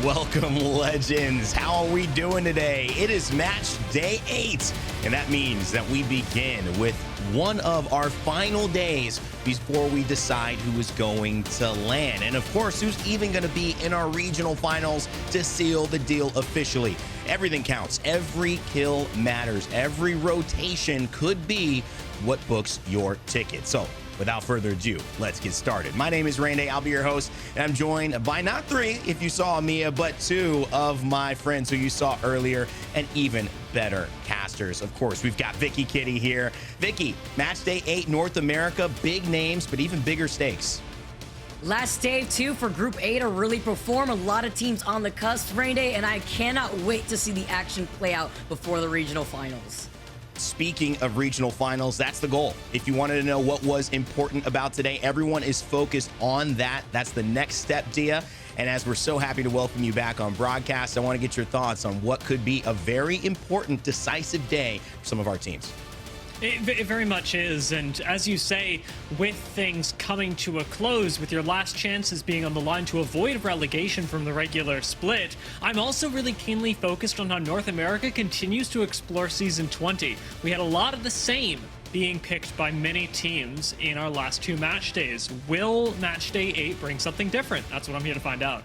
Welcome, legends. How are we doing today? It is match day 8, and that means that we begin with one of our final days before we decide who is going to land. And of course, who's even going to be in our regional finals to seal the deal officially. Everything counts. Every kill matters. Every rotation could be what books your ticket. So without further ado, let's get started. My name is Randy. I'll be your host, and I'm joined by not 3, if you saw Mia, but 2 of my friends who you saw earlier, and even better casters. Of course, we've got Vicky Kitty here. Vicky, match day 8, North America, big names, but even bigger stakes. Last day, too, for Group A to really perform. A lot of teams on the cusp, Rain Day, and I cannot wait to see the action play out before the regional finals. Speaking of regional finals, that's the goal. If you wanted to know what was important about today, everyone is focused on that. That's the next step, Dia. And as we're so happy to welcome you back on broadcast, I want to get your thoughts on what could be a very important, decisive day for some of our teams. It very much is, and as you say, with things coming to a close, with your last chances being on the line to avoid relegation from the regular split, I'm also really keenly focused on how North America continues to explore Season 20. We had a lot of the same being picked by many teams in our last 2 match days. Will match day 8 bring something different? That's what I'm here to find out.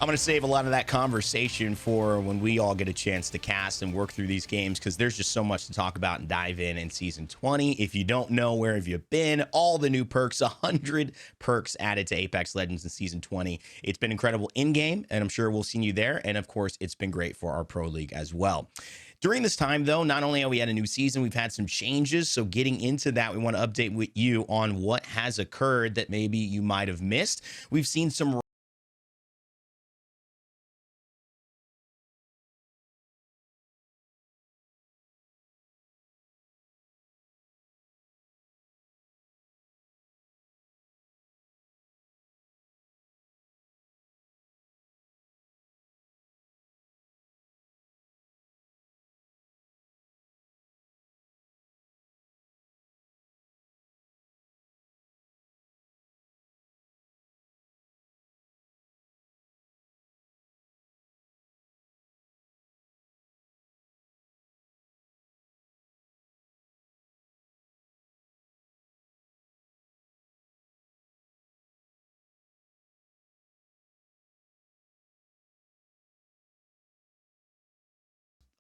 I'm going to save a lot of that conversation for when we all get a chance to cast and work through these games, because there's just so much to talk about and dive in Season 20. If you don't know, where have you been? All the new perks, 100 perks added to Apex Legends in Season 20. It's been incredible in-game, and I'm sure we'll see you there. And of course, it's been great for our Pro League as well. During this time, though, not only have we had a new season, we've had some changes. So getting into that, we want to update with you on what has occurred that maybe you might have missed. We've seen some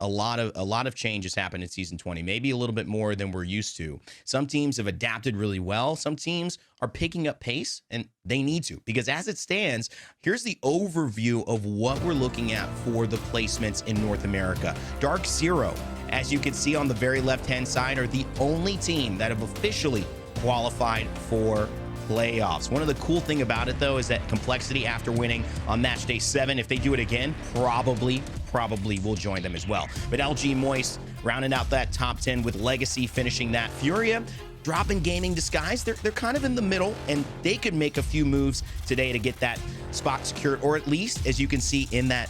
a lot of changes happened in Season 20, maybe a little bit more than we're used to. Some teams have adapted really well. Some teams are picking up pace, and they need to, because as it stands, here's the overview of what we're looking at for the placements in North America. Dark Zero, as you can see on the very left-hand side, are the only team that have officially qualified for playoffs. One of the cool thing about it, though, is that Complexity, after winning on match day 7, if they do it again, probably will join them as well. But LG Moist rounding out that top 10 with Legacy finishing that. Furia dropping Gaming Disguise. They're kind of in the middle, and they could make a few moves today to get that spot secured, or at least, as you can see in that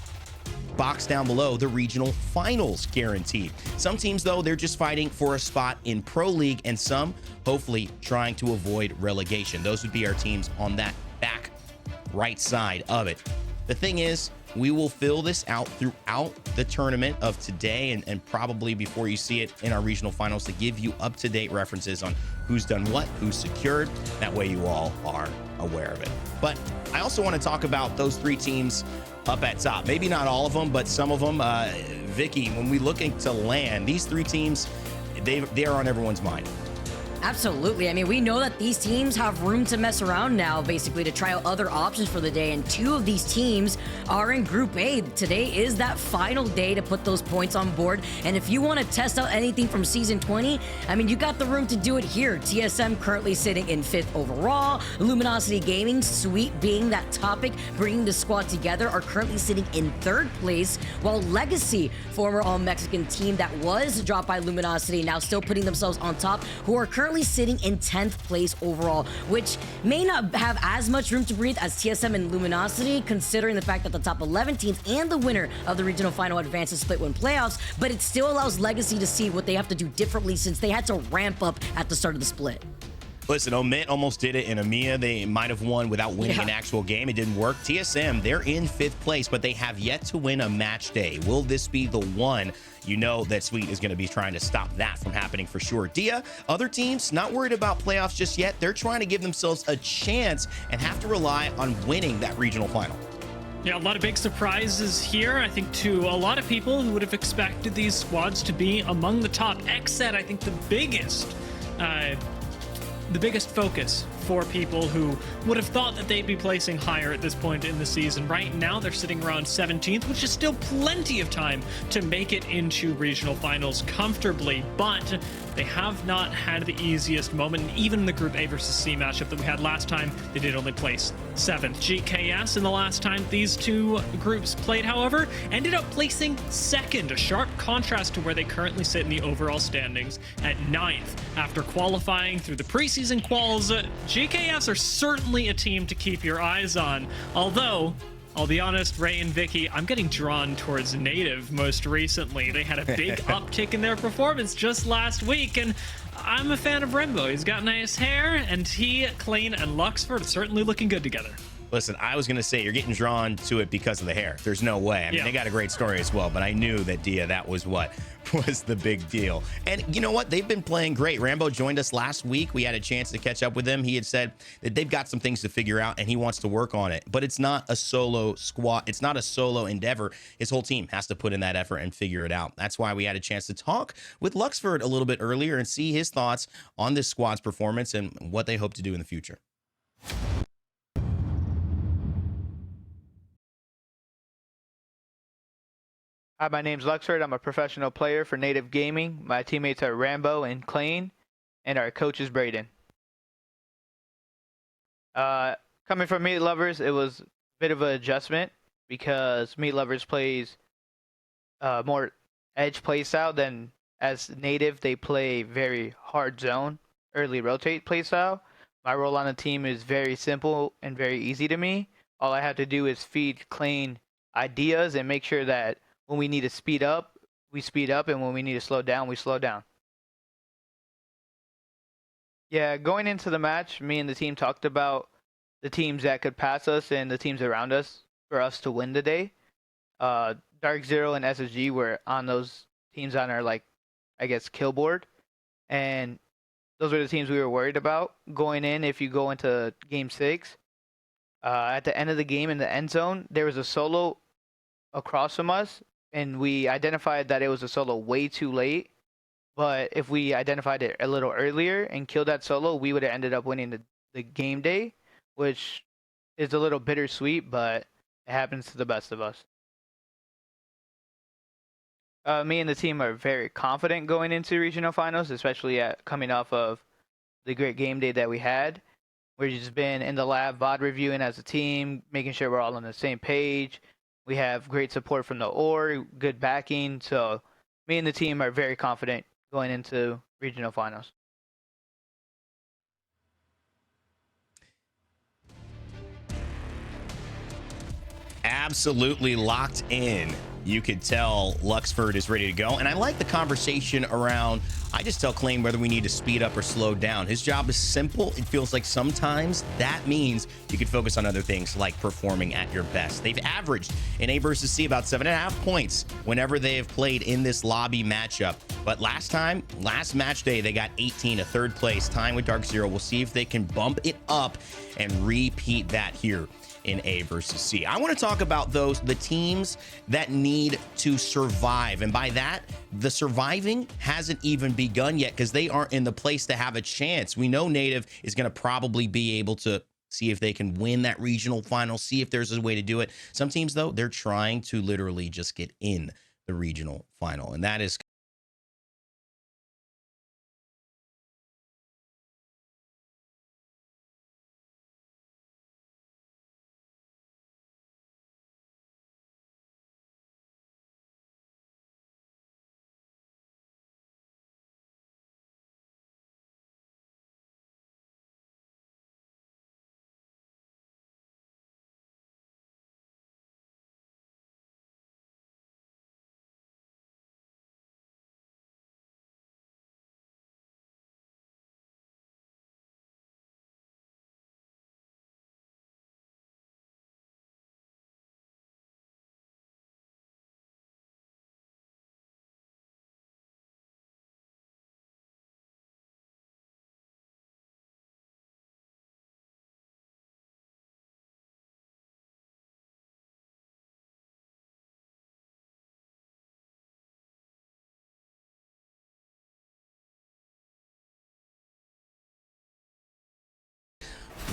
box down below, the regional finals guaranteed. Some teams, though, they're just fighting for a spot in Pro League, and some hopefully trying to avoid relegation. Those would be our teams on that back right side of it. The thing is, we will fill this out throughout the tournament of today, and probably before you see it in our regional finals, to give you up-to-date references on who's done what, who's secured. That way you all are aware of it. But I also want to talk about those 3 teams up at top. Maybe not all of them, but some of them. Vicky, when we looking to land, these 3 teams, they are on everyone's mind. Absolutely. I mean, we know that these teams have room to mess around now, basically, to try out other options for the day. And 2 of these teams are in Group A. Today is that final day to put those points on board. And if you want to test out anything from Season 20, I mean, you got the room to do it here. TSM currently sitting in 5th overall. Luminosity Gaming, sweet being that topic, bringing the squad together, are currently sitting in 3rd place, while Legacy, former All-Mexican team that was dropped by Luminosity, now still putting themselves on top, who are currently sitting in 10th place overall, which may not have as much room to breathe as TSM and Luminosity, considering the fact that the top 11 teams and the winner of the regional final advances split win playoffs, but it still allows Legacy to see what they have to do differently, since they had to ramp up at the start of the split. Listen, Omit almost did it in EMEA. They might have won without winning an actual game. It didn't work. TSM, they're in 5th place, but they have yet to win a match day. Will this be the one? You know that Sweet is going to be trying to stop that from happening for sure. Dia, other teams not worried about playoffs just yet. They're trying to give themselves a chance and have to rely on winning that regional final. Yeah, a lot of big surprises here. I think to a lot of people who would have expected these squads to be among the top. Xset, I think the biggest focus for people who would have thought that they'd be placing higher at this point in the season. Right now, they're sitting around 17th, which is still plenty of time to make it into regional finals comfortably, but they have not had the easiest moment. And even the Group A versus C matchup that we had last time, they did only place 7th. GKS in the last time these two groups played, however, ended up placing 2nd, a sharp contrast to where they currently sit in the overall standings at 9th. After qualifying through the preseason quals, GKS are certainly a team to keep your eyes on, although I'll be honest, Ray and Vicky, I'm getting drawn towards Native most recently. They had a big uptick in their performance just last week, and I'm a fan of Rembo. He's got nice hair, and he, Clean, and Luxford are certainly looking good together. Listen, I was going to say you're getting drawn to it because of the hair. There's no way. I mean, they got a great story as well, but I knew that Dia, that was what was the big deal. And you know what? They've been playing great. Rambo joined us last week. We had a chance to catch up with him. He had said that they've got some things to figure out and he wants to work on it, but it's not a solo squad. It's not a solo endeavor. His whole team has to put in that effort and figure it out. That's why we had a chance to talk with Luxford a little bit earlier and see his thoughts on this squad's performance and what they hope to do in the future. Hi, my name's Luxford. I'm a professional player for Native Gaming. My teammates are Rambo and Clane, and our coach is Braden. Coming from Meat Lovers, it was a bit of an adjustment because Meat Lovers plays more edge playstyle than as Native. They play very hard zone, early rotate playstyle. My role on the team is very simple and very easy to me. All I have to do is feed Clane ideas and make sure that when we need to speed up, we speed up, and when we need to slow down, we slow down. Yeah, going into the match, me and the team talked about the teams that could pass us and the teams around us for us to win the day. Dark Zero and SSG were on those teams on our, kill board. And those were the teams we were worried about going in. If you go into Game 6, at the end of the game in the end zone, there was a solo across from us, and we identified that it was a solo way too late. But if we identified it a little earlier and killed that solo, we would have ended up winning the game day, which is a little bittersweet, but it happens to the best of us. Me and the team are very confident going into regional finals, especially coming off of the great game day that we had. We've just been in the lab VOD reviewing as a team, making sure we're all on the same page. We have great support from the org, good backing. So me and the team are very confident going into regional finals. Absolutely locked in. You could tell Luxford is ready to go. And I like the conversation around, I just tell Claim whether we need to speed up or slow down. His job is simple. It feels like sometimes that means you could focus on other things like performing at your best. They've averaged in A versus C about 7.5 points whenever they have played in this lobby matchup. But last match day, they got 18, a 3rd place, tying with Dark Zero. We'll see if they can bump it up and repeat that here in A versus C. I want to talk about the teams that need to survive. And by that, the surviving hasn't even begun yet because they aren't in the place to have a chance. We know Native is going to probably be able to see if they can win that regional final, see if there's a way to do it. Some teams, though, they're trying to literally just get in the regional final. And that is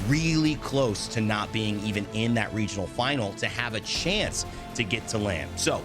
really close to not being even in that regional final to have a chance to get to land. So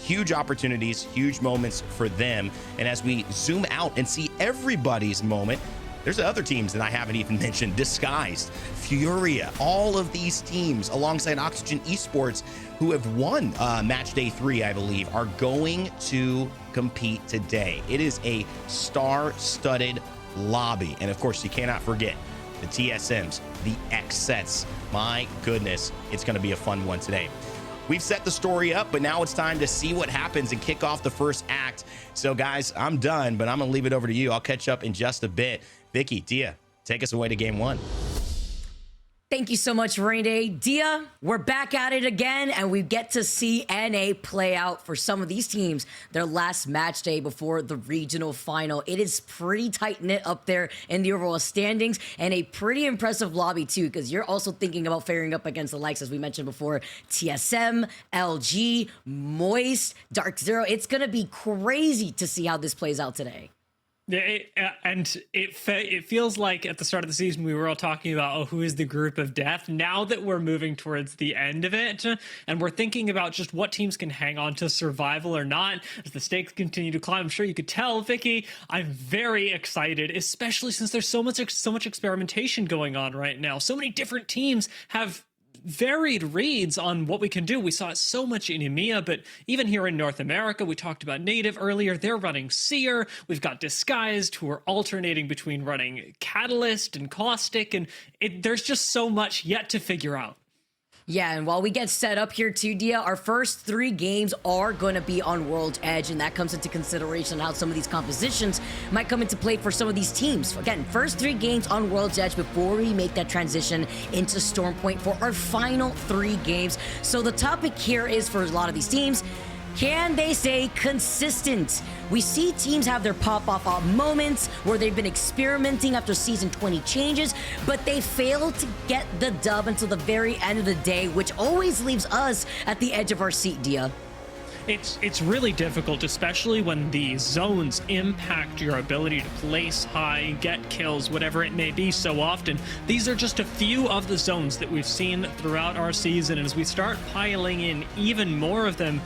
huge opportunities, huge moments for them. And as we zoom out and see everybody's moment, there's other teams that I haven't even mentioned. Disguised, Furia, all of these teams alongside Oxygen Esports who have won match day 3, I believe, are going to compete today. It is a star-studded lobby. And of course, you cannot forget the TSMs, the X sets. My goodness, it's going to be a fun one today. We've set the story up, but now it's time to see what happens and kick off the first act. So guys, I'm done, but I'm gonna leave it over to you. I'll catch up in just a bit. Vicky, Dia, take us away to game 1. Thank you so much, Rain Day. Dia, we're back at it again, and we get to see NA play out for some of these teams their last match day before the regional final. It is pretty tight-knit up there in the overall standings, and a pretty impressive lobby, too, because you're also thinking about faring up against the likes, as we mentioned before, TSM, LG, Moist, Dark Zero. It's going to be crazy to see how this plays out today. It feels like at the start of the season we were all talking about, who is the group of death? Now that we're moving towards the end of it, and we're thinking about just what teams can hang on to survival or not as the stakes continue to climb. I'm sure you could tell, Vicky, I'm very excited, especially since there's so much experimentation going on right now. So many different teams have varied reads on what we can do. We saw it so much in EMEA, but even here in North America, we talked about Native earlier. They're running Seer. We've got Disguised, who are alternating between running Catalyst and Caustic, and there's just so much yet to figure out. Yeah, and while we get set up here too, Dia, our first 3 games are going to be on World Edge, and that comes into consideration how some of these compositions might come into play for some of these teams. Again, first 3 games on World's Edge before we make that transition into Stormpoint for our final 3 games. So the topic here is, for a lot of these teams, can they stay consistent? We see teams have their pop-off moments where they've been experimenting after Season 20 changes, but they fail to get the dub until the very end of the day, which always leaves us at the edge of our seat, Dia. It's really difficult, especially when the zones impact your ability to place high, get kills, whatever it may be so often. These are just a few of the zones that we've seen throughout our season, and as we start piling in even more of them,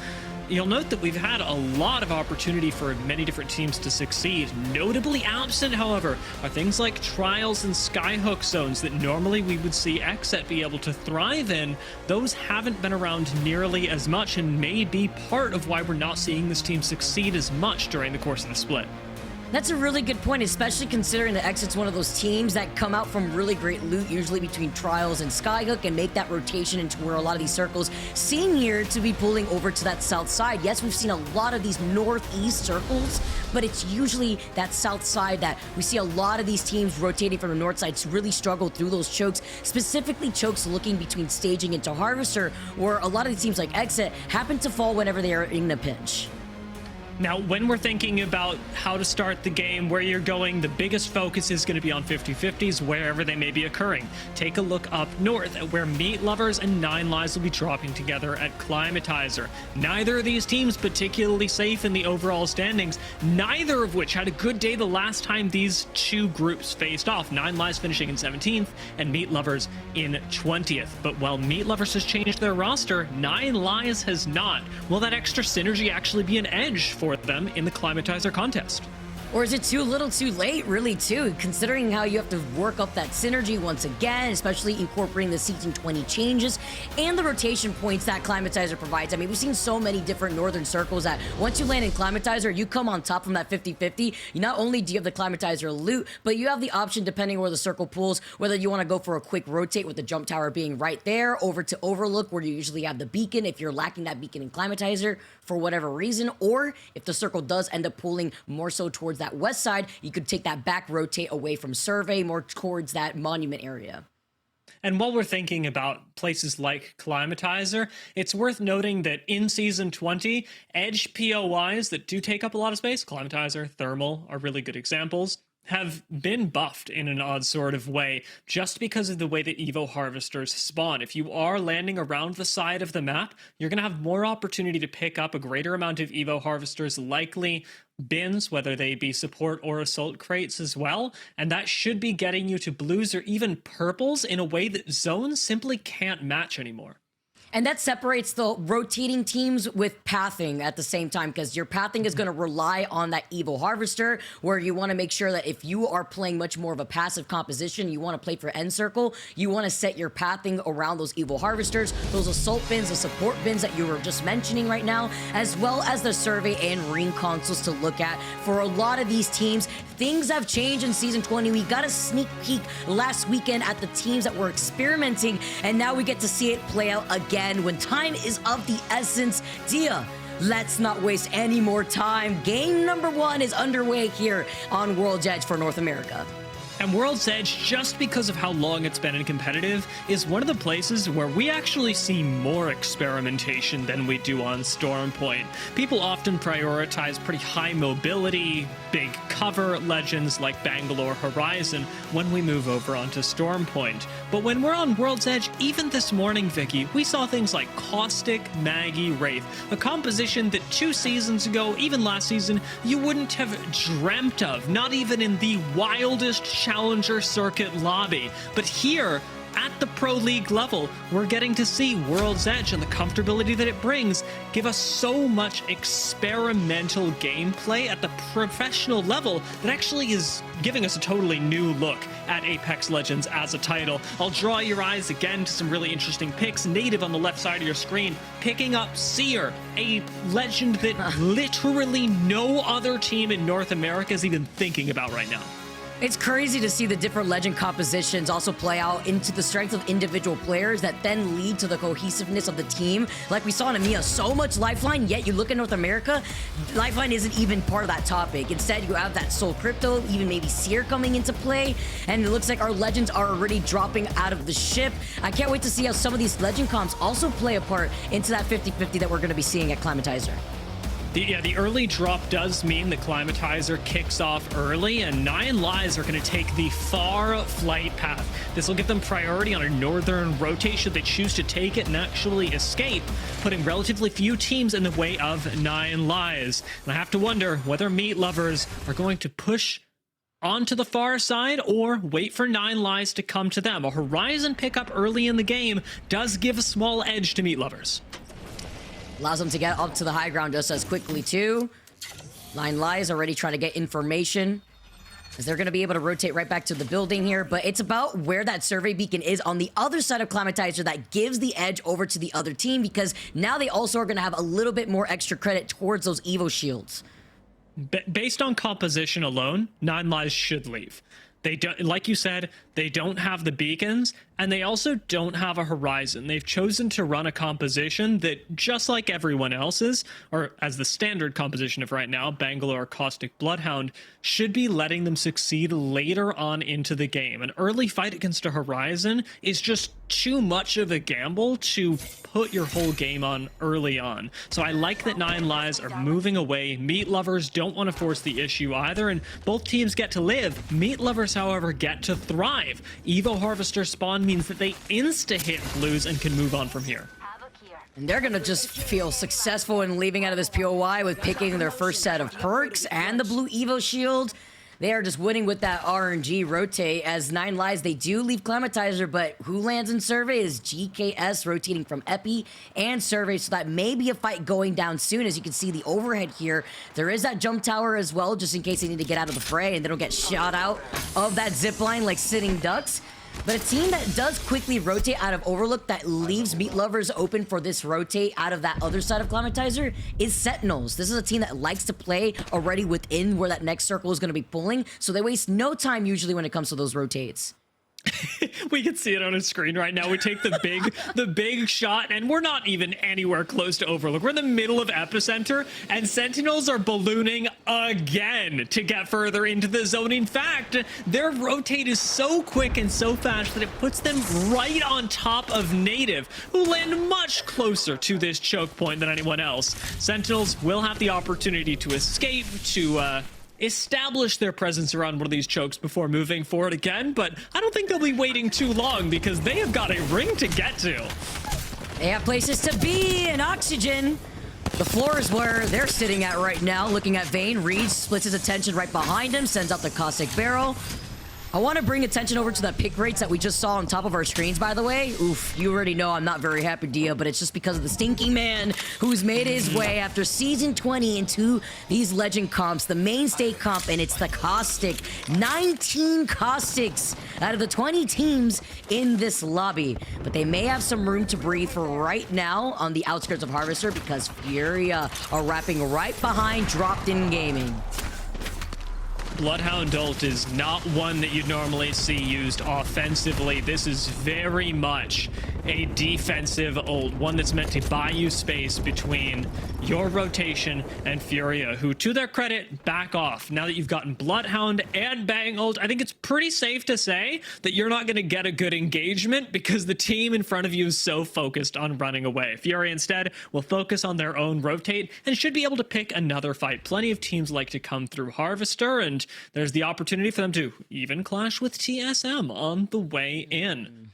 you'll note that we've had a lot of opportunity for many different teams to succeed. Notably absent, however, are things like Trials and Skyhook zones that normally we would see Xset be able to thrive in. Those haven't been around nearly as much and may be part of why we're not seeing this team succeed as much during the course of the split. That's a really good point, especially considering that Exit's one of those teams that come out from really great loot, usually between Trials and Skyhook, and make that rotation into where a lot of these circles seem here to be pulling over to that south side. Yes, we've seen a lot of these northeast circles, but it's usually that south side that we see a lot of these teams rotating from the north side to really struggle through those chokes, specifically chokes looking between staging into Harvester, where a lot of these teams like Exit happen to fall whenever they are in a pinch. Now, when we're thinking about how to start the game, where you're going, the biggest focus is going to be on 50-50s, wherever they may be occurring. Take a look up north at where Meat Lovers and Nine Lives will be dropping together at Climatizer. Neither of these teams particularly safe in the overall standings, neither of which had a good day the last time these 2 groups faced off. Nine Lives finishing in 17th and Meat Lovers in 20th. But while Meat Lovers has changed their roster, Nine Lives has not. Will that extra synergy actually be an edge for them in the Climatizer contest? Or is it too little too late, really, too, considering how you have to work up that synergy once again, especially incorporating the Season 20 changes and the rotation points that Climatizer provides. I mean, we've seen so many different northern circles that once you land in Climatizer, you come on top from that 50-50. You not only do you have the Climatizer loot, but you have the option, depending where the circle pulls, whether you want to go for a quick rotate with the jump tower being right there, over to Overlook, where you usually have the beacon if you're lacking that beacon in Climatizer for whatever reason, or if the circle does end up pulling more so towards that west side, you could take that back rotate away from Survey, more towards that monument area. And while we're thinking about places like Climatizer, it's worth noting that in Season 20, edge POIs that do take up a lot of space, Climatizer, Thermal, are really good examples. have been buffed in an odd sort of way just because of the way that Evo Harvesters spawn. If you are landing around the side of the map, you're going to have more opportunity to pick up a greater amount of Evo Harvesters, likely bins, whether they be support or assault crates as well, and that should be getting you to blues or even purples in a way that zones simply can't match anymore. And that separates the rotating teams with pathing at the same time, because your pathing is going to rely on that Evo Harvester, where you want to make sure that if you are playing much more of a passive composition, you want to play for end circle, you want to set your pathing around those Evo Harvesters, those assault bins, the support bins that you were just mentioning right now, as well as the survey and ring consoles to look at. For a lot of these teams, things have changed in Season 20. We got a sneak peek last weekend at the teams that were experimenting, and now we get to see it play out again when time is of the essence. Dia, let's not waste any more time. Game number 1 is underway here on World's Edge for North America. And World's Edge, just because of how long it's been in competitive, is one of the places where we actually see more experimentation than we do on Stormpoint. People often prioritize pretty high mobility, big cover legends like Bangalore Horizon when we move over onto Stormpoint. But when we're on World's Edge, even this morning, Vicky, we saw things like Caustic, Maggie, Wraith, a composition that 2 seasons ago, even last season, you wouldn't have dreamt of, not even in the wildest Challenger Circuit lobby. But here, at the Pro League level, we're getting to see World's Edge and the comfortability that it brings give us so much experimental gameplay at the professional level that actually is giving us a totally new look at Apex Legends as a title. I'll draw your eyes again to some really interesting picks. Native on the left side of your screen, picking up Seer, a legend that literally no other team in North America is even thinking about right now. It's crazy to see the different legend compositions also play out into the strength of individual players that then lead to the cohesiveness of the team. Like we saw in EMEA, so much Lifeline, yet you look at North America, Lifeline isn't even part of that topic. Instead, you have that Soul Crypto, even maybe Seer coming into play, and it looks like our legends are already dropping out of the ship. I can't wait to see how some of these legend comps also play a part into that 50-50 that we're going to be seeing at Climatizer. The early drop does mean the Climatizer kicks off early, and 9 Lives are going to take the far flight path. This will give them priority on a northern rotation. They choose to take it and actually escape, putting relatively few teams in the way of 9 Lives. And I have to wonder whether Meat Lovers are going to push onto the far side or wait for 9 Lives to come to them. A Horizon pickup early in the game does give a small edge to Meat Lovers. Allows them to get up to the high ground just as quickly, too. 9 Lives already trying to get information, as they're going to be able to rotate right back to the building here. But it's about where that survey beacon is on the other side of Climatizer that gives the edge over to the other team, because now they also are going to have a little bit more extra credit towards those Evo shields. Based on composition alone, 9 Lives should leave. They don't, like you said, they don't have the beacons, and they also don't have a Horizon. They've chosen to run a composition that, just like everyone else's, or as the standard composition of right now, Bangalore Caustic Bloodhound, should be letting them succeed later on into the game. An early fight against a Horizon is just too much of a gamble to put your whole game on early on. So I like that 9 Lives are moving away. Meat Lovers don't want to force the issue either, and both teams get to live. Meat Lovers, however, get to thrive. Evo Harvester spawn means that they insta-hit blues and can move on from here. And they're going to just feel successful in leaving out of this POI with picking their first set of perks and the blue Evo shield. They are just winning with that RNG rotate. As 9 Lives, they do leave Climatizer, but who lands in survey is GKS rotating from Epi and survey, so that may be a fight going down soon. As you can see the overhead here, there is that jump tower as well, just in case they need to get out of the fray and they don't get shot out of that zip line like sitting ducks. But a team that does quickly rotate out of Overlook that leaves Meat Lovers open for this rotate out of that other side of Climatizer is Sentinels. This is a team that likes to play already within where that next circle is going to be pulling, so they waste no time usually when it comes to those rotates. We can see it on a screen right now. We take the big shot, and we're not even anywhere close to Overlook. We're in the middle of Epicenter, and Sentinels are ballooning again to get further into the zone. In fact, their rotate is so quick and so fast that it puts them right on top of Native, who land much closer to this choke point than anyone else. Sentinels will have the opportunity to escape, to establish their presence around one of these chokes before moving forward again, but I don't think they'll be waiting too long because they have got a ring to get to. They have places to be and oxygen. The floor is where they're sitting at right now, looking at Vayne. Reed splits his attention right behind him, sends out the caustic barrel. I want to bring attention over to the pick rates that we just saw on top of our screens, by the way. Oof, you already know I'm not very happy, Dia, but it's just because of the stinky man who's made his way after Season 20 into these legend comps, the mainstay comp, and it's the caustic. 19 caustics out of the 20 teams in this lobby. But they may have some room to breathe for right now on the outskirts of Harvester because Furia are wrapping right behind Dropped In Gaming. Bloodhound ult is not one that you'd normally see used offensively. This is very much a defensive ult, one that's meant to buy you space between your rotation and Furia, who, to their credit, back off. Now that you've gotten Bloodhound and Bang ult, I think it's pretty safe to say that you're not going to get a good engagement because the team in front of you is so focused on running away. Furia instead will focus on their own rotate and should be able to pick another fight. Plenty of teams like to come through Harvester, and there's the opportunity for them to even clash with TSM on the way in.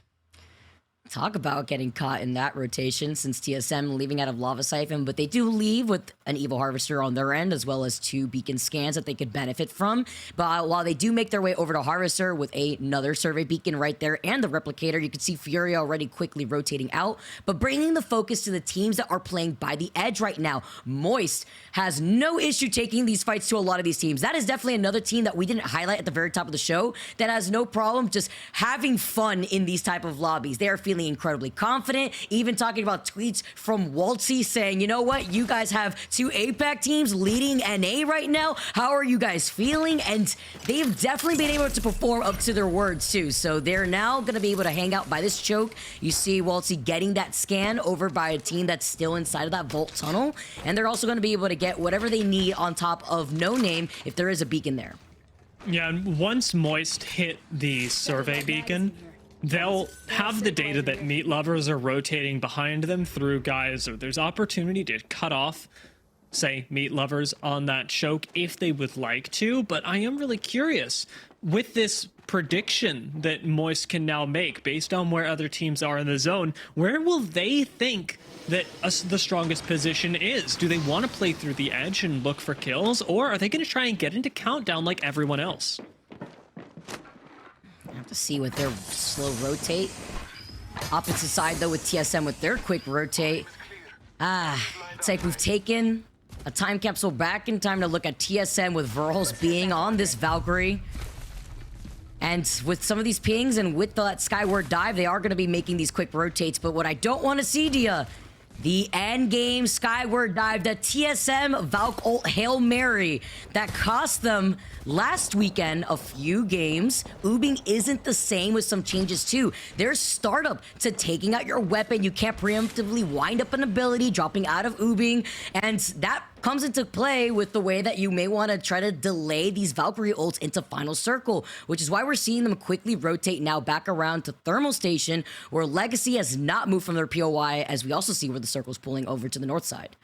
Talk about getting caught in that rotation since TSM leaving out of Lava Siphon, but they do leave with an Evil Harvester on their end, as well as 2 beacon scans that they could benefit from. But while they do make their way over to Harvester with another survey beacon right there and the replicator, you can see Fury already quickly rotating out, but bringing the focus to the teams that are playing by the edge right now. Moist has no issue taking these fights to a lot of these teams. That is definitely another team that we didn't highlight at the very top of the show that has no problem just having fun in these type of lobbies. They are feeling incredibly confident, even talking about tweets from Waltzy saying, you know what, you guys have 2 APAC teams leading NA right now. How are you guys feeling? And they've definitely been able to perform up to their words too. So they're now going to be able to hang out by this choke. You see Waltzy getting that scan over by a team that's still inside of that vault tunnel. And they're also going to be able to get whatever they need on top of No Name if there is a beacon there. Yeah, and once Moist hit the survey beacon, they'll have the data that meat lovers are rotating behind them through Geyser. There's opportunity to cut off, say, meat lovers on that choke if they would like to, but I am really curious with this prediction that Moist can now make based on where other teams are in the zone. Where will they think that the strongest position is? Do they want to play through the edge and look for kills, or are they going to try and get into countdown like everyone else? Have to see with their slow rotate. Opposite side though with TSM with their quick rotate. It's like we've taken a time capsule back in time to look at TSM with Verhulst being on this Valkyrie. And with some of these pings and with that Skyward dive, they are going to be making these quick rotates. But what I don't want to see, Dia, the end game Skyward dive, the TSM Valk ult Hail Mary that cost them last weekend a few games. Ubing isn't the same with some changes too. There's startup to taking out your weapon. You can't preemptively wind up an ability, dropping out of Ubing, and that comes into play with the way that you may want to try to delay these Valkyrie ults into Final Circle, which is why we're seeing them quickly rotate now back around to Thermal Station, where Legacy has not moved from their POI, as we also see where the circle's pulling over to the north side.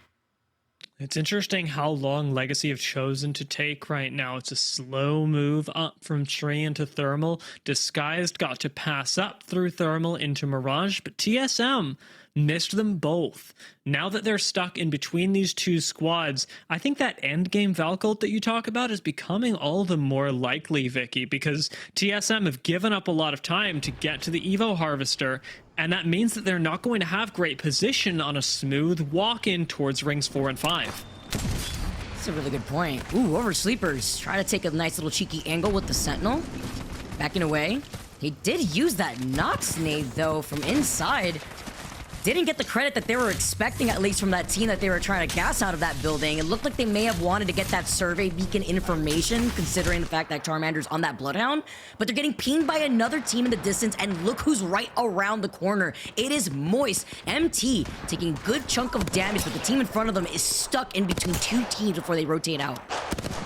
It's interesting how long Legacy have chosen to take right now. It's a slow move up from Tree into Thermal. Disguised got to pass up through Thermal into Mirage, but TSM missed them both. Now that they're stuck in between these two squads, I think that endgame Valk ult that you talk about is becoming all the more likely, Vicky, because TSM have given up a lot of time to get to the Evo Harvester, and that means that they're not going to have great position on a smooth walk-in towards rings 4 and 5. That's a really good point. Ooh, Oversleepers try to take a nice little cheeky angle with the Sentinel. Backing away. He did use that Nox nade, though, from inside. Didn't get the credit that they were expecting, at least from that team that they were trying to gas out of that building. It looked like they may have wanted to get that survey beacon information, considering the fact that Charmander's on that Bloodhound. But they're getting pinged by another team in the distance, and look who's right around the corner. It is Moist. MT taking a good chunk of damage, but the team in front of them is stuck in between two teams before they rotate out.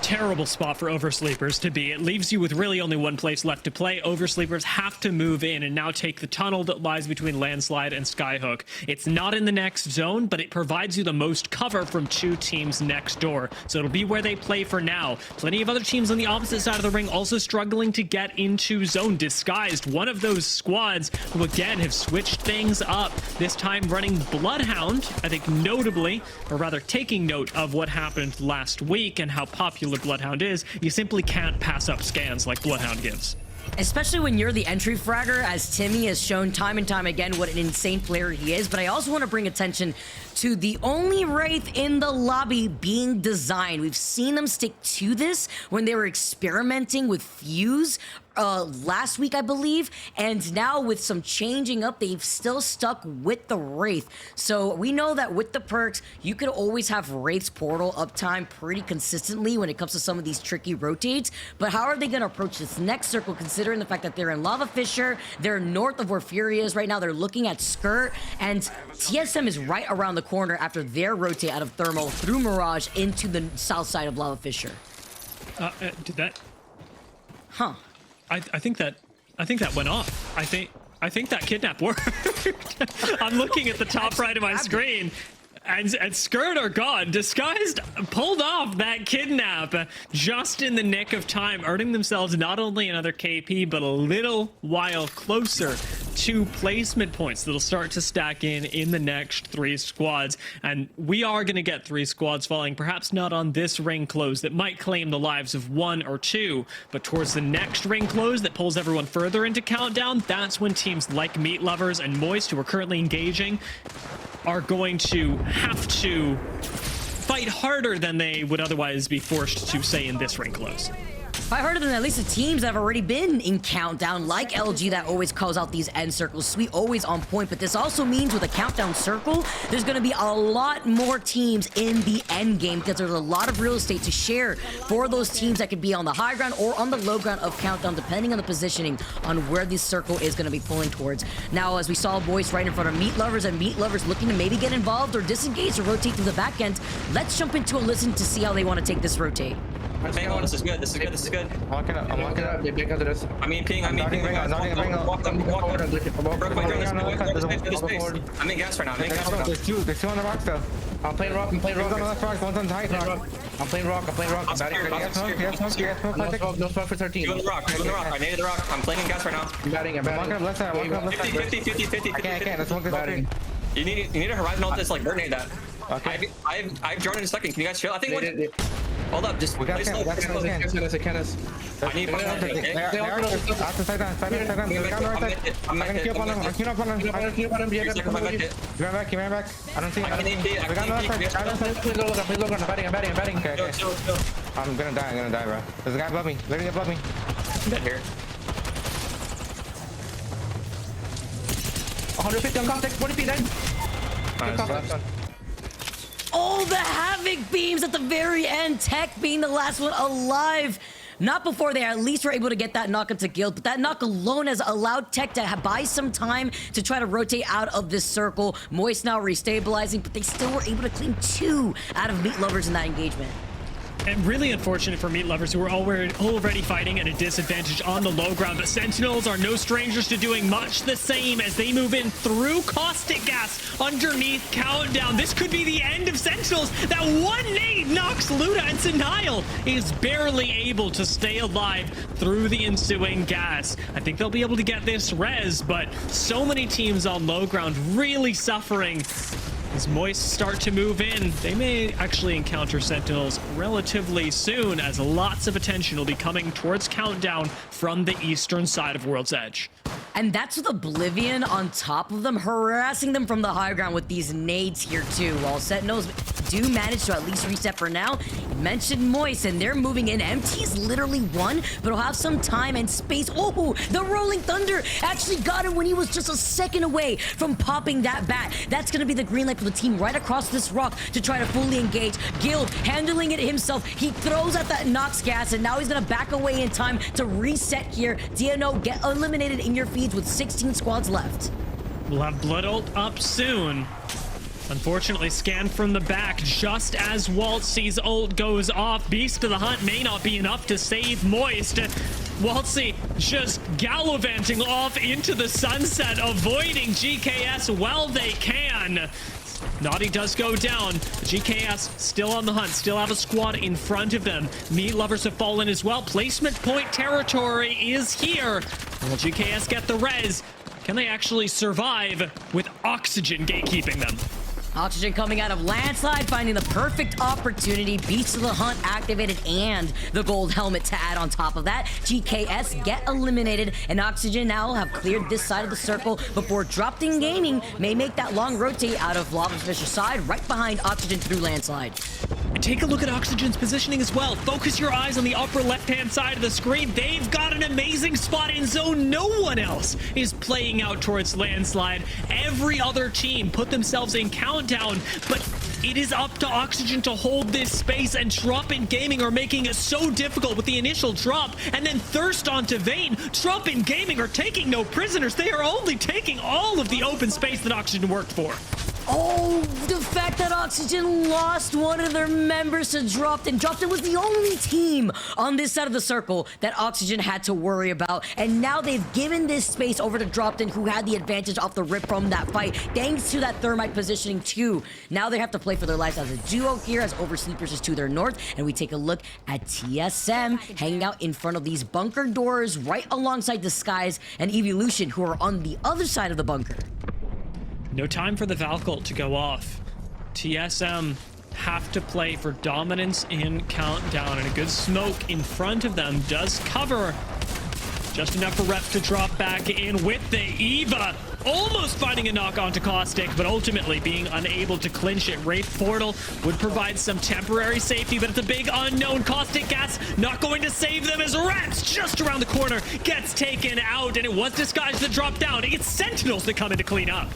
Terrible spot for Oversleepers to be. It leaves you with really only one place left to play. Oversleepers have to move in and now take the tunnel that lies between Landslide and Skyhook. It's not in the next zone, but it provides you the most cover from 2 teams next door. So it'll be where they play for now. Plenty of other teams on the opposite side of the ring also struggling to get into zone. Disguised, one of those squads who again have switched things up, this time running Bloodhound. I think notably, or rather taking note of what happened last week and how popular Bloodhound is, you simply can't pass up scans like Bloodhound gives. Especially when you're the entry fragger, as Timmy has shown time and time again what an insane player he is. But I also want to bring attention to the only Wraith in the lobby being designed. We've seen them stick to this when they were experimenting with Fuse last week, I believe, and now with some changing up, they've still stuck with the Wraith. So we know that with the perks, you could always have Wraith's portal uptime pretty consistently when it comes to some of these tricky rotates. But how are they going to approach this next circle, considering the fact that they're in Lava Fissure, they're north of where Fury is right now, they're looking at Skirt, and TSM is right around the corner after their rotate out of Thermal through Mirage into the south side of Lava Fissure. Did that? Huh. I think that went off. I think that kidnap worked. I'm looking at the top right of my screen, and Skirt are gone. Disguised pulled off that kidnap just in the nick of time, earning themselves not only another KP, but a little while closer to placement points that'll start to stack in the next 3 squads. And we are going to get 3 squads falling, perhaps not on this ring close that might claim the lives of 1 or 2, but towards the next ring close that pulls everyone further into Countdown. That's when teams like Meat Lovers and Moist, who are currently engaging, are going to have to fight harder than they would otherwise be forced to, say, in this ring close. Fight harder than at least the teams that have already been in Countdown, like LG, that always calls out these end circles. Sweet always on point, but this also means with a Countdown circle, there's going to be a lot more teams in the end game because there's a lot of real estate to share for those teams that could be on the high ground or on the low ground of Countdown, depending on the positioning on where this circle is going to be pulling towards. Now, as we saw Voice right in front of Meat Lovers, and Meat Lovers looking to maybe get involved or disengage or rotate to the back end, let's jump into a listen to see how they want to take this rotate. Hang on, this is good. This is good. This is good. I'm walking up. They pick up this. I mean, ping. I mean, ping. Bring up. Walk them. I'm in gas right now. There's two on the rock though. I'm playing rock. One's on the left rock. One's on the high rock. I'm playing rock. No smoke for 13. Two on the rock. I needed the rock. I'm playing in gas right now. I'm batting. I'm walking up left side. 50. I can't. Let's smoke this batting. You need a horizon ult that's like grenade that. Okay. I've drawn in a second. Can you guys chill? I think one. Hold up, just we got slow. Canis. I need one. They are side down. I'm gonna keep on them. I'm keep on them. You ran back. I don't see it. We got no side. Please look. I'm batting. Okay. I'm gonna die, bro. There's a guy above me. Literally above me. I'm dead here. 150 on contact. 40 feet then. Oh, the Havoc beams at the very end. Tech being the last one alive. Not before they at least were able to get that knock into Guild, but that knock alone has allowed Tech to buy some time to try to rotate out of this circle. Moist now restabilizing, but they still were able to claim 2 out of Meat Lovers in that engagement. And really unfortunate for Meat Lovers, who are already fighting at a disadvantage on the low ground. But Sentinels are no strangers to doing much the same as they move in through Caustic Gas underneath Countdown. This could be the end of Sentinels. That one nade knocks Luda, and Senile is barely able to stay alive through the ensuing gas. I think they'll be able to get this res, but so many teams on low ground really suffering. As Moist start to move in, they may actually encounter Sentinels relatively soon, as lots of attention will be coming towards Countdown from the eastern side of World's Edge. And that's with Oblivion on top of them, harassing them from the high ground with these nades here too. While Sentinels do manage to at least reset for now. You mentioned Moist, and they're moving in. MT is literally one, but he'll have some time and space. Oh, the Rolling Thunder actually got him when he was just a second away from popping that bat. That's going to be the green light for the team right across this rock to try to fully engage. Guild handling it himself. He throws at that Nox gas, and now he's going to back away in time to reset here. DNO get eliminated in your feeds with 16 squads left. We'll have Blood Ult up soon. Unfortunately, scanned from the back just as Walt sees ult goes off. Beast of the Hunt may not be enough to save Moist. Waltzy just gallivanting off into the sunset, avoiding GKS while they can. Naughty does go down. GKS still on the hunt, still have a squad in front of them. Meat lovers have fallen as well. Placement point territory is here. Will GKS get the res? Can they actually survive with Oxygen gatekeeping them? Oxygen coming out of Landslide, finding the perfect opportunity. Beast of the Hunt activated and the gold helmet to add on top of that. GKS get eliminated, and Oxygen now have cleared this side of the circle before Dropped In Gaming may make that long rotate out of Lava Fisher's side, right behind Oxygen through Landslide. And take a look at Oxygen's positioning as well. Focus your eyes on the upper left-hand side of the screen. They've got an amazing spot in zone. No one else is playing out towards Landslide. Every other team put themselves in countdown, but it is up to Oxygen to hold this space, and Drop In Gaming are making it so difficult with the initial drop, and then Thirst onto Vayne. Drop In Gaming are taking no prisoners. They are only taking all of the open space that Oxygen worked for. Oh, the fact that Oxygen lost one of their members to Dropped In. Dropped In was the only team on this side of the circle that Oxygen had to worry about. And now they've given this space over to Dropped In, who had the advantage off the rip from that fight, thanks to that thermite positioning too. Now they have to play for their lives as a duo here, as Oversleepers is to their north. And we take a look at TSM hanging out in front of these bunker doors, right alongside Disguise and Evolution, who are on the other side of the bunker. No time for the Valkyl to go off. TSM have to play for dominance in Countdown, and a good smoke in front of them does cover just enough for Reps to drop back in with the Eva. Almost finding a knock onto Caustic, but ultimately being unable to clinch it. Wraith Portal would provide some temporary safety, but it's a big unknown. Caustic Gas not going to save them as Reps just around the corner gets taken out, and it was Disguise that dropped down. It's Sentinels that come in to clean up.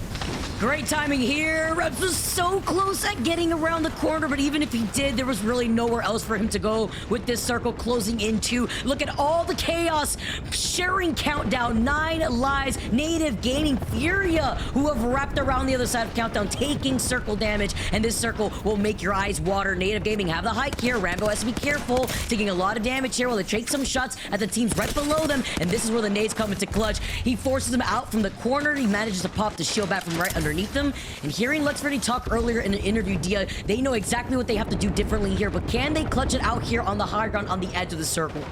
Great timing here. Reps was so close at getting around the corner, but even if he did, there was really nowhere else for him to go with this circle closing into. Look at all the chaos sharing Countdown. 9 lives. Native gaining Furia, who have wrapped around the other side of Countdown, taking circle damage, and this circle will make your eyes water. Native Gaming have the hike here. Rambo has to be careful, taking a lot of damage here while they take some shots at the teams right below them, and this is where the nades come into clutch. He forces them out from the corner. He manages to pop the shield back from right underneath them. And hearing Luxferty talk earlier in an interview, Dia, they know exactly what they have to do differently here, but can they clutch it out here on the high ground on the edge of the circle?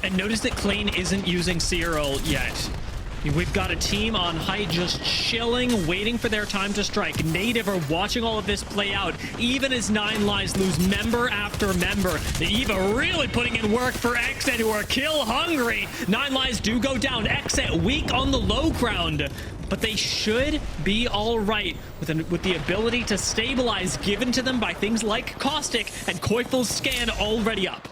And notice that Clean isn't using Cyril yet. We've got a team on height just chilling, waiting for their time to strike. Native are watching all of this play out, even as 9 Lives lose member after member. The Eva really putting in work for Exit, who are kill hungry. 9 Lives do go down. Exit weak on the low ground, but they should be all right with the ability to stabilize given to them by things like Caustic and Koifel's scan already up.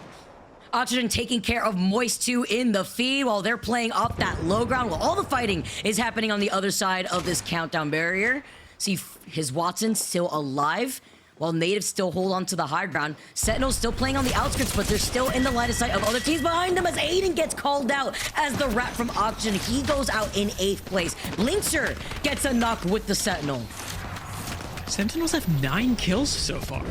Oxygen taking care of Moist 2 in the feed while they're playing off that low ground, while all the fighting is happening on the other side of this Countdown barrier. See his Watson still alive, while Natives still hold on to the high ground. Sentinel's still playing on the outskirts, but they're still in the line of sight of other teams behind them as Aiden gets called out as the wrap from Oxygen. He goes out in 8th place. Linkser gets a knock with the Sentinel. Sentinels have 9 kills so far.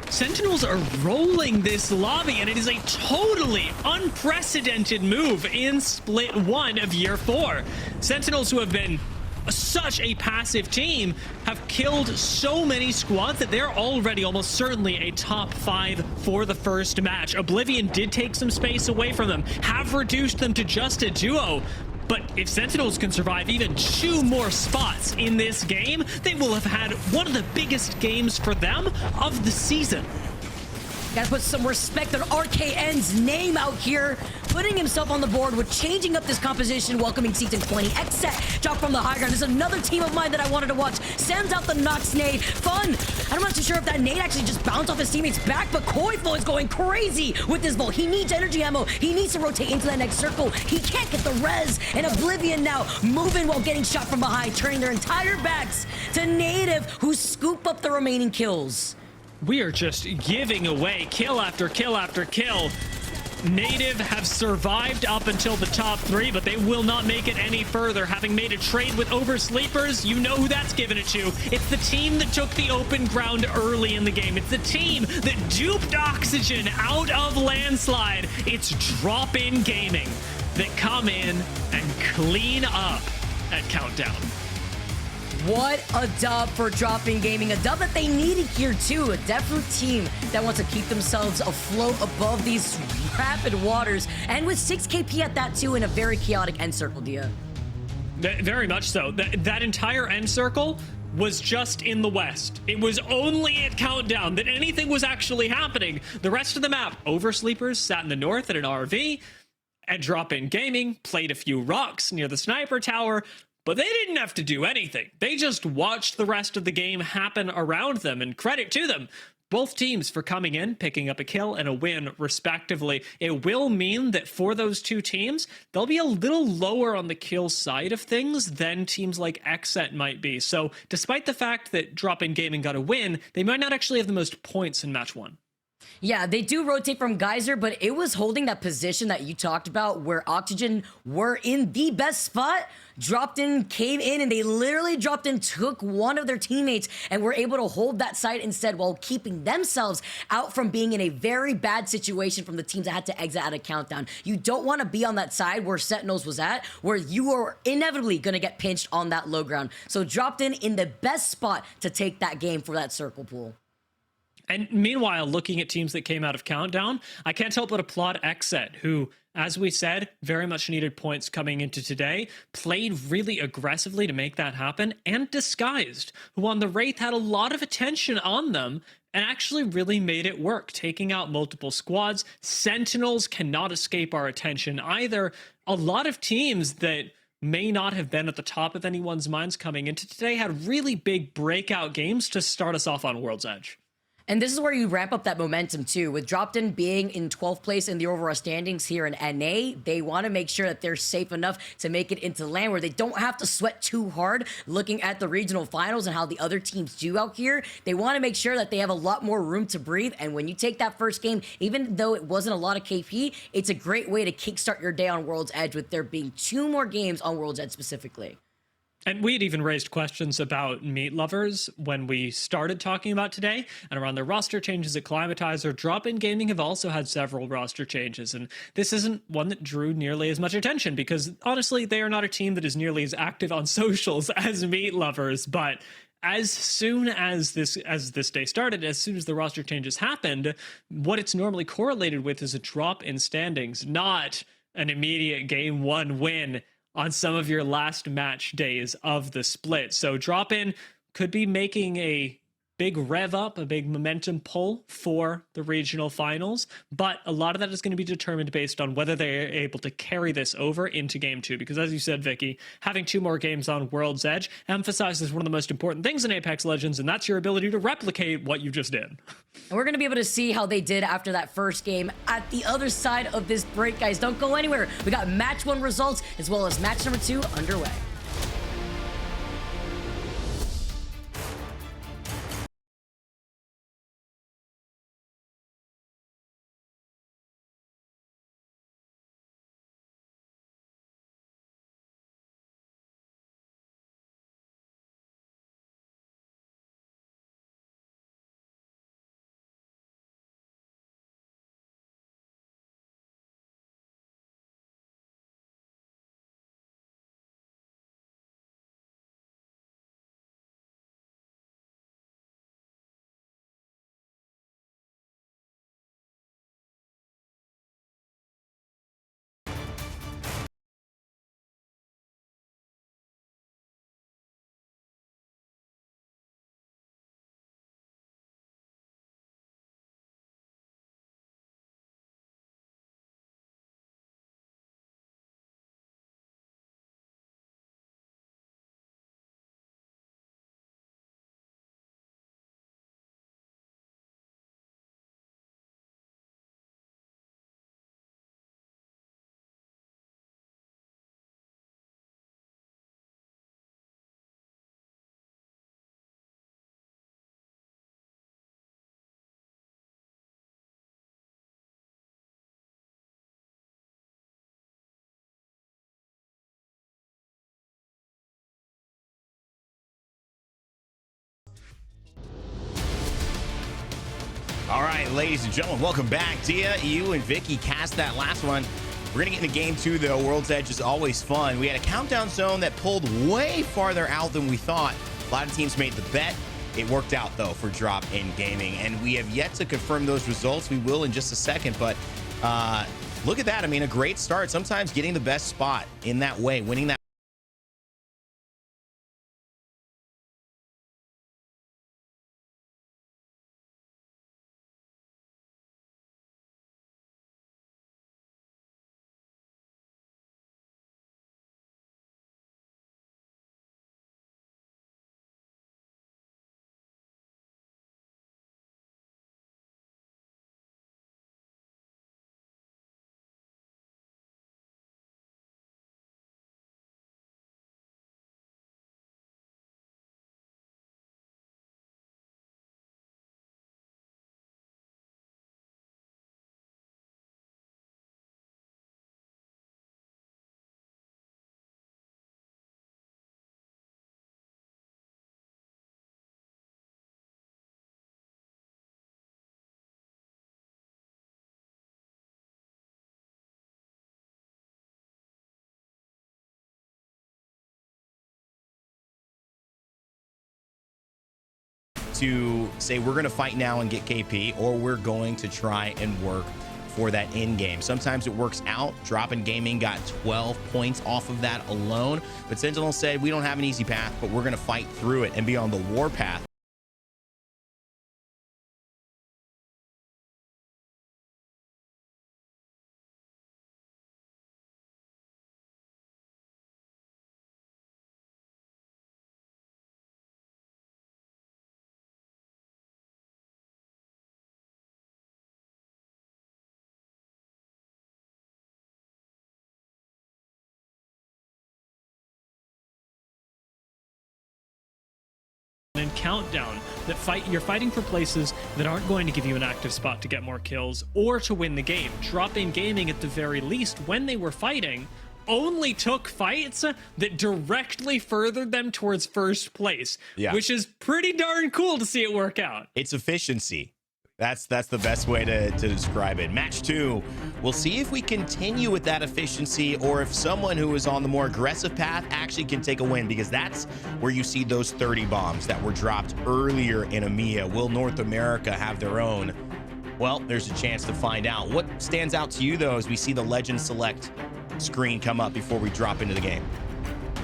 Sentinels are rolling this lobby, and it is a totally unprecedented move in Split 1 of Year 4. Sentinels, who have been such a passive team, have killed so many squads that they're already almost certainly a top 5 for the first match. Oblivion did take some space away from them, have reduced them to just a duo. But if Sentinels can survive even 2 more spots in this game, they will have had one of the biggest games for them of the season. Gotta put some respect on RKN's name out here, putting himself on the board with changing up this composition, welcoming Season 20. Xset drop from the high ground. There's another team of mine that I wanted to watch. Sends out the Nox nade. Fun! I'm not too sure if that nade actually just bounced off his teammate's back, but Koifel is going crazy with this Volt. He needs energy ammo. He needs to rotate into that next circle. He can't get the res, and Oblivion now moving while getting shot from behind, turning their entire backs to Native, who scoop up the remaining kills. We are just giving away kill after kill after kill. Native have survived up until the top 3, but they will not make it any further. Having made a trade with Oversleepers, you know who that's given it to. It's the team that took the open ground early in the game. It's the team that duped Oxygen out of Landslide. It's Drop In Gaming. that come in and clean up at Countdown. What a dub for Drop-In Gaming. A dub that they needed here too. A definite team that wants to keep themselves afloat above these rapid waters. And with 6 KP at that too in a very chaotic end circle, Dia. Very much so. That entire end circle was just in the west. It was only at Countdown that anything was actually happening. The rest of the map, Oversleepers sat in the north at an RV, and Drop-In Gaming played a few rocks near the sniper tower, but they didn't have to do anything. They just watched the rest of the game happen around them, and credit to them. Both teams for coming in, picking up a kill and a win, respectively. It will mean that for those two teams, they'll be a little lower on the kill side of things than teams like XSET might be. So despite the fact that Drop-In Gaming got a win, they might not actually have the most points in match 1. Yeah, they do rotate from Geyser, but it was holding that position that you talked about where Oxygen were in the best spot. Dropped in, came in, and they literally dropped in, took one of their teammates, and were able to hold that site instead while keeping themselves out from being in a very bad situation from the teams that had to exit out of Countdown. You don't want to be on that side where Sentinels was at, where you are inevitably going to get pinched on that low ground. So dropped in the best spot to take that game for that circle pool. And meanwhile, looking at teams that came out of Countdown, I can't help but applaud XSET, who, as we said, very much needed points coming into today, played really aggressively to make that happen, and Disguised, who on the Wraith had a lot of attention on them and actually really made it work, taking out multiple squads. Sentinels cannot escape our attention either. A lot of teams that may not have been at the top of anyone's minds coming into today had really big breakout games to start us off on World's Edge. And this is where you ramp up that momentum too. With Dropped-In being in 12th place in the overall standings here in NA, they want to make sure that they're safe enough to make it into LAN where they don't have to sweat too hard looking at the regional finals and how the other teams do out here. They want to make sure that they have a lot more room to breathe. And when you take that first game, even though it wasn't a lot of KP, it's a great way to kickstart your day on World's Edge with there being 2 more games on World's Edge specifically. And we had even raised questions about meat lovers when we started talking about today and around their roster changes at Climatizer. Drop-In Gaming have also had several roster changes, and this isn't one that drew nearly as much attention because honestly, they are not a team that is nearly as active on socials as meat lovers. But as soon as this day started, as soon as the roster changes happened, what it's normally correlated with is a drop in standings, not an immediate game 1 win on some of your last match days of the split. So Drop-In could be making a big rev up, a big momentum pull for the regional finals, but a lot of that is going to be determined based on whether they're able to carry this over into game 2, because as you said, Vicky, having 2 more games on World's Edge emphasizes one of the most important things in Apex Legends, and that's your ability to replicate what you just did. And we're going to be able to see how they did after that first game at the other side of this break, guys. Don't go anywhere. We got match 1 results as well as match number 2 underway. All right, ladies and gentlemen, welcome back. Dia, you and Vicky cast that last one. We're going to get into game 2, though. World's Edge is always fun. We had a countdown zone that pulled way farther out than we thought. A lot of teams made the bet. It worked out, though, for Drop in Gaming. And we have yet to confirm those results. We will in just a second. But look at that. I mean, a great start. Sometimes getting the best spot in that way, winning that. To say we're going to fight now and get KP, or we're going to try and work for that in game. Sometimes it works out. Drop in Gaming got 12 points off of that alone, but Sentinel said we don't have an easy path, but we're going to fight through it and be on the war path. And countdown that you're fighting for places that aren't going to give you an active spot to get more kills or to win the game. Drop in Gaming, at the very least, when they were fighting, only took fights that directly furthered them towards first place, which is pretty darn cool to see it work out. It's efficiency. That's the best way to describe it. Match 2, we'll see if we continue with that efficiency, or if someone who is on the more aggressive path actually can take a win, because that's where you see those 30 bombs that were dropped earlier in EMEA. Will North America have their own? Well, there's a chance to find out. What stands out to you, though, as we see the Legend Select screen come up before we drop into the game?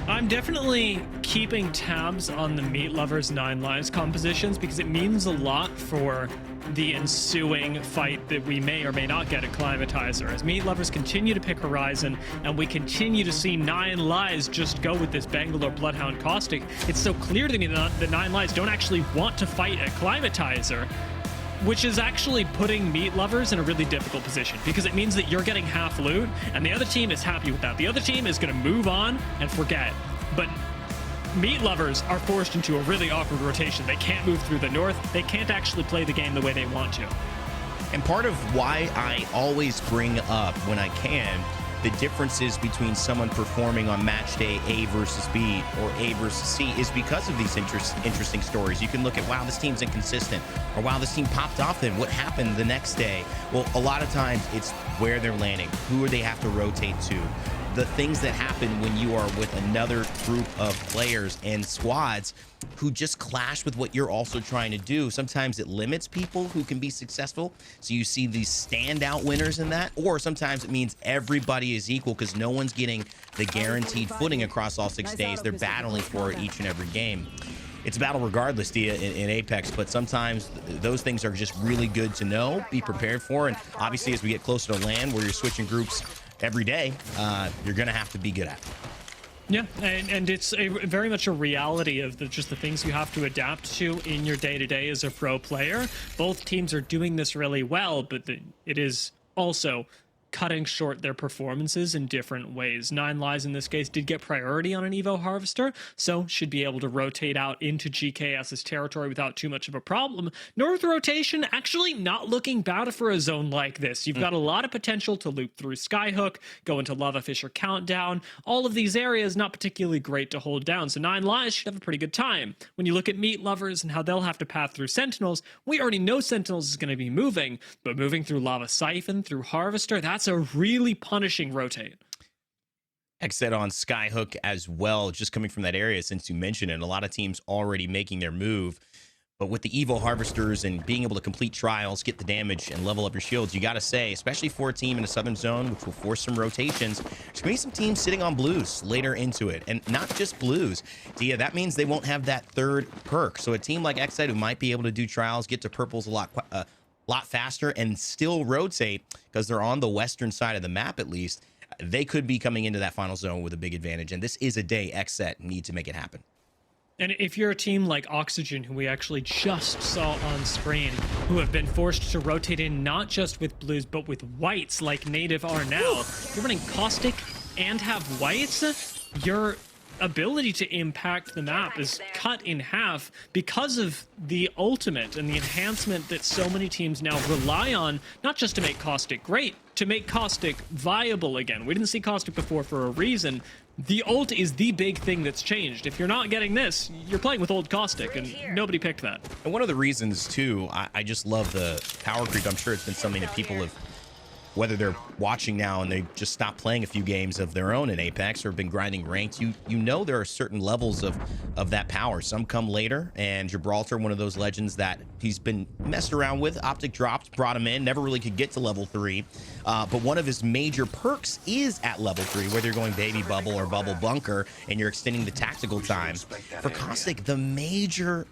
I'm definitely keeping tabs on the Meat Lovers 9 Lives compositions, because it means a lot for the ensuing fight that we may or may not get at Climatizer. As Meat Lovers continue to pick Horizon, and we continue to see 9 Lives just go with this Bangalore Bloodhound Caustic, it's so clear to me that the 9 Lives don't actually want to fight at Climatizer, which is actually putting Meat Lovers in a really difficult position, because it means that you're getting half loot, and the other team is happy with that. The other team is going to move on and forget. But Meat Lovers are forced into a really awkward rotation. They can't move through the north. They can't actually play the game the way they want to. And part of why I always bring up, when I can, the differences between someone performing on match day A versus B or A versus C is because of these interesting stories. You can look at, wow, this team's inconsistent, or wow, this team popped off then. What happened the next day? Well, a lot of times it's where they're landing, who they have to rotate to, the things that happen when you are with another group of players and squads who just clash with what you're also trying to do. Sometimes it limits people who can be successful, so you see these standout winners in that, or sometimes it means everybody is equal because no one's getting the guaranteed footing across all 6 days. They're battling for it each and every game. It's a battle regardless, Dia, in Apex, but sometimes those things are just really good to know, be prepared for, and obviously as we get closer to LAN, where you're switching groups every day, you're gonna have to be good at it. Yeah, and it's very much a reality of just the things you have to adapt to in your day-to-day as a pro player. Both teams are doing this really well, but it is also cutting short their performances in different ways. 9 Lives in this case did get priority on an Evo Harvester, so should be able to rotate out into GKS's territory without too much of a problem. North rotation actually not looking bad for a zone like this. You've got a lot of potential to loop through Skyhook, go into Lava Fisher Countdown. All of these areas not particularly great to hold down, so 9 Lives should have a pretty good time. When you look at Meat Lovers and how they'll have to path through Sentinels, we already know Sentinels is going to be moving, but moving through Lava Siphon, through Harvester, that's that's a really punishing rotate. Exit on Skyhook as well, just coming from that area since you mentioned it. A lot of teams already making their move. But with the Evo Harvesters and being able to complete trials, get the damage, and level up your shields, you got to say, especially for a team in a southern zone, which will force some rotations, there's going to be some teams sitting on blues later into it. And not just blues. Dia, that means they won't have that third perk. So a team like Exit who might be able to do trials, get to purples a lot faster, and still rotate, because they're on the western side of the map at least, they could be coming into that final zone with a big advantage. And this is a day Exet need to make it happen. And if you're a team like Oxygen, who we actually just saw on screen, who have been forced to rotate in not just with blues, but with whites like Native are now, if you're running Caustic and have whites, your ability to impact the map is cut in half because of the ultimate and the enhancement that so many teams now rely on, not just to make Caustic great, to make Caustic viable again. We didn't see Caustic before for a reason. The ult is the big thing that's changed. If you're not getting this, you're playing with old Caustic, and nobody picked that. And one of the reasons, too, I just love the power creep. I'm sure it's been something that people have, whether they're watching now and they just stopped playing a few games of their own in Apex or have been grinding ranked, you know there are certain levels of that power. Some come later, and Gibraltar, one of those legends that he's been messed around with. Optic dropped, brought him in, never really could get to level 3. But one of his major perks is at level 3, whether you're going Baby Bubble or Bubble Bunker, and you're extending the tactical time. For Caustic, the major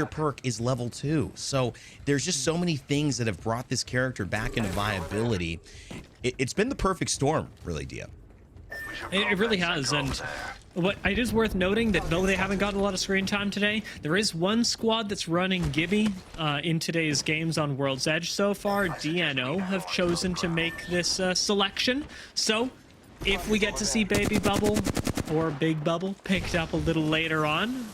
perk is level 2. So there's just so many things that have brought this character back into viability. It's been the perfect storm, really, Dia. It really has, and what it is worth noting that though they haven't gotten a lot of screen time today, there is one squad that's running Gibby in today's games on World's Edge so far. DNO have chosen to make this selection. So if we get to see Baby Bubble or Big Bubble picked up a little later on,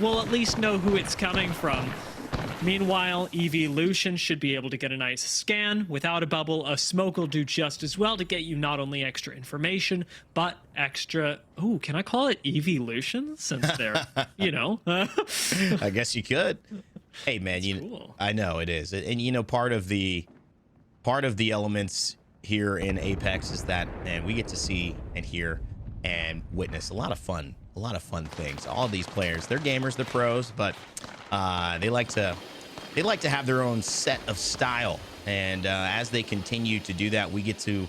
we'll at least know who it's coming from. Meanwhile, Evolution should be able to get a nice scan. Without a bubble, a smoke will do just as well to get you not only extra information, but extra... Ooh, can I call it Evolution? Since they're, you know... I guess you could. Hey, man, cool. I know it is. And, you know, part of the elements here in Apex is that, man, we get to see and hear and witness a lot of fun things. All these players, they're gamers, they're pros, but they like to have their own set of style, and as they continue to do that, we get to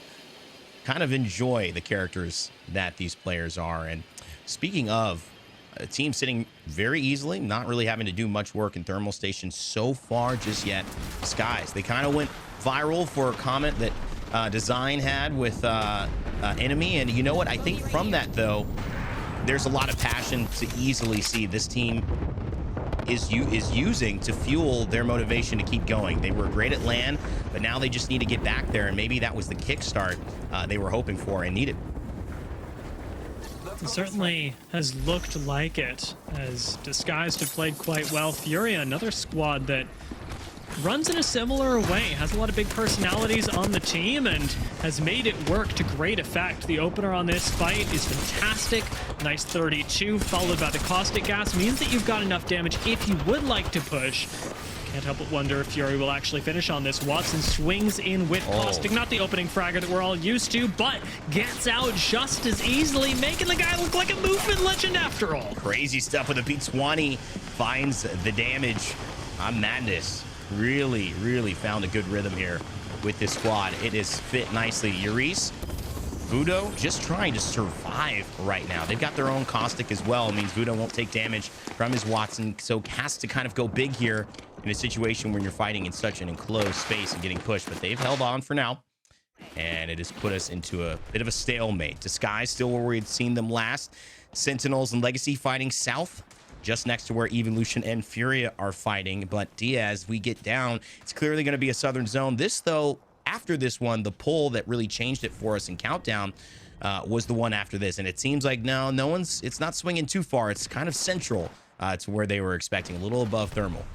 kind of enjoy the characters that these players are. And speaking of a team sitting very easily, not really having to do much work in thermal stations so far just yet, Skies, they kind of went viral for a comment that Design had with Enemy, and you know what, I think from that though, there's a lot of passion to easily see this team is using to fuel their motivation to keep going. They were great at LAN, but now they just need to get back there, and maybe that was the kickstart they were hoping for and needed. It certainly has looked like it, as Disguised have played quite well. Furia, another squad that runs in a similar way, has a lot of big personalities on the team, and has made it work to great effect. The opener on this fight is fantastic. Nice 32, followed by the Caustic Gas, means that you've got enough damage if you would like to push. Can't help but wonder if Fury will actually finish on this. Watson swings in with Caustic, not the opening fragger that we're all used to, but gets out just as easily, making the guy look like a movement legend after all. Crazy stuff with a P20, finds the damage. Madness really found a good rhythm here with this squad. It is fit nicely. Yuris, Vudo just trying to survive right now. They've got their own Caustic as well. It means Vudo won't take damage from his Watson, so has to kind of go big here in a situation when you're fighting in such an enclosed space and getting pushed. But they've held on for now, and it has put us into a bit of a stalemate. Disguise still where we had seen them last. Sentinels and Legacy fighting south, just next to where Evolution and Furia are fighting. But Diaz, we get down, it's clearly going to be a southern zone. This, though, after this one, the pull that really changed it for us in Countdown was the one after this. And it seems like it's not swinging too far. It's kind of central to where they were expecting, a little above thermal.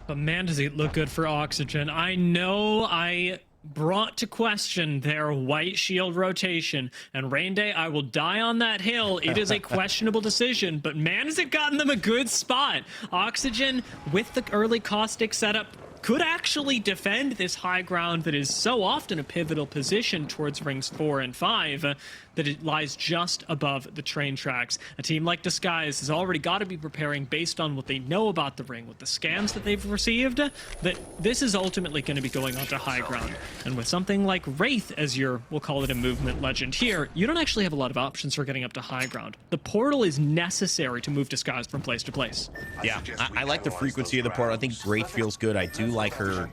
But man, does it look good for Oxygen. I know I brought to question their white shield rotation, and Rain Day, I will die on that hill. It is a questionable decision, but man, has it gotten them a good spot. Oxygen with the early Caustic setup, could actually defend this high ground that is so often a pivotal position towards rings 4 and 5, that it lies just above the train tracks. A team like Disguise has already got to be preparing based on what they know about the ring, with the scans that they've received, that this is ultimately going to be going onto high ground. And with something like Wraith as your, we'll call it a movement legend here, you don't actually have a lot of options for getting up to high ground. The portal is necessary to move Disguise from place to place. Yeah, I like the frequency of the portal. I think Wraith feels good. I do like her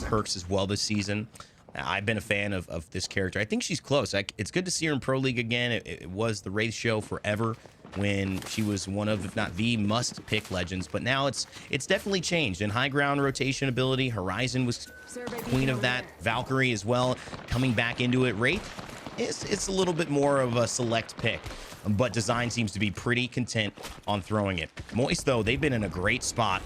perks as well this season. I've been a fan of this character. I think she's close. It's good to see her in Pro League again. It was the Wraith show forever when she was one of, if not the must-pick legends. But now it's definitely changed. In high ground rotation ability, Horizon was queen of that. Valkyrie as well, coming back into it. Wraith, it's a little bit more of a select pick. But Design seems to be pretty content on throwing it. Moist, though, they've been in a great spot.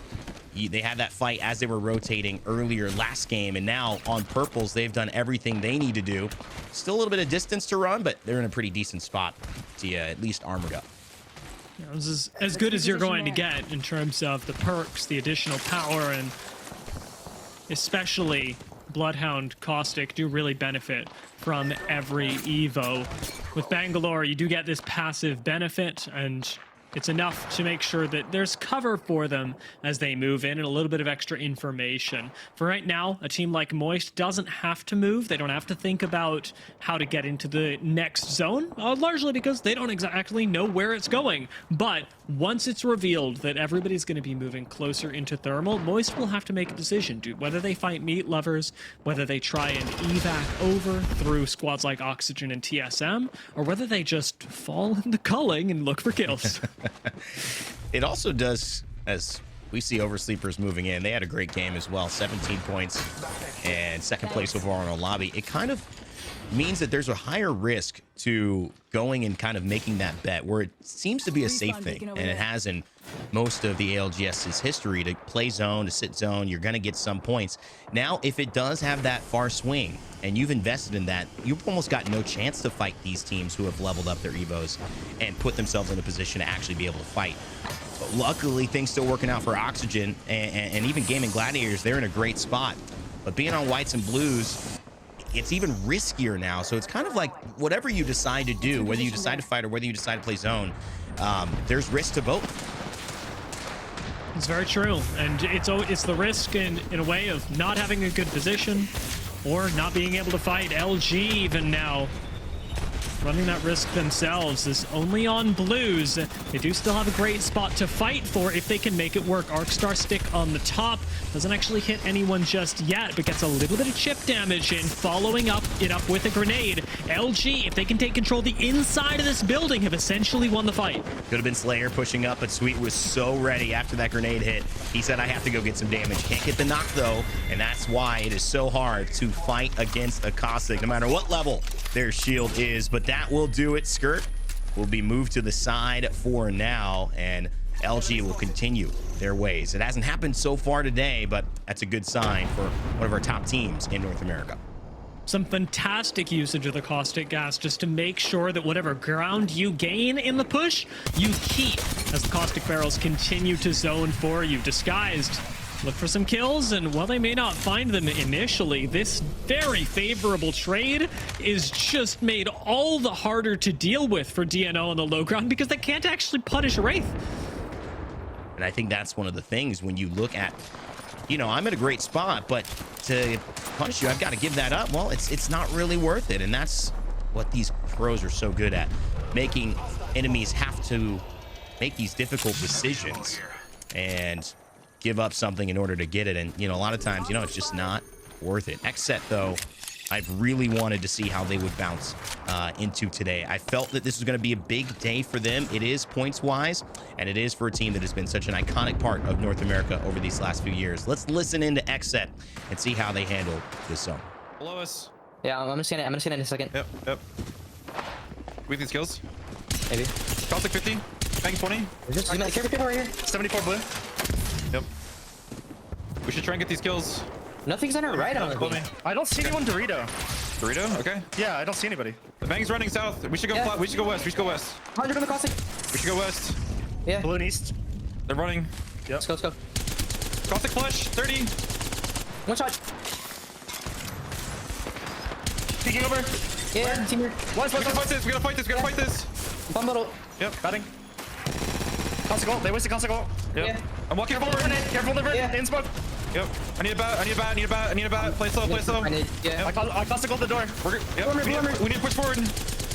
They had that fight as they were rotating earlier last game, and now on purples, they've done everything they need to do. Still a little bit of distance to run, but they're in a pretty decent spot to at least armored up. You know, this is as good as you're going to get in terms of the perks, the additional power, and especially Bloodhound, Caustic do really benefit from every Evo. With Bangalore, you do get this passive benefit, and it's enough to make sure that there's cover for them as they move in and a little bit of extra information. For right now, a team like Moist doesn't have to move. They don't have to think about how to get into the next zone, largely because they don't exactly know where it's going. But once it's revealed that everybody's going to be moving closer into Thermal, Moist will have to make a decision, whether they fight Meat Lovers, whether they try and evac over through squads like Oxygen and TSM, or whether they just fall into culling and look for kills. It also does, as we see Oversleepers moving in, they had a great game as well, 17 points and second place overall in our lobby. It kind of means that there's a higher risk to going and kind of making that bet, where it seems to be a safe thing, and it has in most of the ALGS's history, to play zone, to sit zone, you're going to get some points. Now, if it does have that far swing and you've invested in that, you've almost got no chance to fight these teams who have leveled up their Evos and put themselves in a position to actually be able to fight. But luckily, things still working out for Oxygen, and even Gaming Gladiators, they're in a great spot. But being on whites and blues, it's even riskier now. So it's kind of like whatever you decide to do, whether you decide to fight or whether you decide to play zone, there's risk to both. It's very true, and it's the risk in a way of not having a good position or not being able to fight. LG even now running that risk themselves is only on blues. They do still have a great spot to fight for if they can make it work. Arcstar stick on the top doesn't actually hit anyone just yet, but gets a little bit of chip damage in, following it up with a grenade. LG, if they can take control of the inside of this building, have essentially won the fight. Could have been Slayer pushing up, but Sweet was so ready after that grenade hit. He said, I have to go get some damage. Can't get the knock though, and that's why it is so hard to fight against a Caustic, no matter what level their shield is. But that will do it. Skirt will be moved to the side for now, and LG will continue their ways. It hasn't happened so far today, but that's a good sign for one of our top teams in North America. Some fantastic usage of the caustic gas just to make sure that whatever ground you gain in the push, you keep as the caustic barrels continue to zone for you. Disguised, look for some kills, and while they may not find them initially, this very favorable trade is just made all the harder to deal with for DNO on the low ground because they can't actually punish Wraith. And I think that's one of the things when you look at, you know, I'm at a great spot, but to punish you, I've got to give that up. Well, it's not really worth it, and that's what these pros are so good at, making enemies have to make these difficult decisions and give up something in order to get it. And, you know, a lot of times, you know, it's just not worth it. Xset, though, I've really wanted to see how they would bounce into today. I felt that this was going to be a big day for them. It is points-wise, and it is for a team that has been such an iconic part of North America over these last few years. Let's listen into Xset and see how they handle this zone. Below us. Yeah, I'm gonna scan it. I'm gonna scan it in a second. Yep. We these kills. Maybe. Caustic 50. Bang 20. Carry people right here. 74 blue. Yep. We should try and get these kills. Nothing's on our right on the I don't see anyone Dorito. Dorito? Okay. Yeah, I don't see anybody. The Bang's running south. We should go flat. We should go west. We should go west. 100 on the caustic. We should go west. Yeah. Blue and east. They're running. Let's go. Caustic flush. 30. One shot. Peeking over. Yeah, team here. We gotta fight this. We gotta fight this. We gotta fight this. Bomb bottle. Yep, batting. Consicle. They wasted Consicle. Yep. Yeah. I'm walking forward. Careful, liver. Yeah. In smoke. Yep. I need a bat. I need a bat. I need a bat. I need a bat. Play slow. Play slow. I need, yeah. I Consicle the door. We're good. Yep. We need to push forward.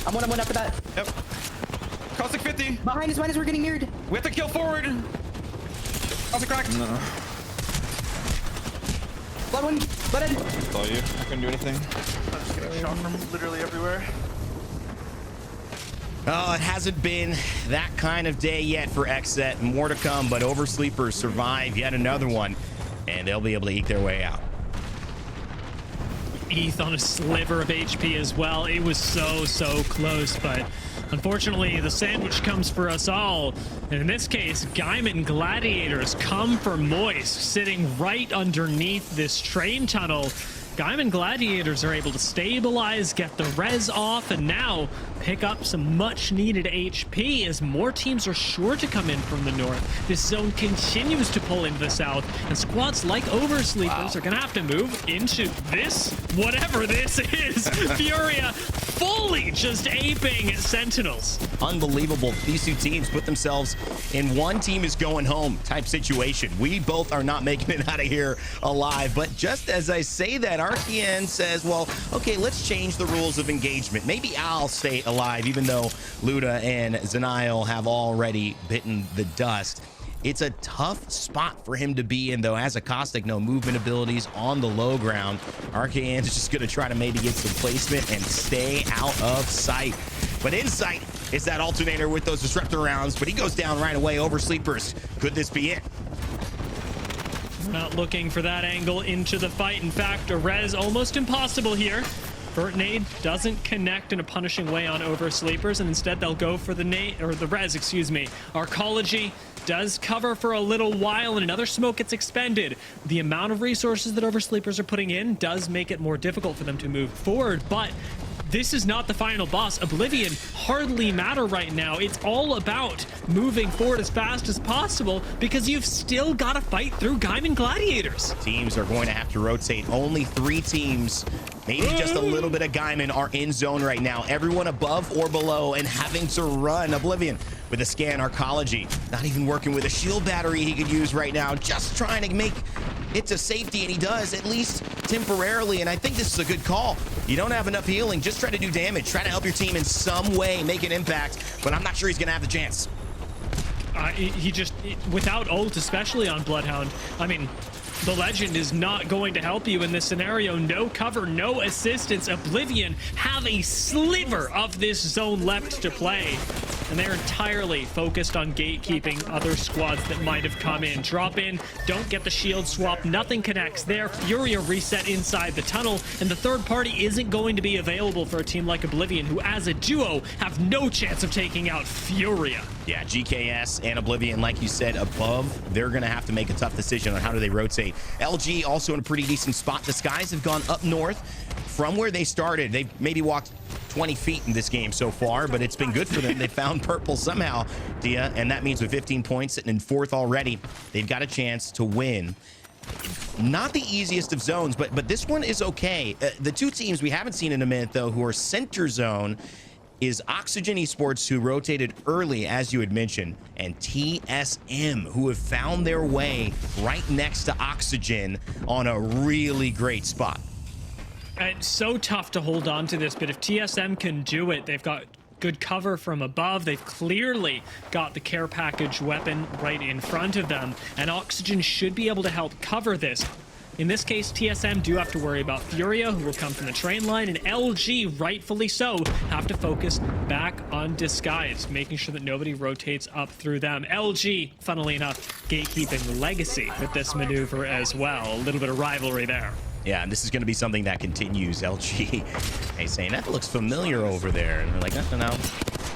I'm one after that. Yep. Caustic 50. Behind us, we're getting mirrored. We have to kill forward. Caustic cracked. No. Blood one. Blood in. Saw you. I couldn't do anything. I'm just getting shot from literally everywhere. Oh, it hasn't been that kind of day yet for XSET. More to come, but Oversleepers survive yet another one, and they'll be able to eke their way out. ETH on a sliver of HP as well. It was so close, but unfortunately the sandwich comes for us all. And in this case, Gaiman Gladiators come for Moist, sitting right underneath this train tunnel. Gaiman Gladiators are able to stabilize, get the res off, and now pick up some much needed HP as more teams are sure to come in from the north. This zone continues to pull into the south, and squads like Oversleepers are gonna have to move into this, whatever this is. Furia fully just aping Sentinels. Unbelievable. These two teams put themselves in one team is going home type situation. We both are not making it out of here alive. But just as I say that, Archean says, well, okay, let's change the rules of engagement. Maybe I'll stay alive, even though Luda and Zenial have already bitten the dust. It's a tough spot for him to be in, though. As a Caustic, no movement abilities on the low ground. Archean is just going to try to maybe get some placement and stay out of sight. But in sight is that alternator with those disruptor rounds, but he goes down right away. Oversleepers, could this be it? We're not looking for that angle into the fight. In fact, a res almost impossible here. Nade doesn't connect in a punishing way on Oversleepers, and instead they'll go for the nade, or the res, excuse me. Arcology does cover for a little while, and another smoke gets expended. The amount of resources that Oversleepers are putting in does make it more difficult for them to move forward, but this is not the final boss. Oblivion hardly matter right now. It's all about moving forward as fast as possible because you've still got to fight through Gaiman Gladiators. Teams are going to have to rotate. Only 3 teams, maybe just a little bit of Gaiman, are in zone right now. Everyone above or below and having to run. Oblivion with a scan Arcology. Not even working with a shield battery he could use right now. Just trying to make it to safety, and he does, at least temporarily. And I think this is a good call. You don't have enough healing. Just try to do damage. Try to help your team in some way, make an impact. But I'm not sure he's going to have the chance. He just, without ult, especially on Bloodhound, I mean, the legend is not going to help you in this scenario. No cover, no assistance. Oblivion have a sliver of this zone left to play, and they're entirely focused on gatekeeping other squads that might have come in. Drop in, don't get the shield swap, nothing connects there. Furia reset inside the tunnel, and the third party isn't going to be available for a team like Oblivion, who as a duo have no chance of taking out Furia. Yeah, GKS and Oblivion, like you said, above, they're going to have to make a tough decision on how do they rotate. LG also in a pretty decent spot. The Skies have gone up north from where they started. They've maybe walked 20 feet in this game so far, but it's been good for them. They found purple somehow, Dia, and that means with 15 points sitting in 4th already, they've got a chance to win. Not the easiest of zones, but this one is okay. The 2 teams we haven't seen in a minute, though, who are center zone is Oxygen Esports, who rotated early, as you had mentioned, and TSM, who have found their way right next to Oxygen on a really great spot. It's so tough to hold on to this, but if TSM can do it, they've got good cover from above. They've clearly got the care package weapon right in front of them, and Oxygen should be able to help cover this. In this case, TSM do have to worry about Furia, who will come from the train line, and LG, rightfully so, have to focus back on Disguise, making sure that nobody rotates up through them. LG, funnily enough, gatekeeping Legacy with this maneuver as well. A little bit of rivalry there. Yeah, and this is going to be something that continues. LG, hey, saying that looks familiar over there. And they're like, no,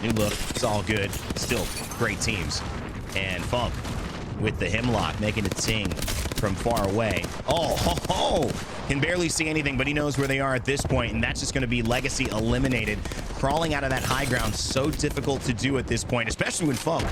new look, it's all good. Still great teams. And Funk with the Hemlock making it sing from far away. Oh, ho, ho. Can barely see anything, but he knows where they are at this point, and that's just going to be Legacy eliminated. Crawling out of that high ground, so difficult to do at this point, especially when Funk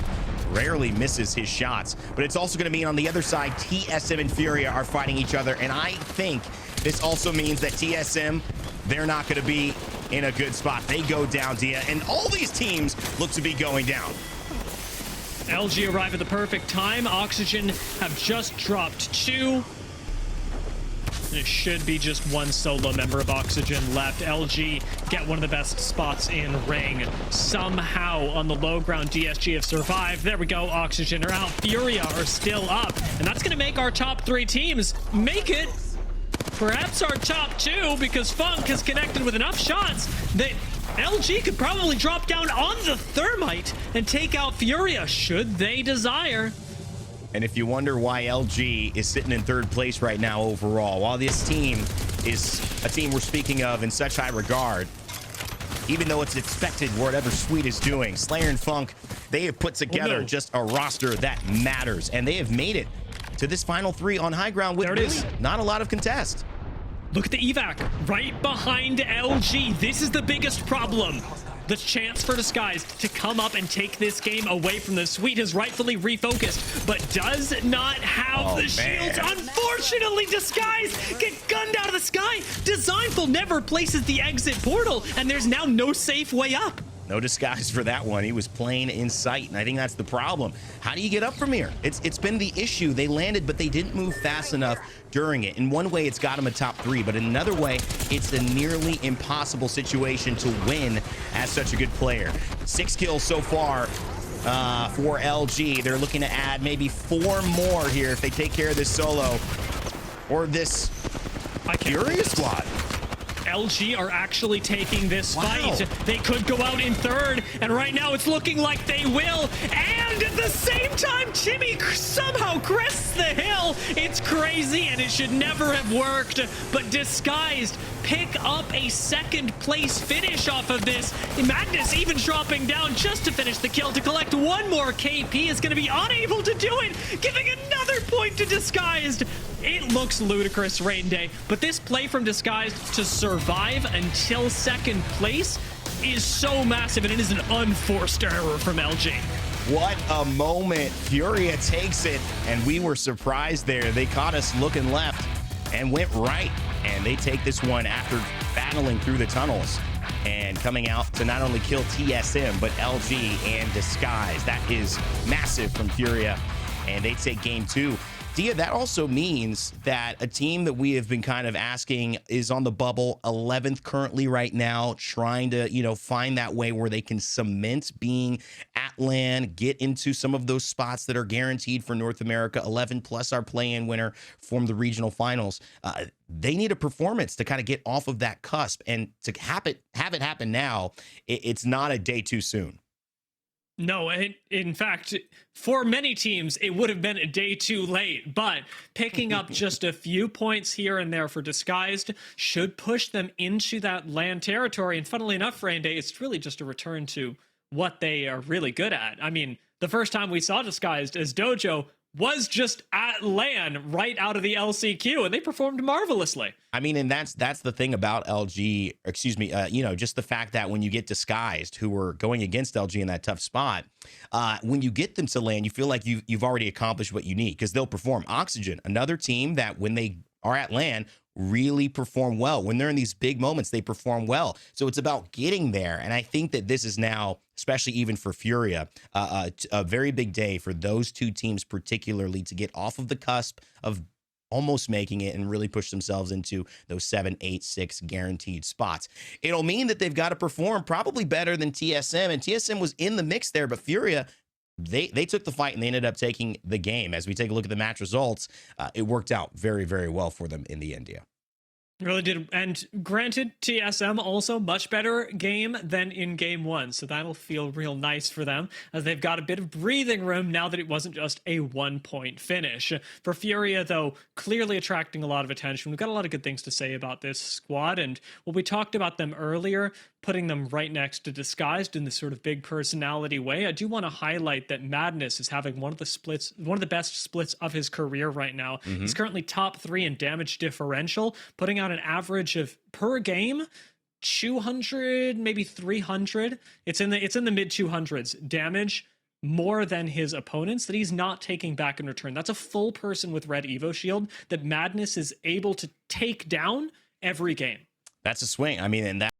rarely misses his shots. But it's also going to mean on the other side, TSM and Furia are fighting each other. And I think this also means that TSM, they're not going to be in a good spot. They go down, Dia, and all these teams look to be going down. LG arrive at the perfect time. Oxygen have just dropped 2. And it should be just one solo member of Oxygen left. LG get one of the best spots in ring. Somehow on the low ground, DSG have survived. There we go. Oxygen are out. Furia are still up. And that's going to make our top 3 teams make it. Perhaps our top 2, because Funk has connected with enough shots that LG could probably drop down on the Thermite and take out Furia, should they desire. And if you wonder why LG is sitting in 3rd place right now overall, while this team is a team we're speaking of in such high regard, even though it's expected whatever Sweet is doing, Slayer and Funk, they have put together just a roster that matters, and they have made it to this final 3 on high ground with really not a lot of contest. Look at the evac right behind LG. This is the biggest problem. The chance for Disguise to come up and take this game away from the Sweet has rightfully refocused, but does not have the shields. Unfortunately, Disguise get gunned out of the sky. Designful never places the exit portal, and there's now no safe way up. No disguise for that one. He was plain in sight, and I think that's the problem. How do you get up from here? It's been the issue. They landed, but they didn't move fast enough during it. In one way, it's got them a top 3, but in another way, it's a nearly impossible situation to win as such a good player. 6 kills so far for LG. They're looking to add maybe 4 more here if they take care of this solo or this Furia squad. LG are actually taking this fight. They could go out in 3rd, and right now it's looking like they will. And at the same time, Timmy somehow crests the hill. It's crazy, and it should never have worked. But Disguised pick up a 2nd place finish off of this. Madness even dropping down just to finish the kill to collect 1 more KP is going to be unable to do it, giving another point to Disguised. It looks ludicrous, Rain Day, but this play from Disguised to survive until 2nd place is so massive, and it is an unforced error from LG. What a moment. Furia takes it, and we were surprised there. They caught us looking left and went right, and they take this one after battling through the tunnels and coming out to not only kill TSM, but LG and Disguise. That is massive from Furia, and they take game 2. Dia, that also means that a team that we have been kind of asking is on the bubble, 11th currently right now, trying to, find that way where they can cement being at LAN, get into some of those spots that are guaranteed for North America, 11 plus our play-in winner from the regional finals. They need a performance to kind of get off of that cusp, and to have it happen now, it's not a day too soon. No, in fact, for many teams, it would have been a day too late, but picking up just a few points here and there for Disguised should push them into that LAN territory. And funnily enough, Rain Day, it's really just a return to what they are really good at. I mean, the first time we saw Disguised as Dojo was just at LAN right out of the LCQ, and they performed marvelously. I mean, and that's the thing about LG, just the fact that when you get Disguised, who were going against LG in that tough spot, when you get them to LAN, you feel like you've already accomplished what you need, because they'll perform. Oxygen, another team that when they are at LAN, really perform well. When they're in these big moments, they perform well. So it's about getting there. And I think that this is now, especially even for Furia, a very big day for those 2 teams particularly to get off of the cusp of almost making it and really push themselves into those 7, 8, 6 guaranteed spots. It'll mean that they've got to perform probably better than TSM, and TSM was in the mix there, but Furia, they took the fight and they ended up taking the game. As we take a look at the match results, it worked out very, very well for them in the end. Really did. And granted, TSM also much better game than in game 1. So that'll feel real nice for them, as they've got a bit of breathing room now that it wasn't just a 1-point finish. For Furia, though, clearly attracting a lot of attention. We've got a lot of good things to say about this squad. And when we talked about them earlier, putting them right next to Disguised in this sort of big personality way, I do want to highlight that Madness is having one of the best splits of his career right now. He's currently top 3 in damage differential, putting out an average of per game 200, maybe 300. It's in the mid 200s damage more than his opponents that he's not taking back in return. That's a full person with red Evo shield that Madness is able to take down every game. That's a swing. I mean, and that.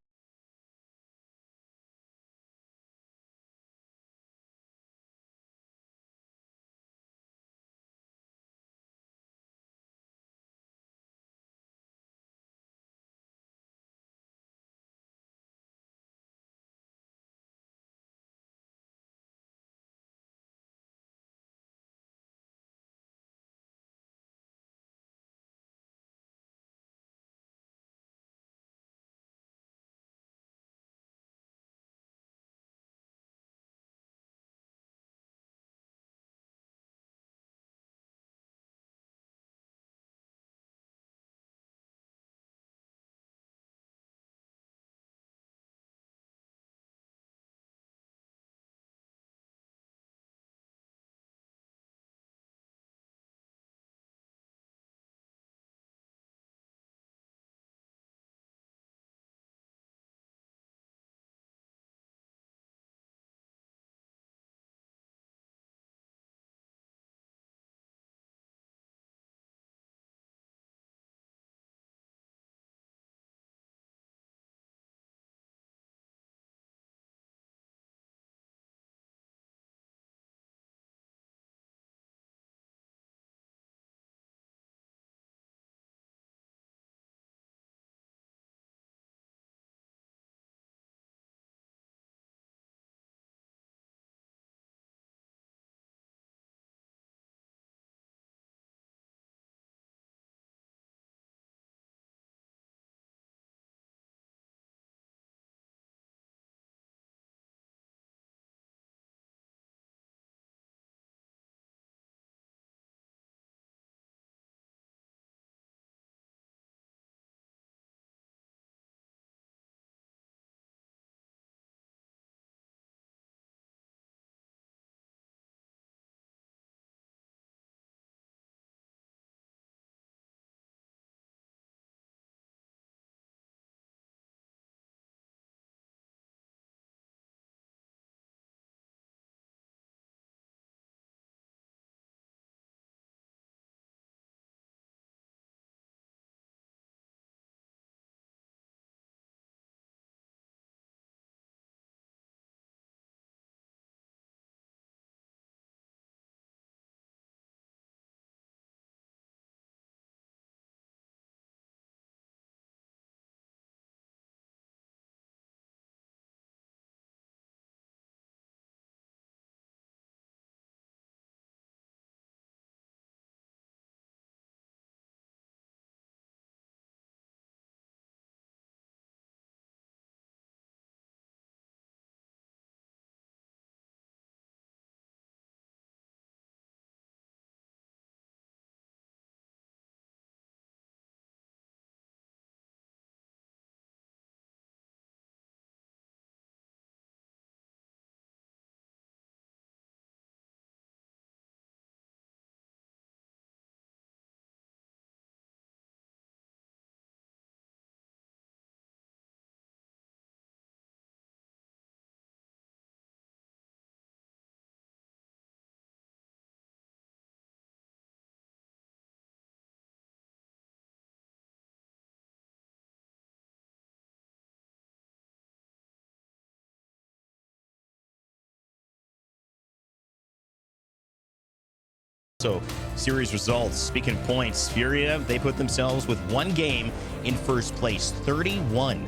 So, series results. Speaking of points, Furia, they put themselves with one game in first place, 31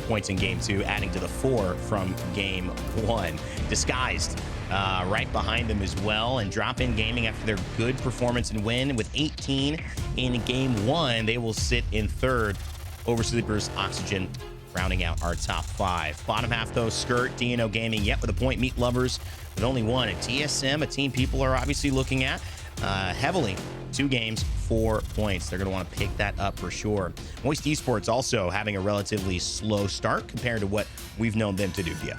points in game 2, adding to the 4 from game 1. Disguised right behind them as well, and Drop In Gaming, after their good performance and win with 18 in game 1, they will sit in third over Sleepers, Oxygen, rounding out our top 5. Bottom half, though, Skirt, DNO Gaming, yet with a point. Meat Lovers with only 1. And TSM, a team people are obviously looking at heavily. 2 games, 4 points. They're going to want to pick that up for sure. Moist Esports also having a relatively slow start compared to what we've known them to do. Yeah.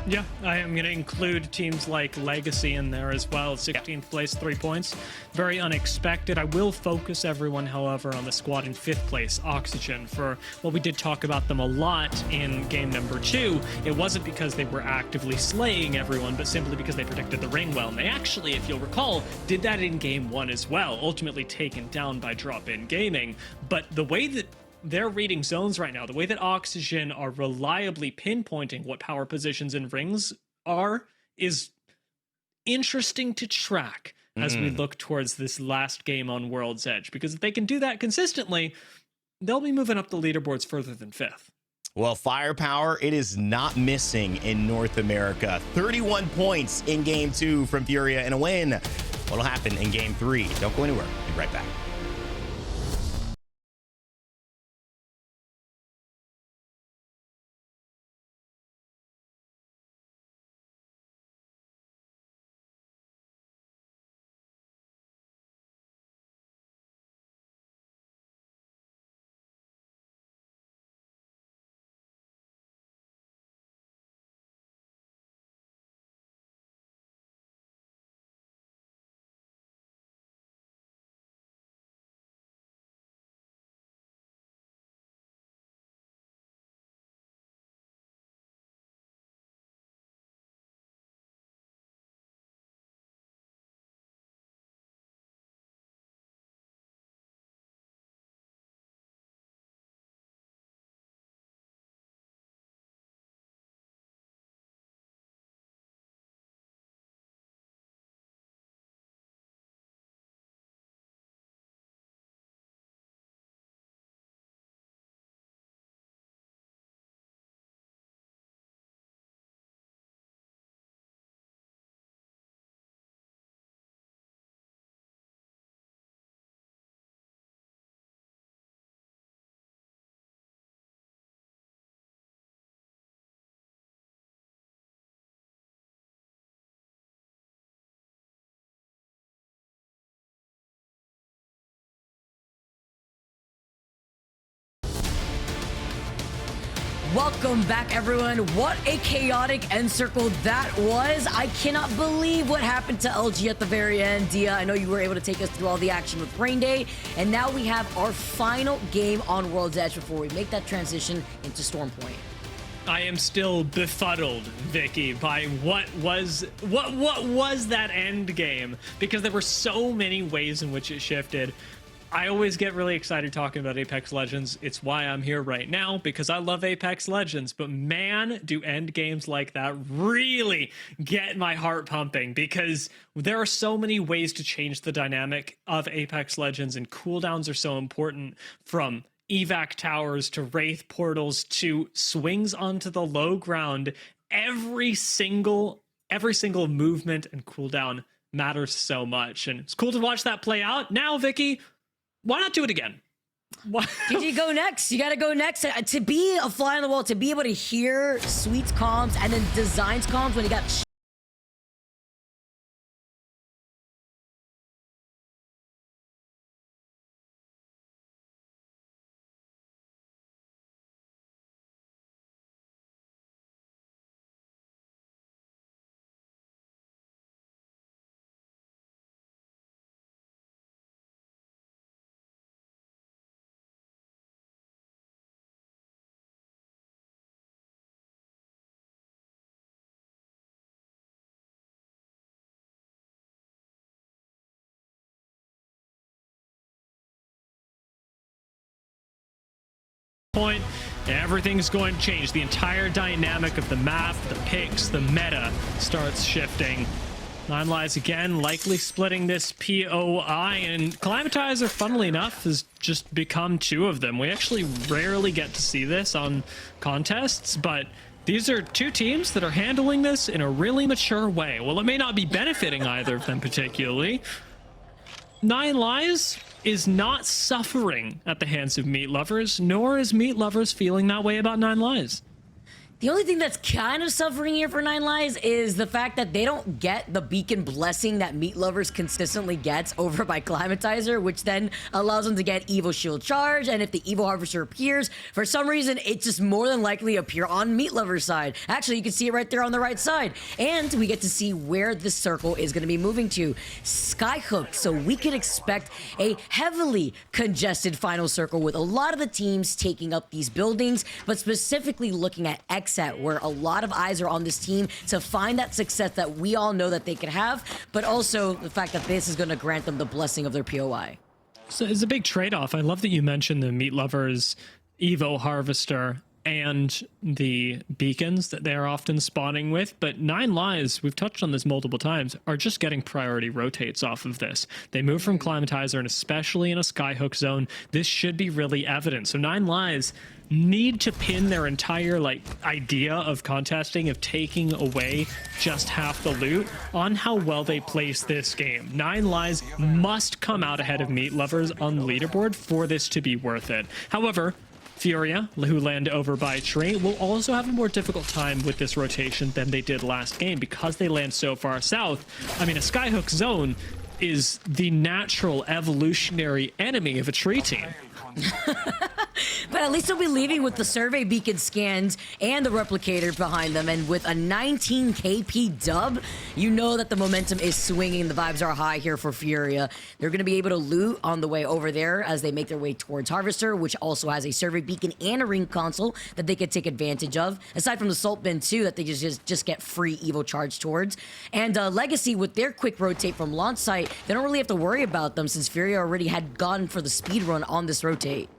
Yeah, I am going to include teams like Legacy in there as well. 16th place, 3 points. Very unexpected. I will focus everyone, however, on the squad in 5th place, Oxygen, for, well, we did talk about them a lot in game number 2. It wasn't because they were actively slaying everyone, but simply because they protected the ring well. And they actually, if you'll recall, did that in game 1 as well, ultimately taken down by Drop-In Gaming. But the way that they're reading zones right now, the way that Oxygen are reliably pinpointing what power positions and rings are, is interesting to track as we look towards this last game on World's Edge. Because if they can do that consistently, they'll be moving up the leaderboards further than 5th. Well, firepower, it is not missing in North America. 31 points in game 2 from Furia and a win. What'll happen in game 3? Don't go anywhere. Be right back. Welcome back, everyone. What a chaotic end circle that was. I cannot believe what happened to LG at the very end. Dia, I know you were able to take us through all the action with Brain Day, and now we have our final game on World's Edge before we make that transition into Storm Point. I am still befuddled, Vicky, by what was that end game, because there were so many ways in which it shifted. I always get really excited talking about Apex Legends. It's why I'm here right now, because I love Apex Legends. But man, do end games like that really get my heart pumping, because there are so many ways to change the dynamic of Apex Legends, and cooldowns are so important, from evac towers to wraith portals to swings onto the low ground. Every single movement and cooldown matters so much, and it's cool to watch that play out. Now, Vicky, why not do it again? Did you go next? You got to go next. To be a fly on the wall, to be able to hear Sweet's comms and then Design's comms when he got point, everything's going to change. The entire dynamic of the map, the picks, the meta starts shifting. Nine Lives again, likely splitting this POI, and Calamitizer, funnily enough, has just become two of them. We actually rarely get to see this on contests, but these are two teams that are handling this in a really mature way. Well, it may not be benefiting either of them particularly. Nine Lives is not suffering at the hands of Meat Lovers, nor is Meat Lovers feeling that way about Nine Lives. The only thing that's kind of suffering here for Nine Lives is the fact that they don't get the beacon blessing that Meat Lovers consistently gets over by Climatizer, which then allows them to get Evo Shield Charge, and if the Evo Harvester appears, for some reason, it just more than likely appear on Meat Lover's side. Actually, you can see it right there on the right side. And we get to see where the circle is going to be moving to. Skyhook, so we can expect a heavily congested final circle with a lot of the teams taking up these buildings, but specifically looking at XAT, where a lot of eyes are on this team to find that success that we all know that they could have, but also the fact that this is going to grant them the blessing of their POI. So it's a big trade-off. I love that you mentioned the Meat Lovers, Evo Harvester, and the beacons that they're often spawning with, but Nine Lives, we've touched on this multiple times, are just getting priority rotates off of this. They move from Climatizer, and especially in a Skyhook zone, this should be really evident. So Nine Lives need to pin their entire idea of contesting, of taking away just half the loot, on how well they place this game. Nine Lives must come out ahead of Meat Lovers on the leaderboard for this to be worth it. However, Furia, who land over by tree, will also have a more difficult time with this rotation than they did last game because they land so far south. I mean, a Skyhook zone is the natural evolutionary enemy of a tree team. But at least they'll be leaving with the survey beacon scans and the replicator behind them, and with a 19 KP dub, you know that the momentum is swinging. The vibes are high here for Furia. They're going to be able to loot on the way over there as they make their way towards Harvester, which also has a survey beacon and a ring console that they could take advantage of, aside from the salt bin too, that they just get free Evo charge towards. And Legacy, with their quick rotate from launch site, they don't really have to worry about them since Furia already had gone for the speed run on this rotate.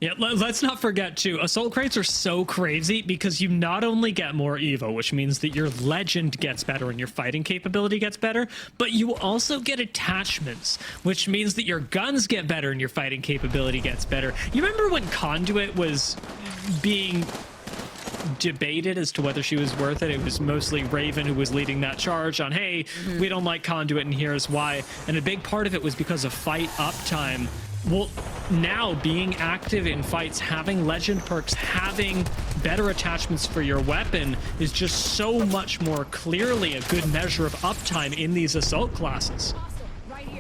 Yeah, let's not forget too, assault crates are so crazy because you not only get more Evo, which means that your legend gets better and your fighting capability gets better, but you also get attachments, which means that your guns get better and your fighting capability gets better. You remember when Conduit was being debated as to whether she was worth it? It was mostly Raven who was leading that charge on, hey, we don't like Conduit and here's why. And a big part of it was because of fight uptime. Well, now being active in fights, having legend perks, having better attachments for your weapon is just so much more clearly a good measure of uptime in these assault classes.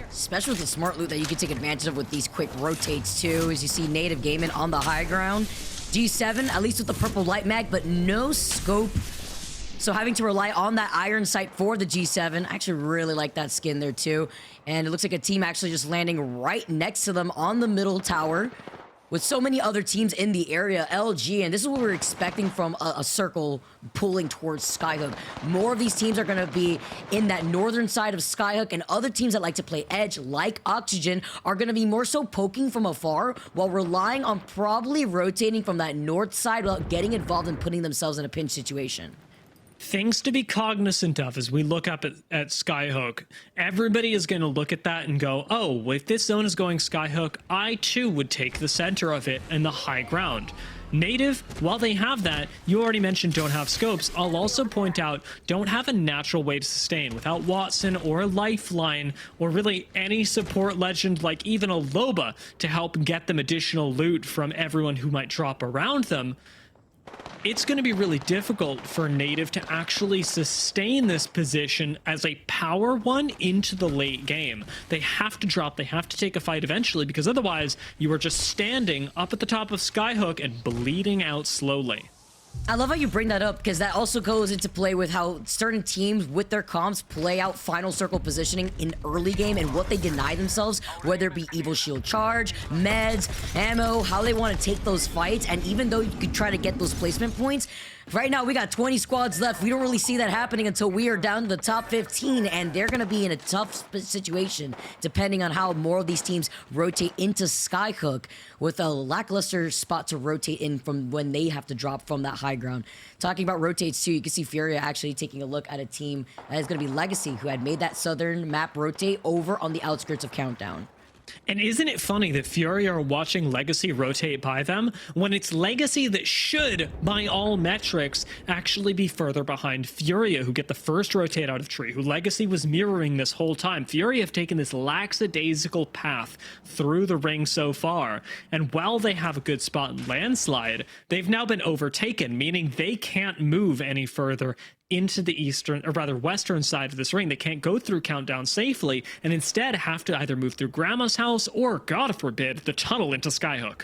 Especially with the smart loot that you can take advantage of with these quick rotates too, as you see Native Gaming on the high ground. G7, at least with the purple light mag, but no scope. So having to rely on that iron sight for the G7. I actually really like that skin there too. And it looks like a team actually just landing right next to them on the middle tower with so many other teams in the area. LG, and this is what we're expecting from a circle pulling towards Skyhook. More of these teams are going to be in that northern side of Skyhook, and other teams that like to play edge, like Oxygen, are going to be more so poking from afar while relying on probably rotating from that north side without getting involved and putting themselves in a pinch situation. Things to be cognizant of as we look up at Skyhook. Everybody is going to look at that and go, oh, if this zone is going Skyhook, I too would take the center of it and the high ground. Native, while they have that, you already mentioned don't have scopes. I'll also point out don't have a natural way to sustain. Without Watson or Lifeline or really any support legend like even a Loba to help get them additional loot from everyone who might drop around them, it's going to be really difficult for Native to actually sustain this position as a power one into the late game. They have to drop, they have to take a fight eventually, because otherwise you are just standing up at the top of Skyhook and bleeding out slowly. I love how you bring that up, because that also goes into play with how certain teams with their comps play out final circle positioning in early game and what they deny themselves, whether it be Evil Shield Charge, meds, ammo, how they want to take those fights. And even though you could try to get those placement points, right now we got 20 squads left. We don't really see that happening until we are down to the top 15, and they're going to be in a tough situation depending on how more of these teams rotate into Skyhook, with a lackluster spot to rotate in from when they have to drop from that high ground. Talking about rotates too, you can see Furia actually taking a look at a team that is going to be Legacy, who had made that southern map rotate over on the outskirts of Countdown. And isn't it funny that Fury are watching Legacy rotate by them when it's Legacy that should, by all metrics, actually be further behind Furia, who get the first rotate out of tree, who Legacy was mirroring this whole time. Fury have taken this lackadaisical path through the ring so far, and while they have a good spot in landslide, they've now been overtaken, meaning they can't move any further into the eastern, or rather western side of this ring. They can't go through Countdown safely, and instead have to either move through Grandma's house or, God forbid, the tunnel into Skyhook.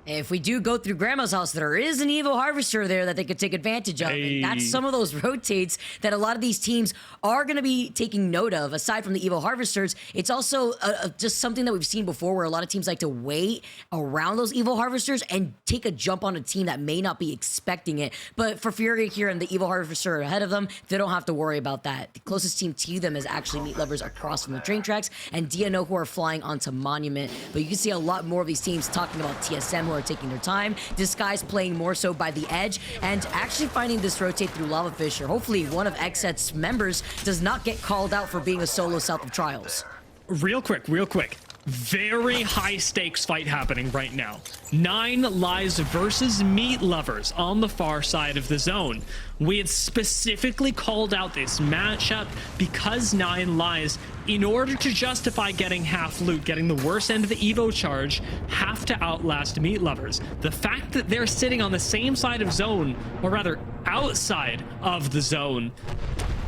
If we do go through Grandma's house, there is an Evo Harvester there that they could take advantage of. Hey. And that's some of those rotates that a lot of these teams are going to be taking note of. Aside from the Evo Harvesters, it's also just something that we've seen before where a lot of teams like to wait around those Evo Harvesters and take a jump on a team that may not be expecting it. But for Fury here and the Evo Harvester ahead of them, they don't have to worry about that. The closest team to them is actually Meat Lovers across from the train tracks and DNO, who are flying onto Monument. But you can see a lot more of these teams talking about TSM, who are taking their time, Disguise playing more so by the edge, and actually finding this rotate through Lava Fish, or hopefully one of XSET's members does not get called out for being a solo south of Trials. Real quick. Very high stakes fight happening right now. 9 Lives versus Meat Lovers on the far side of the zone. We had specifically called out this matchup because 9 Lives, in order to justify getting half loot, getting the worst end of the Evo charge, have to outlast Meat Lovers. The fact that they're sitting on the same side of zone, or rather outside of the zone,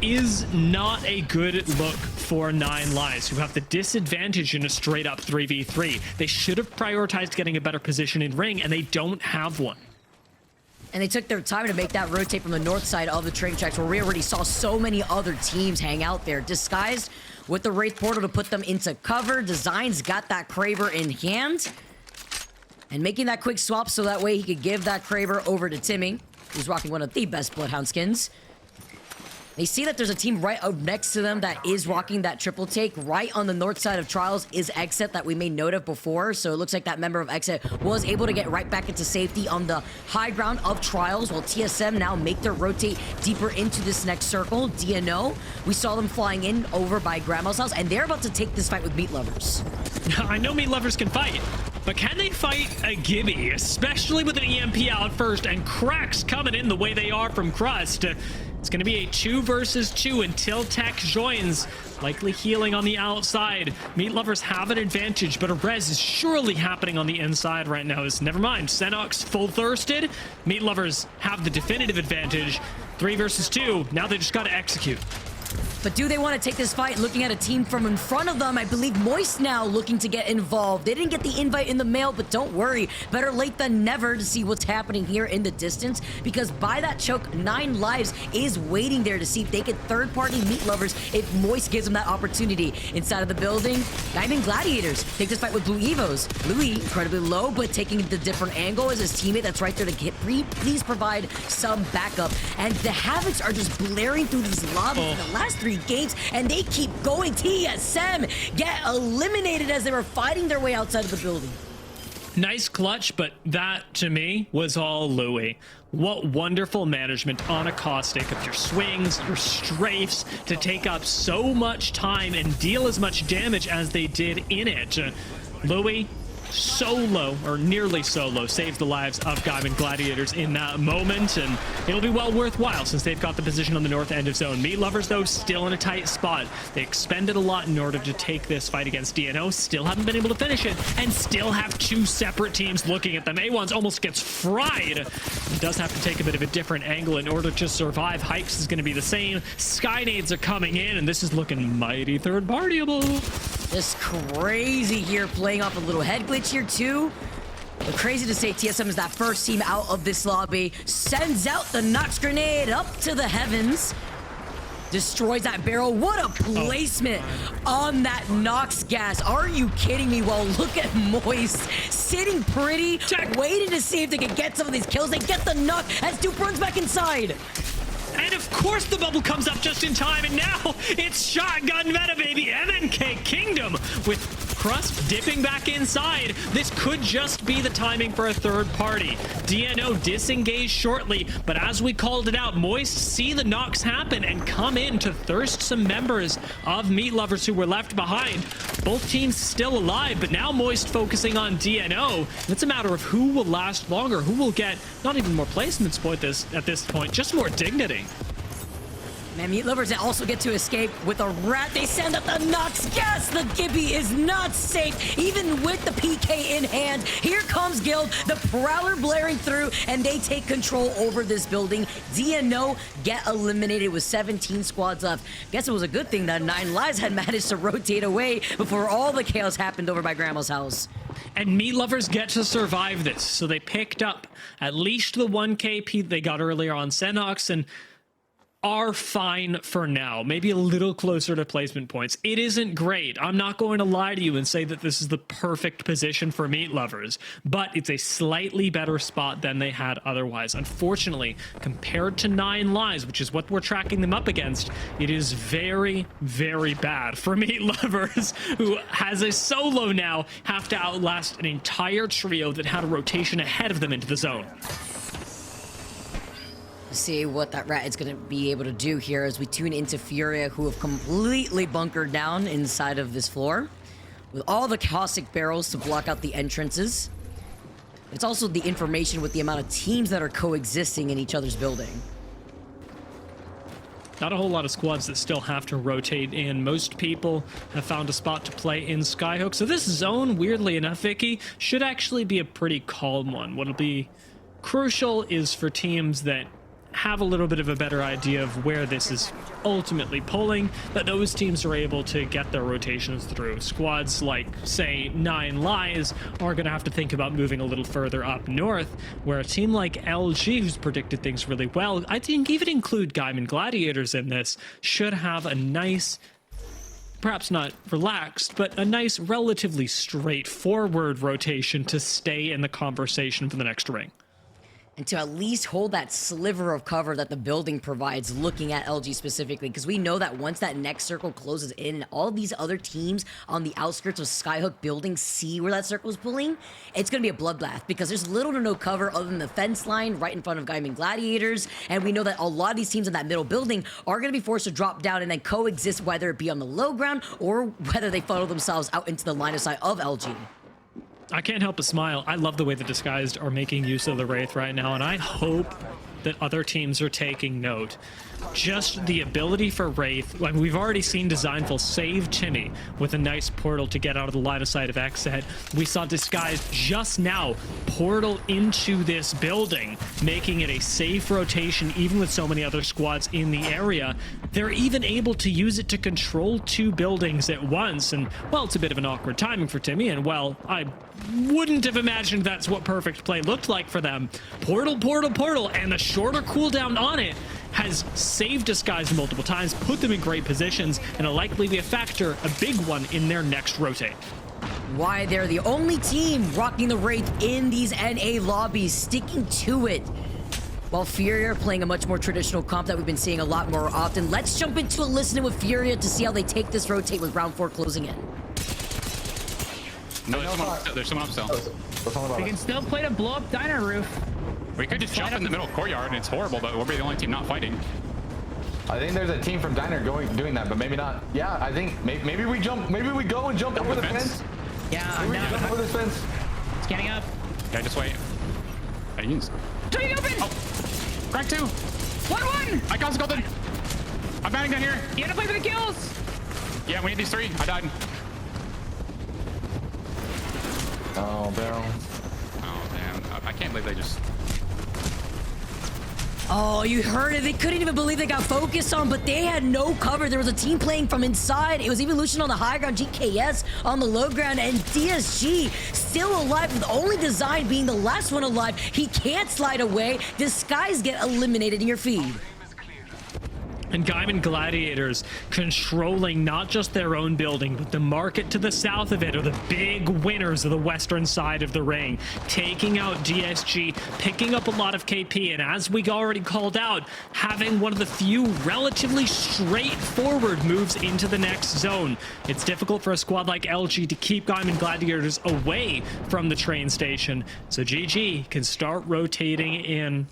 is not a good look for 9 Lives, who have the disadvantage in a straight up 3v3. They should have prioritized getting a better position in ring, and they don't have one. And they took their time to make that rotate from the north side of the train tracks, where we already saw so many other teams hang out there. Disguised with the Wraith Portal to put them into cover. Designs got that Kraber in hand. And making that quick swap so that way he could give that Kraber over to Timmy, who's rocking one of the best Bloodhound skins. They see that there's a team right up next to them that is rocking that triple take. Right on the north side of Trials is Exit that we made note of before. So it looks like that member of Exit was able to get right back into safety on the high ground of Trials, while TSM now make their rotate deeper into this next circle. DNO, we saw them flying in over by Grandma's house, and they're about to take this fight with Meat Lovers. I know Meat Lovers can fight, but can they fight a Gibby, especially with an EMP out first and cracks coming in the way they are from Crust? It's going to be a 2 versus 2 until Tech joins, likely healing on the outside. Meat Lovers have an advantage, but a res is surely happening on the inside right now. Never mind, Senox full thirsted. Meat Lovers have the definitive advantage. 3 versus 2, now they just got to execute. But do they want to take this fight looking at a team from in front of them? I believe Moist now looking to get involved. They didn't get the invite in the mail, but don't worry. Better late than never to see what's happening here in the distance, because by that choke, 9 Lives is waiting there to see if they can third-party Meat Lovers if Moist gives them that opportunity. Inside of the building, Diamond Gladiators take this fight with Blue Evos. Louis, incredibly low, but taking the different angle as his teammate that's right there to get please provide some backup. And the Havocs are just blaring through these lobbies in the last 3 games, and they keep going. TSM get eliminated as they were fighting their way outside of the building. Nice clutch, but that, to me, was all Louis. What wonderful management on a caustic of your swings, your strafes, to take up so much time and deal as much damage as they did in it. Louis, solo, or nearly solo, saved the lives of Diamond Gladiators in that moment, and it'll be well worthwhile since they've got the position on the north end of zone. Meat Lovers, though, still in a tight spot. They expended a lot in order to take this fight against DNO, still haven't been able to finish it, and still have 2 separate teams looking at them. A1's almost gets fried. He does have to take a bit of a different angle in order to survive. Hikes is going to be the same. Skynades are coming in, and this is looking mighty third-partyable. Just crazy here, playing off a little head glitch here too. But crazy to say, TSM is that first team out of this lobby. Sends out the Nox grenade up to the heavens. Destroys that barrel. What a placement on that Nox gas. Are you kidding me? Well, look at Moist sitting pretty, waiting to see if they can get some of these kills. They get the knock as Dupe runs back inside. And And of course the bubble comes up just in time, and now it's shotgun meta, baby. MNK Kingdom with Crust dipping back inside. This could just be the timing for a third party. DNO disengaged shortly, but as we called it out, Moist see the knocks happen and come in to thirst some members of Meat Lovers who were left behind. Both teams still alive, but now Moist focusing on DNO. It's a matter of who will last longer, who will get not even more placements at this point, just more dignity. Man, Meat Lovers also get to escape with a rat. They send up the knocks. Yes, the Gibby is not safe, even with the PK in hand. Here comes Guild, the Prowler blaring through, and they take control over this building. DNO get eliminated with 17 squads left. Guess it was a good thing that 9 Lives had managed to rotate away before all the chaos happened over by Grandma's house. And Meat Lovers get to survive this, so they picked up at least the 1 KP they got earlier on Xenox, and are fine for now, maybe a little closer to placement points. It isn't great. I'm not going to lie to you and say that this is the perfect position for Meat Lovers, but it's a slightly better spot than they had otherwise. Unfortunately, compared to 9 Lives, which is what we're tracking them up against, it is very, very bad for Meat Lovers, who has a solo now, have to outlast an entire trio that had a rotation ahead of them into the zone. See what that rat is going to be able to do here as we tune into Furia, who have completely bunkered down inside of this floor with all the caustic barrels to block out the entrances. It's also the information with the amount of teams that are coexisting in each other's building. Not a whole lot of squads that still have to rotate in. Most people have found a spot to play in Skyhook. So this zone, weirdly enough, Vicky, should actually be a pretty calm one. What'll be crucial is for teams that have a little bit of a better idea of where this is ultimately pulling, that those teams are able to get their rotations through. Squads like, say, 9 Lives are going to have to think about moving a little further up north, where a team like LG, who's predicted things really well, I think even include Gaiman Gladiators in this, should have a nice, perhaps not relaxed, but a nice, relatively straightforward rotation to stay in the conversation for the next ring. And to at least hold that sliver of cover that the building provides, looking at LG specifically, because we know that once that next circle closes in, all these other teams on the outskirts of Skyhook building see where that circle is pulling, it's going to be a bloodbath, because there's little to no cover other than the fence line right in front of Gaiman Gladiators, and we know that a lot of these teams in that middle building are going to be forced to drop down and then coexist, whether it be on the low ground or whether they funnel themselves out into the line of sight of LG. I can't help but smile. I love the way the Disguised are making use of the Wraith right now, and I hope that other teams are taking note. Just the ability for Wraith, like we've already seen Designful save Timmy with a nice portal to get out of the line of sight of Xhead. We saw Disguised just now portal into this building, making it a safe rotation even with so many other squads in the area. They're even able to use it to control 2 buildings at once, and well, it's a bit of an awkward timing for Timmy, and well, I wouldn't have imagined that's what perfect play looked like for them. Portal, portal, portal, and the shorter cooldown on it has saved Disguise multiple times, put them in great positions, and will likely be a factor, a big one, in their next rotate. Why they're the only team rocking the Wraith in these NA lobbies, sticking to it. While Furia are playing a much more traditional comp that we've been seeing a lot more often. Let's jump into a listening with Furia to see how they take this rotate with round 4 closing in. No, there's someone up still. We can still play to blow up Diner Roof. We could just jump in the middle courtyard and it's horrible, but we'll be the only team not fighting. I think there's a team from Diner doing that, but maybe not. Yeah, I think maybe we jump. Maybe we go and jump over the fence. Yeah, I'm down. Jump over this fence. Scanning up. Yeah, just wait. Hey, you can... Tweet open! Oh! Crack 2! 1-1! I got Golden! I'm batting down here! You gotta play for the kills! Yeah, we need these 3. I died. Oh, barrel. Oh, damn. I can't believe they just... Oh, you heard it. They couldn't even believe they got focused on, but they had no cover. There was a team playing from inside. It was Evolution on the high ground, GKS on the low ground, and DSG still alive with only Design being the last one alive. He can't slide away. Disguise get eliminated in your feed. And Gaiman Gladiators controlling not just their own building, but the market to the south of it are the big winners of the western side of the ring, taking out DSG, picking up a lot of KP, and as we already called out, having one of the few relatively straightforward moves into the next zone. It's difficult for a squad like LG to keep Gaiman Gladiators away from the train station, so GG can start rotating in.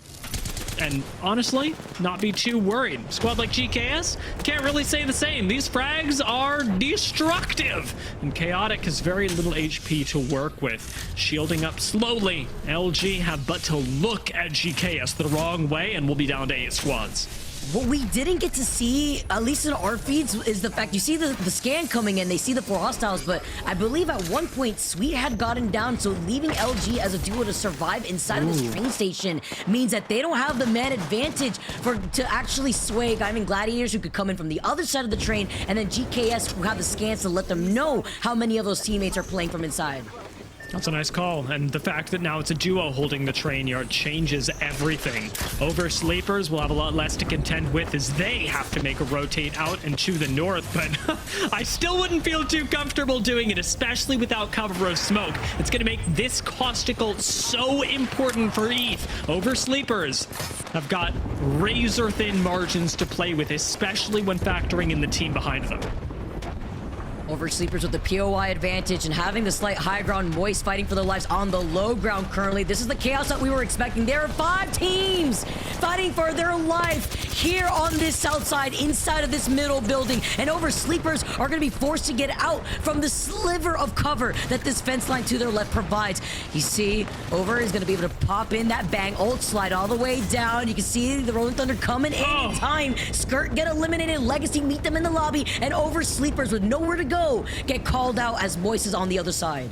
And honestly, not be too worried. Squad like GKS can't really say the same. These frags are destructive, and Chaotic has very little HP to work with. Shielding up slowly, LG have but to look at GKS the wrong way, and we'll be down to 8 squads. What we didn't get to see, at least in our feeds, is the fact you see the scan coming in, they see the 4 hostiles, but I believe at one point Sweet had gotten down, so leaving LG as a duo to survive inside of this train station means that they don't have the man advantage to actually sway Gaiman Gladiators, who could come in from the other side of the train, and then GKS who have the scans to let them know how many of those teammates are playing from inside. That's a nice call, and the fact that now it's a duo holding the train yard changes everything. Oversleepers will have a lot less to contend with as they have to make a rotate out and to the north, but I still wouldn't feel too comfortable doing it, especially without cover of smoke. It's going to make this Caustical so important for ETH. Oversleepers have got razor-thin margins to play with, especially when factoring in the team behind them. Oversleepers with the POI advantage and having the slight high ground. Moist fighting for their lives on the low ground currently. This is the chaos that we were expecting. There are 5 teams fighting for their life here on this south side, inside of this middle building. And Oversleepers are going to be forced to get out from the sliver of cover that this fence line to their left provides. You see, Over is going to be able to pop in that bang ult, slide all the way down. You can see the Rolling Thunder coming in time. Skirt get eliminated. Legacy meet them in the lobby. And Oversleepers with nowhere to go get called out as Moist is on the other side.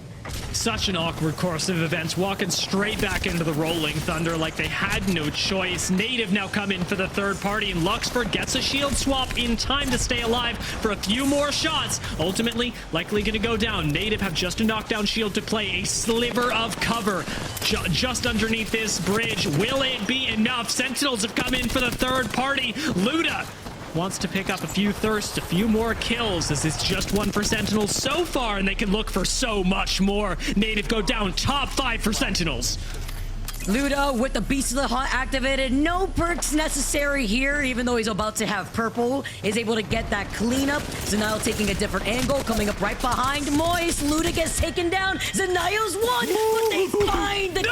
Such an awkward course of events, walking straight back into the Rolling Thunder like they had no choice. Native now come in for the third party, and Luxford gets a shield swap in time to stay alive for a few more shots. Ultimately, likely going to go down. Native have just a knockdown shield to play, a sliver of cover just underneath this bridge. Will it be enough? Sentinels have come in for the third party. Luda wants to pick up a few thirsts, a few more kills, as it's just 1 for Sentinels so far, and they can look for so much more. Native go down top 5 for Sentinels. Luda with the Beast of the Hunt activated. No perks necessary here, even though he's about to have purple. Is able to get that cleanup. Zanile taking a different angle, coming up right behind Moist. Luda gets taken down. Zanile's won, but they find the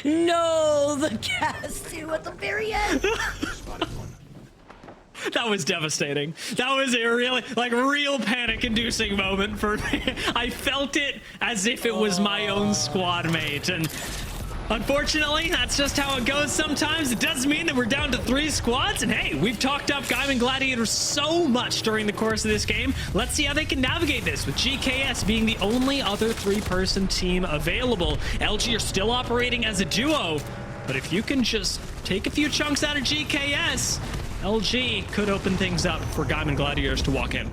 No, the gas too at the very end. That was devastating. That was a really, real panic-inducing moment for me. I felt it as if it was my own squad mate, and unfortunately, that's just how it goes sometimes. It does mean that we're down to 3 squads, and hey, we've talked up Gaiman Gladiators so much during the course of this game. Let's see how they can navigate this, with GKS being the only other 3-person team available. LG are still operating as a duo, but if you can just take a few chunks out of GKS, LG could open things up for Gaiman Gladiators to walk in.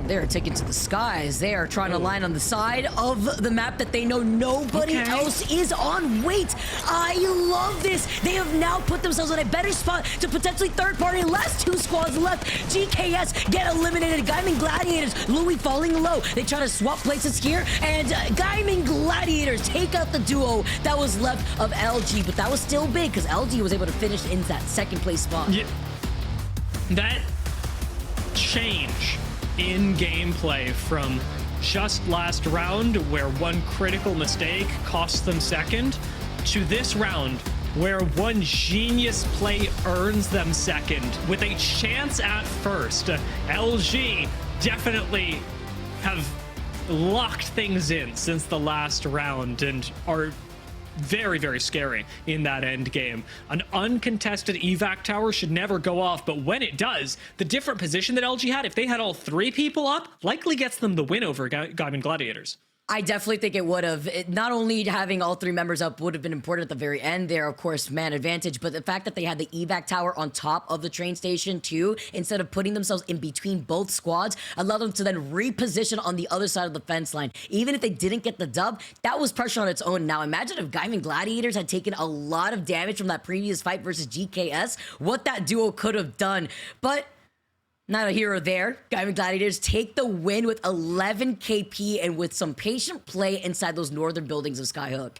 They're taken to the skies. They are trying to line on the side of the map that they know nobody else is on. Wait, I love this. They have now put themselves in a better spot to potentially third party. Last 2 squads left. GKS get eliminated. Gaiman Gladiators, Louis falling low. They try to swap places here, and Gaiman Gladiators take out the duo that was left of LG, but that was still big because LG was able to finish in that 2nd place spot. Yeah. That change in gameplay from just last round, where one critical mistake cost them 2nd, to this round where one genius play earns them 2nd with a chance at 1st. LG definitely have locked things in since the last round and are very, very scary in that end game. An uncontested evac tower should never go off, but when it does, the different position that LG had, if they had all 3 people up, likely gets them the win over Gaiman Gladiators. I definitely think it would have. Not only having all three members up would have been important at the very end there, of course, man advantage, but the fact that they had the evac tower on top of the train station too, instead of putting themselves in between both squads, allowed them to then reposition on the other side of the fence line. Even if they didn't get the dub, that was pressure on its own. Now imagine if Gaiman Gladiators had taken a lot of damage from that previous fight versus GKS, what that duo could have done. But not a hero there. Gaiman Gladiators take the win with 11 KP and with some patient play inside those northern buildings of Skyhook.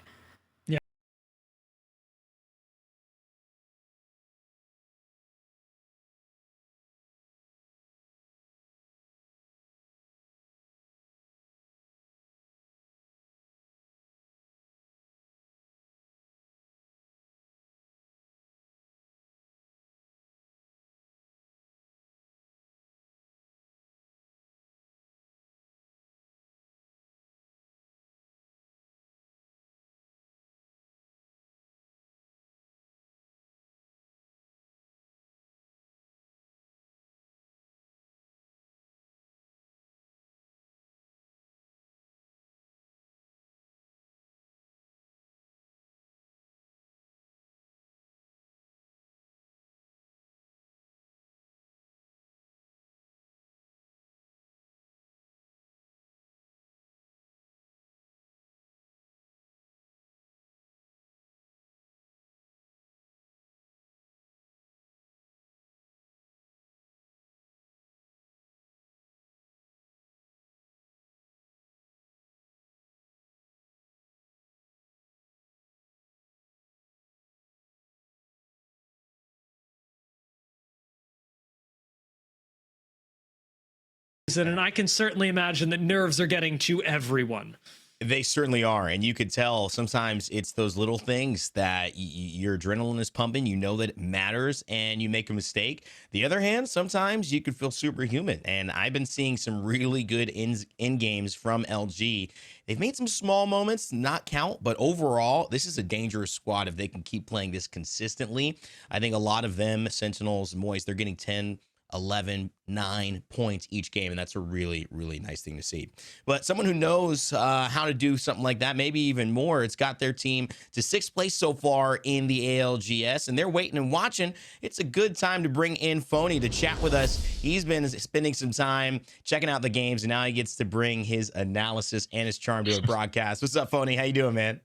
And I can certainly imagine that nerves are getting to everyone. They certainly are. And you could tell sometimes it's those little things that your adrenaline is pumping. You know that it matters and you make a mistake. The other hand, sometimes you could feel superhuman. And I've been seeing some really good in games from LG. They've made some small moments, not count, but overall, this is a dangerous squad if they can keep playing this consistently. I think a lot of them, Sentinels, Moist, they're getting 10, 11, 9 points each game, and that's a really, really nice thing to see. But someone who knows how to do something like that, maybe even more, it's got their team to 6th place so far in the ALGS, and they're waiting and watching. It's a good time to bring in Phony to chat with us. He's been spending some time checking out the games, and now he gets to bring his analysis and his charm to a broadcast. What's up, Phony? How you doing, man?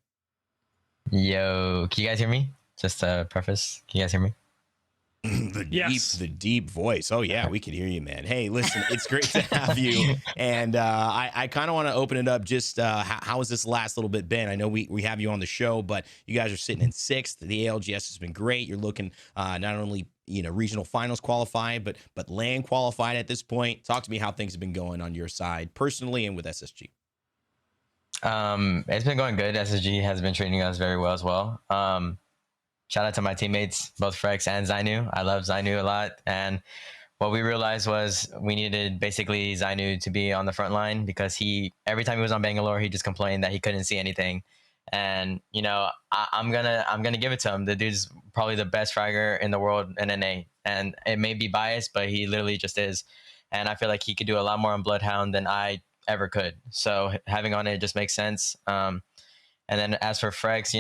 Yo, can you guys hear me? Just a preface, can you guys hear me? The deep voice. Oh yeah, we can hear you, man. Hey, listen, it's great to have you. And I kind of want to open it up. Just how has this last little bit been? I know we have you on the show, but you guys are sitting in 6th. The ALGS has been great. You're looking not only regional finals qualified, but LAN qualified at this point. Talk to me how things have been going on your side, personally and with SSG. It's been going good. SSG has been treating us very well as well. Shout out to my teammates, both Frex and Zainu. I love Zainu a lot. And what we realized was we needed basically Zainu to be on the front line because every time he was on Bangalore, he just complained that he couldn't see anything. And, I'm gonna give it to him. The dude's probably the best fragger in the world in NA. And it may be biased, but he literally just is. And I feel like he could do a lot more on Bloodhound than I ever could. So having on it just makes sense. And then as for Frex,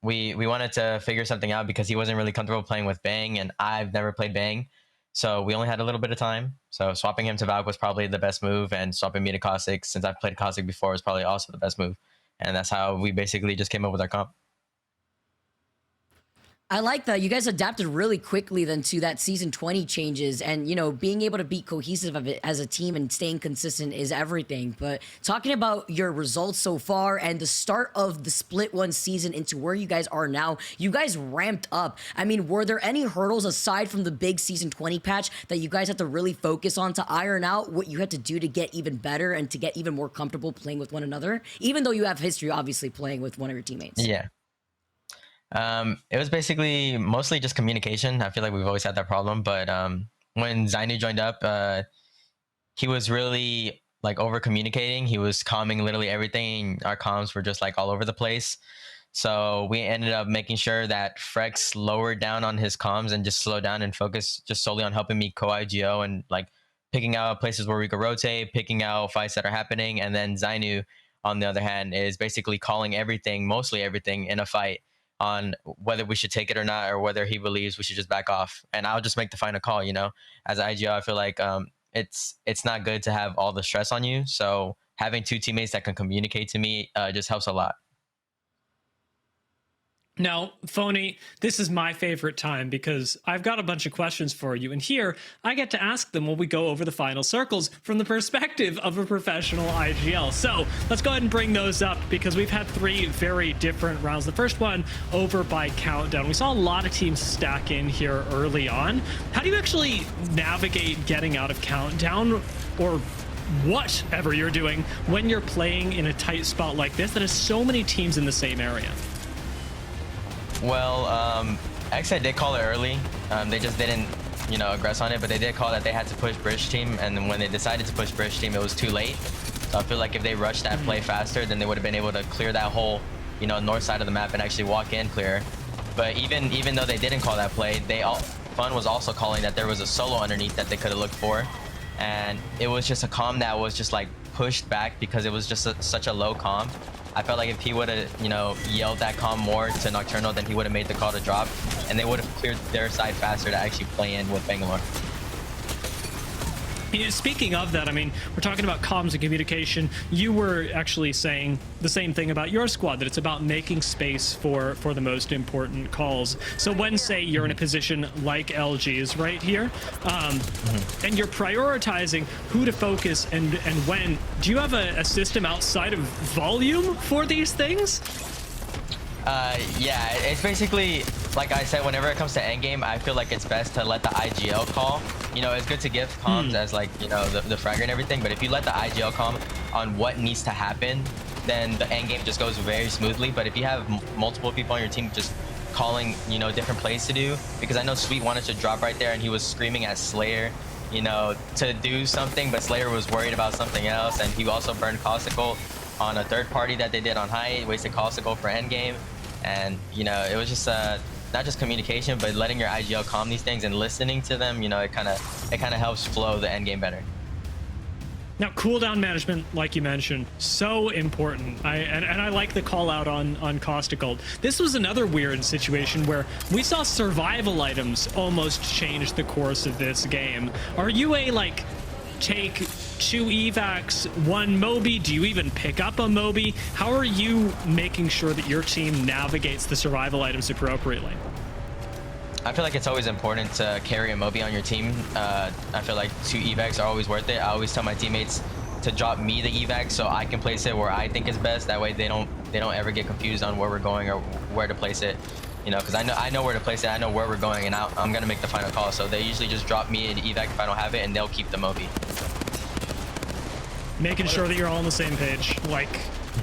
we wanted to figure something out because he wasn't really comfortable playing with Bang, and I've never played Bang. So we only had a little bit of time. So swapping him to Valk was probably the best move, and swapping me to Caustic, since I've played Caustic before, was probably also the best move. And that's how we basically just came up with our comp. I like that. You guys adapted really quickly then to that season 20 changes, and being able to be cohesive of it as a team and staying consistent is everything. But talking about your results so far and the start of the Split 1 season into where you guys are now, you guys ramped up. I mean, were there any hurdles aside from the big season 20 patch that you guys had to really focus on to iron out what you had to do to get even better and to get even more comfortable playing with one another, even though you have history obviously playing with one of your teammates? Yeah. It was basically mostly just communication. I feel like we've always had that problem, but when Zainu joined up, he was really over communicating. He was calming literally everything. Our comms were just all over the place. So we ended up making sure that Frex lowered down on his comms and just slowed down and focused just solely on helping me co-IGO and picking out places where we could rotate, picking out fights that are happening, and then Zainu on the other hand, is basically calling everything, mostly everything, in a fight on whether we should take it or not, or whether he believes we should just back off. And I'll just make the final call. You know, as an IGL, I feel like it's not good to have all the stress on you. So having two teammates that can communicate to me just helps a lot. Now, Phony, this is my favorite time because I've got a bunch of questions for you. And here, I get to ask them when we go over the final circles from the perspective of a professional IGL. So let's go ahead and bring those up because we've had 3 very different rounds. The first one over by countdown. We saw a lot of teams stack in here early on. How do you actually navigate getting out of countdown, or whatever you're doing, when you're playing in a tight spot like this that has so many teams in the same area? Well, actually, I did call it early. They just didn't, you know, aggress on it, but they did call that they had to push British team, and then when they decided to push British team, it was too late. So I feel like if they rushed that play faster, then they would have been able to clear that whole, you know, north side of the map and actually walk in clear. But even though they didn't call that play, Fun was also calling that there was a solo underneath that they could have looked for, and it was just a comm that was just like pushed back because it was just such a low comm. I felt like if he would have, you know, yelled that comm more to Nocturnal, then he would have made the call to drop, and they would have cleared their side faster to actually play in with Bangalore. Speaking of that, I mean, we're talking about comms and communication. You were actually saying the same thing about your squad, that it's about making space for the most important calls. So when, say, you're in a position like LG's right here, and you're prioritizing who to focus and when, do you have a system outside of volume for these things? Yeah, it's basically, like I said, whenever it comes to endgame, I feel like it's best to let the IGL call. You know, it's good to give comms as, like, you know, the fragger and everything, but if you let the IGL call on what needs to happen, then the endgame just goes very smoothly. But if you have multiple people on your team just calling, you know, different plays to do, because I know Sweet wanted to drop right there and he was screaming at Slayer, you know, to do something, but Slayer was worried about something else, and he also burned Caustical on a third party that they did on height, wasted Caustical for endgame. And, you know, it was just not just communication, but letting your IGL calm these things and listening to them. You know, it kind of helps flow the end game better. Now, cooldown management, like you mentioned, so important. I like the call out on Caustical. This was another weird situation where we saw survival items almost change the course of this game. Are you a, like, take 2 evacs, 1 Moby? Do you even pick up a Moby? How are you making sure that your team navigates the survival items appropriately? I feel like it's always important to carry a Moby on your team. I feel like 2 evacs are always worth it. I always tell my teammates to drop me the evac so I can place it where I think is best. That way they don't ever get confused on where we're going or where to place it. You know, because I know where to place it, I know where we're going, and I'm gonna make the final call. So they usually just drop me an evac if I don't have it, and they'll keep the Moby. Making sure that you're all on the same page, like,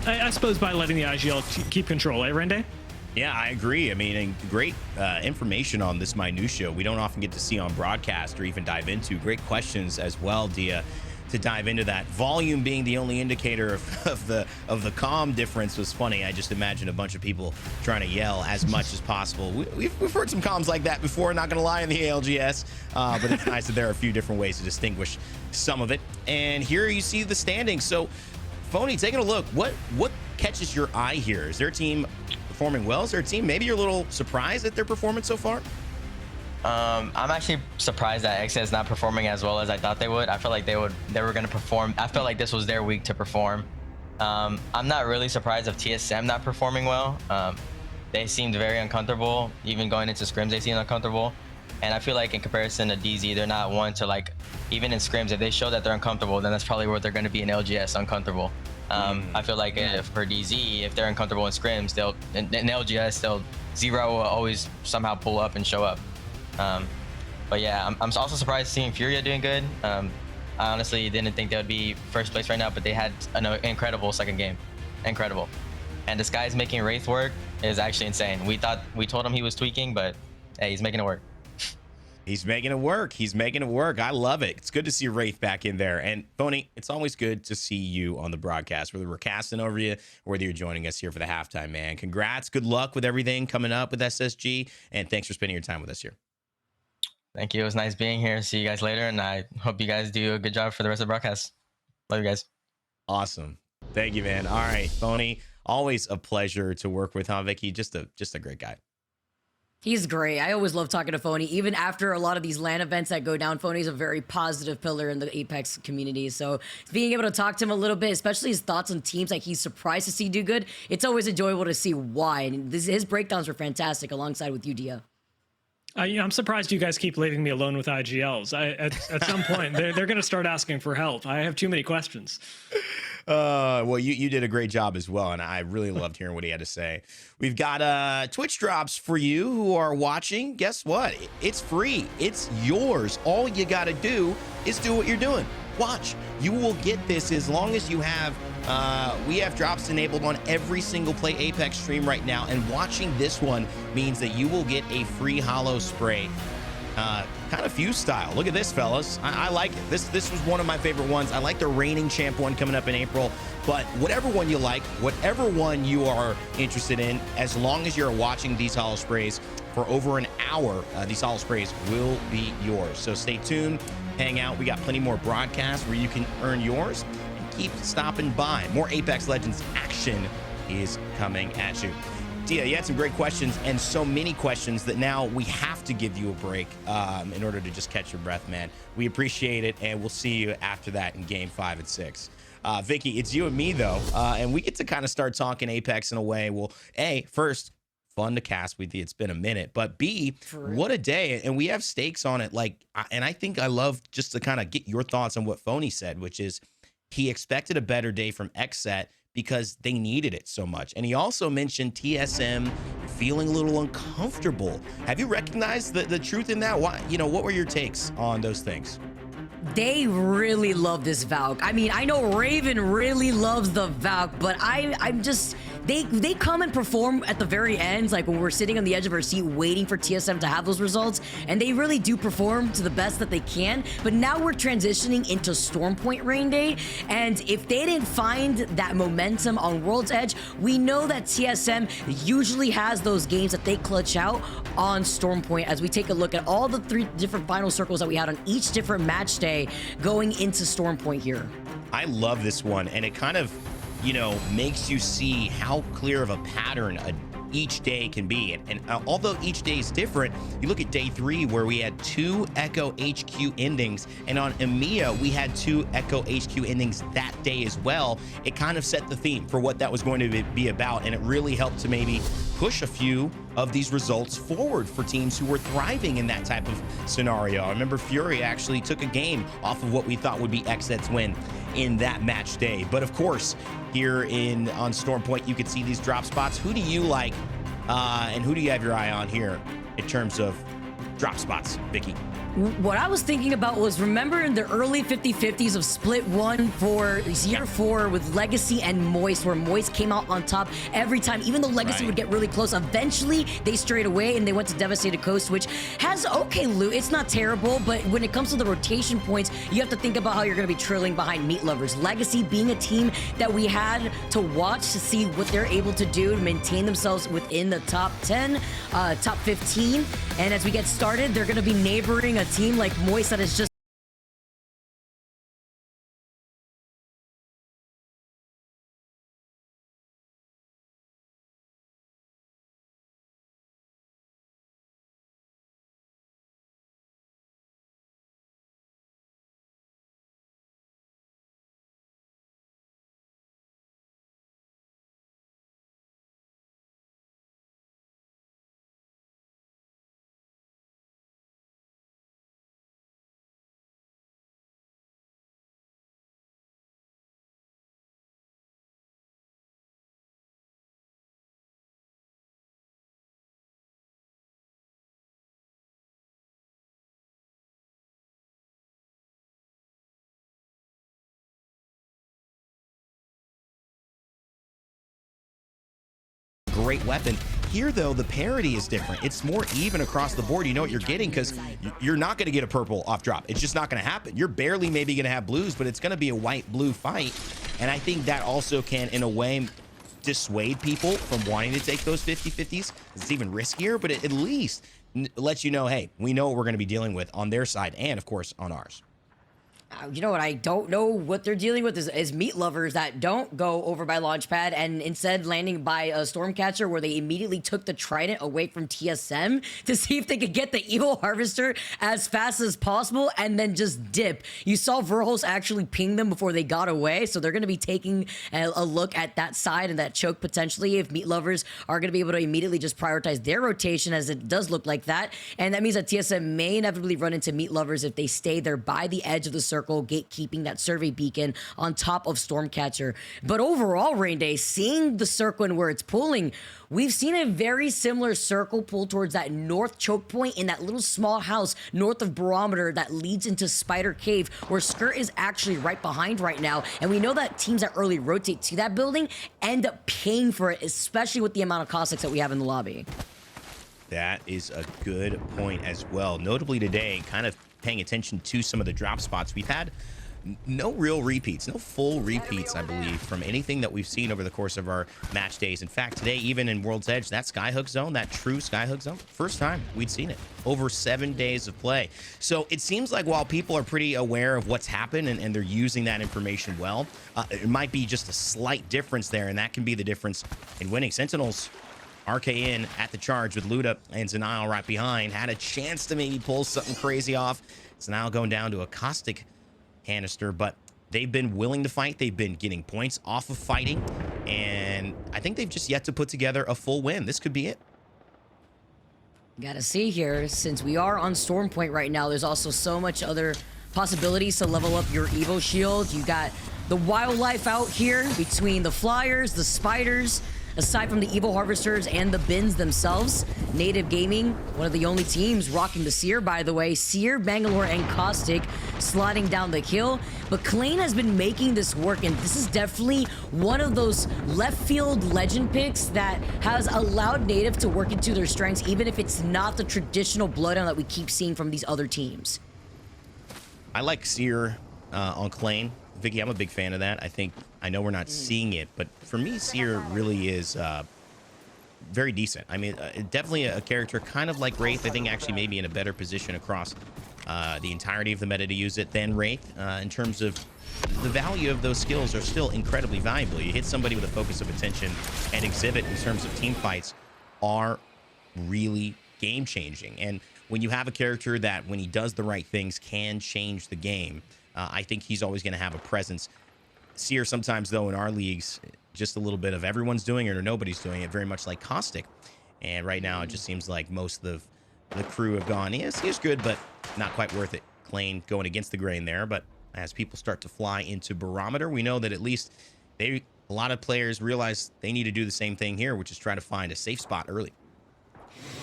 I suppose by letting the IGL keep control, eh, Rende? Yeah, I agree. I mean, and great information on this minutia we don't often get to see on broadcast or even dive into. Great questions as well, Dia, to dive into that. Volume being the only indicator of the comm difference was funny. I just imagine a bunch of people trying to yell as much as possible. We've heard some comms like that before, not gonna lie, in the ALGS, but it's nice that there are a few different ways to distinguish some of it. And here you see the standings. So, Phony, taking a look, what catches your eye here? Is their team performing well? Is their team maybe you're a little surprised at their performance so far? I'm actually surprised that XS is not performing as well as I thought they would. I felt like they were going to perform. I felt like this was their week to perform. I'm not really surprised of TSM not performing well. They seemed very uncomfortable. Even going into scrims, they seemed uncomfortable. And I feel like in comparison to DZ, they're not one to, like, even in scrims, if they show that they're uncomfortable, then that's probably where they're going to be in LGS, uncomfortable. I feel like for DZ, if they're uncomfortable in scrims, in LGS, Zero will always somehow pull up and show up. But yeah, I'm also surprised seeing Furia doing good. I honestly didn't think they would be first place right now, but they had an incredible second game. Incredible. And this guy's making Wraith work is actually insane. We told him he was tweaking, but hey, he's making it work. He's making it work. He's making it work. I love it. It's good to see Wraith back in there. And Phony, it's always good to see you on the broadcast, whether we're casting over you or whether you're joining us here for the halftime, man. Congrats. Good luck with everything coming up with SSG. And thanks for spending your time with us here. Thank you. It was nice being here. See you guys later. And I hope you guys do a good job for the rest of the broadcast. Love you guys. Awesome. Thank you, man. All right, Phony. Always a pleasure to work with, huh, Vicky? Just a great guy. He's great. I always love talking to Phony. Even after a lot of these LAN events that go down, Phony's a very positive pillar in the Apex community. So being able to talk to him a little bit, especially his thoughts on teams like he's surprised to see do good, it's always enjoyable to see why. And his breakdowns were fantastic alongside with Udia. I'm surprised you guys keep leaving me alone with IGLs. At some point, they're going to start asking for help. I have too many questions. Well, you did a great job as well, and I really loved hearing what he had to say. We've got Twitch drops for you who are watching. Guess what? It's free. It's yours. All you got to do is do what you're doing. Watch. You will get this as long as you have. We have drops enabled on every single Play Apex stream right now, and watching this one means that you will get a free hollow spray. Kind of fuse style. Look at this, fellas. I like it. This was one of my favorite ones. I like the reigning champ one coming up in April, but whatever one you like, whatever one you are interested in, as long as you're watching these hollow sprays for over an hour, these hollow sprays will be yours. So stay tuned, hang out. We got plenty more broadcasts where you can earn yours, and keep stopping by. More Apex Legends action is coming at you. Dia, you had some great questions and so many questions that now we have to give you a break in order to just catch your breath, man. We appreciate it, and we'll see you after that in game 5 and 6. Vicky, it's you and me, though, and we get to kind of start talking Apex in a way. Well, A, first, fun to cast with you. It's been a minute. But B, what a day. And we have stakes on it. And I think I love just to kind of get your thoughts on what Phony said, which is he expected a better day from XSET because they needed it so much. And he also mentioned TSM feeling a little uncomfortable. Have you recognized the truth in that? Why, what were your takes on those things? They really love this Valk. I mean, I know Raven really loves the Valk, but I'm just... They come and perform at the very end, like when we're sitting on the edge of our seat waiting for TSM to have those results, and they really do perform to the best that they can. But now we're transitioning into Stormpoint Rain Day, and if they didn't find that momentum on World's Edge, we know that TSM usually has those games that they clutch out on Stormpoint. As we take a look at all the 3 different final circles that we had on each different match day going into Stormpoint here. I love this one, and it kind of makes you see how clear of a pattern each day can be. And although each day is different, you look at day 3 where we had 2 Echo HQ endings, and on EMEA we had 2 Echo HQ endings that day as well. It kind of set the theme for what that was going to be about, and it really helped to maybe push a few of these results forward for teams who were thriving in that type of scenario. I remember Fury actually took a game off of what we thought would be XSET's win in that match day. But of course, here on Stormpoint, you could see these drop spots. Who do you like, and who do you have your eye on here in terms of drop spots, Vicky? What I was thinking about was, remember in the early 50-50s of Split 1 for year 4 with Legacy and Moist, where Moist came out on top every time, even though Legacy would get really close. Eventually, they strayed away and they went to Devastated Coast, which has okay loot. It's not terrible, but when it comes to the rotation points, you have to think about how you're going to be trailing behind Meat Lovers. Legacy being a team that we had to watch to see what they're able to do to maintain themselves within the top 10, top 15. And as we get started, they're going to be neighboring a team like Moist that is just great weapon. Here, though, the parity is different. It's more even across the board. You know what you're getting, because you're not going to get a purple off drop. It's just not going to happen. You're barely maybe going to have blues, but it's going to be a white-blue fight. And I think that also can, in a way, dissuade people from wanting to take those 50-50s. It's even riskier, but it at least lets you know, hey, we know what we're going to be dealing with on their side and, of course, on ours. You know what? I don't know what they're dealing with is meat lovers that don't go over by Launchpad and instead landing by a Stormcatcher, where they immediately took the Trident away from TSM to see if they could get the Evil Harvester as fast as possible and then just dip. You saw Verhulst actually ping them before they got away, so they're going to be taking a look at that side and that choke potentially if meat lovers are going to be able to immediately just prioritize their rotation, as it does look like that. And that means that TSM may inevitably run into meat lovers if they stay there by the edge of the circle, gatekeeping that survey beacon on top of Stormcatcher. But overall, Rain Day, seeing the circle and where it's pulling, we've seen a very similar circle pull towards that north choke point in that little small house north of Barometer that leads into Spider Cave, where Skirt is actually right behind right now. And we know that teams that early rotate to that building end up paying for it, especially with the amount of caustics that we have in the lobby. That is a good point as well. Notably today, kind of paying attention to some of the drop spots, we've had no real repeats, no full repeats, I believe, from anything that we've seen over the course of our match days. In fact, today, even in World's Edge, that skyhook zone, that true skyhook zone, first time we'd seen it over 7 days of play. So it seems like while people are pretty aware of what's happened and they're using that information well, it might be just a slight difference there, and that can be the difference in winning. Sentinels RK in at the charge with Luda and Zanile right behind. Had a chance to maybe pull something crazy off. Zanile going down to a caustic canister, but they've been willing to fight. They've been getting points off of fighting, and I think they've just yet to put together a full win. This could be it. Gotta see here, since we are on Storm Point right now, there's also so much other possibilities to level up your Evo shield. You got the wildlife out here between the flyers, the spiders, aside from the Evil Harvesters and the bins themselves. Native Gaming, one of the only teams rocking the Seer, by the way. Seer, Bangalore, and Caustic sliding down the kill. But Klein has been making this work, and this is definitely one of those left field legend picks that has allowed Native to work into their strengths, even if it's not the traditional Bloodhound that we keep seeing from these other teams. I like Seer on Klein. Vicky, I'm a big fan of that. I know we're not seeing it, but for me, Seer really is very decent. I mean, definitely a character kind of like Wraith. I think actually maybe in a better position across the entirety of the meta to use it than Wraith. In terms of the value of those skills are still incredibly valuable. You hit somebody with a focus of attention, and Exhibit in terms of team fights are really game changing. And when you have a character that when he does the right things can change the game, I think he's always going to have a presence. Seer sometimes, though, in our leagues, just a little bit of everyone's doing it or nobody's doing it, very much like Caustic. And right now, it just seems like most of the crew have gone, yeah, Seer's good, but not quite worth it. Klein going against the grain there. But as people start to fly into Barometer, we know that at least a lot of players realize they need to do the same thing here, which is try to find a safe spot early.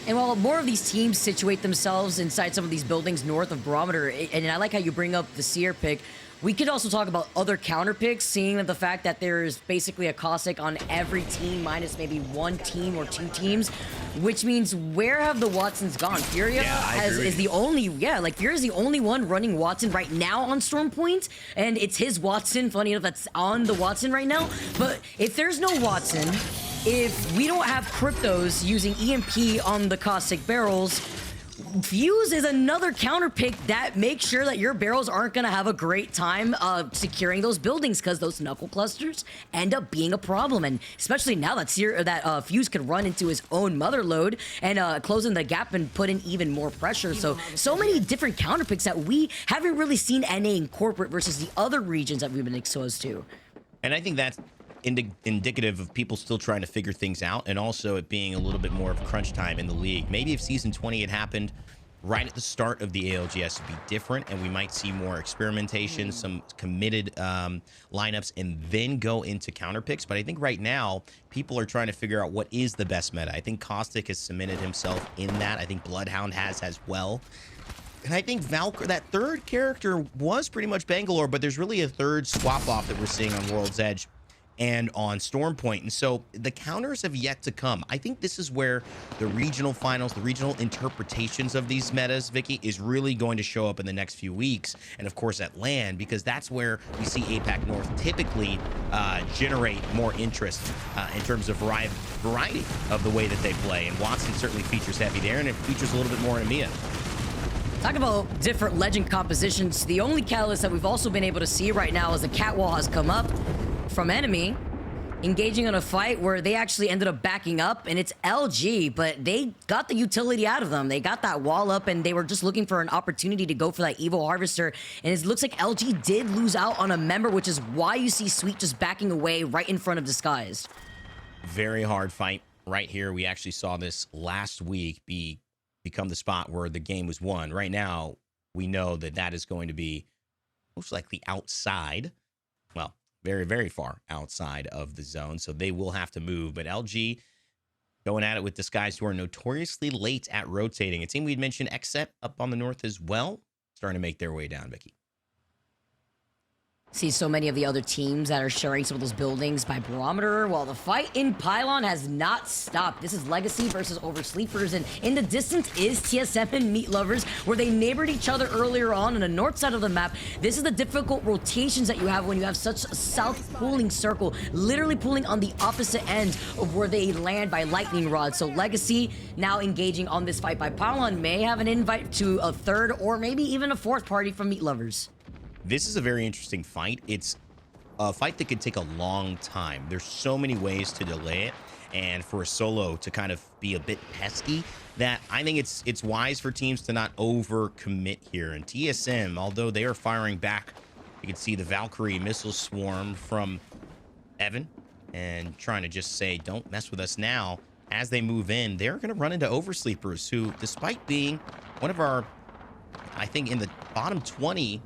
And while more of these teams situate themselves inside some of these buildings north of Barometer, and I like how you bring up the Seer pick, we could also talk about other counter picks, seeing the fact that there's basically a Caustic on every team minus maybe one team or two teams, which means where have the Watsons gone? Furia is the only, Furia's the only one running Watson right now on Storm Point, and it's his Watson, funny enough, that's on the Watson right now. But if there's no Watson, if we don't have Cryptos using EMP on the Caustic barrels, Fuse is another counter pick that makes sure that your barrels aren't going to have a great time securing those buildings, because those knuckle clusters end up being a problem. And especially now that Fuse could run into his own mother load and closing the gap and put in even more pressure. So many different counter picks that we haven't really seen NA incorporate versus the other regions that we've been exposed to. And I think that's indicative of people still trying to figure things out, and also it being a little bit more of crunch time in the league. Maybe if Season 20 had happened right at the start of the ALGS, it'd be different, and we might see more experimentation, some committed lineups, and then go into counter picks. But I think right now, people are trying to figure out what is the best meta. I think Caustic has cemented himself in that. I think Bloodhound has as well. And I think Valkyrie, that third character was pretty much Bangalore, but there's really a third swap off that we're seeing on World's Edge and on Storm Point. And so the counters have yet to come. I think this is where the regional finals, the regional interpretations of these metas, Vicky, is really going to show up in the next few weeks. And of course at LAN, because that's where we see APAC North typically generate more interest in terms of variety of the way that they play. And Watson certainly features heavy there, and it features a little bit more in EMEA. Talk about different legend compositions. The only catalyst that we've also been able to see right now is the cat wall has come up from enemy, engaging on a fight where they actually ended up backing up, and it's LG, but they got the utility out of them. They got that wall up, and they were just looking for an opportunity to go for that Evo Harvester, and it looks like LG did lose out on a member, which is why you see Sweet just backing away right in front of Disguised. Very hard fight right here. We actually saw this last week become the spot where the game was won. Right now, we know that that is going to be most likely outside. Well, very, very far outside of the zone. So they will have to move. But LG going at it with Disguised, who are notoriously late at rotating. A team we'd mentioned, Xset, up on the north as well, starting to make their way down, Vicky. See so many of the other teams that are sharing some of those buildings by barometer, while the fight in Pylon has not stopped. This is Legacy versus Oversleepers, and in the distance is TSM and Meat Lovers, where they neighbored each other earlier on the north side of the map. This is the difficult rotations that you have when you have such a south pulling circle, literally pulling on the opposite end of where they land by lightning rod. So Legacy now engaging on this fight by Pylon may have an invite to a third or maybe even a fourth party from Meat Lovers. This is a very interesting fight. It's a fight that could take a long time. There's so many ways to delay it, and for a solo to kind of be a bit pesky, that I think it's wise for teams to not overcommit here. And TSM, although they are firing back, you can see the Valkyrie missile swarm from Evan and trying to just say, don't mess with us now. As they move in, they're going to run into Oversleepers, who, despite being one of our, I think, in the bottom 20,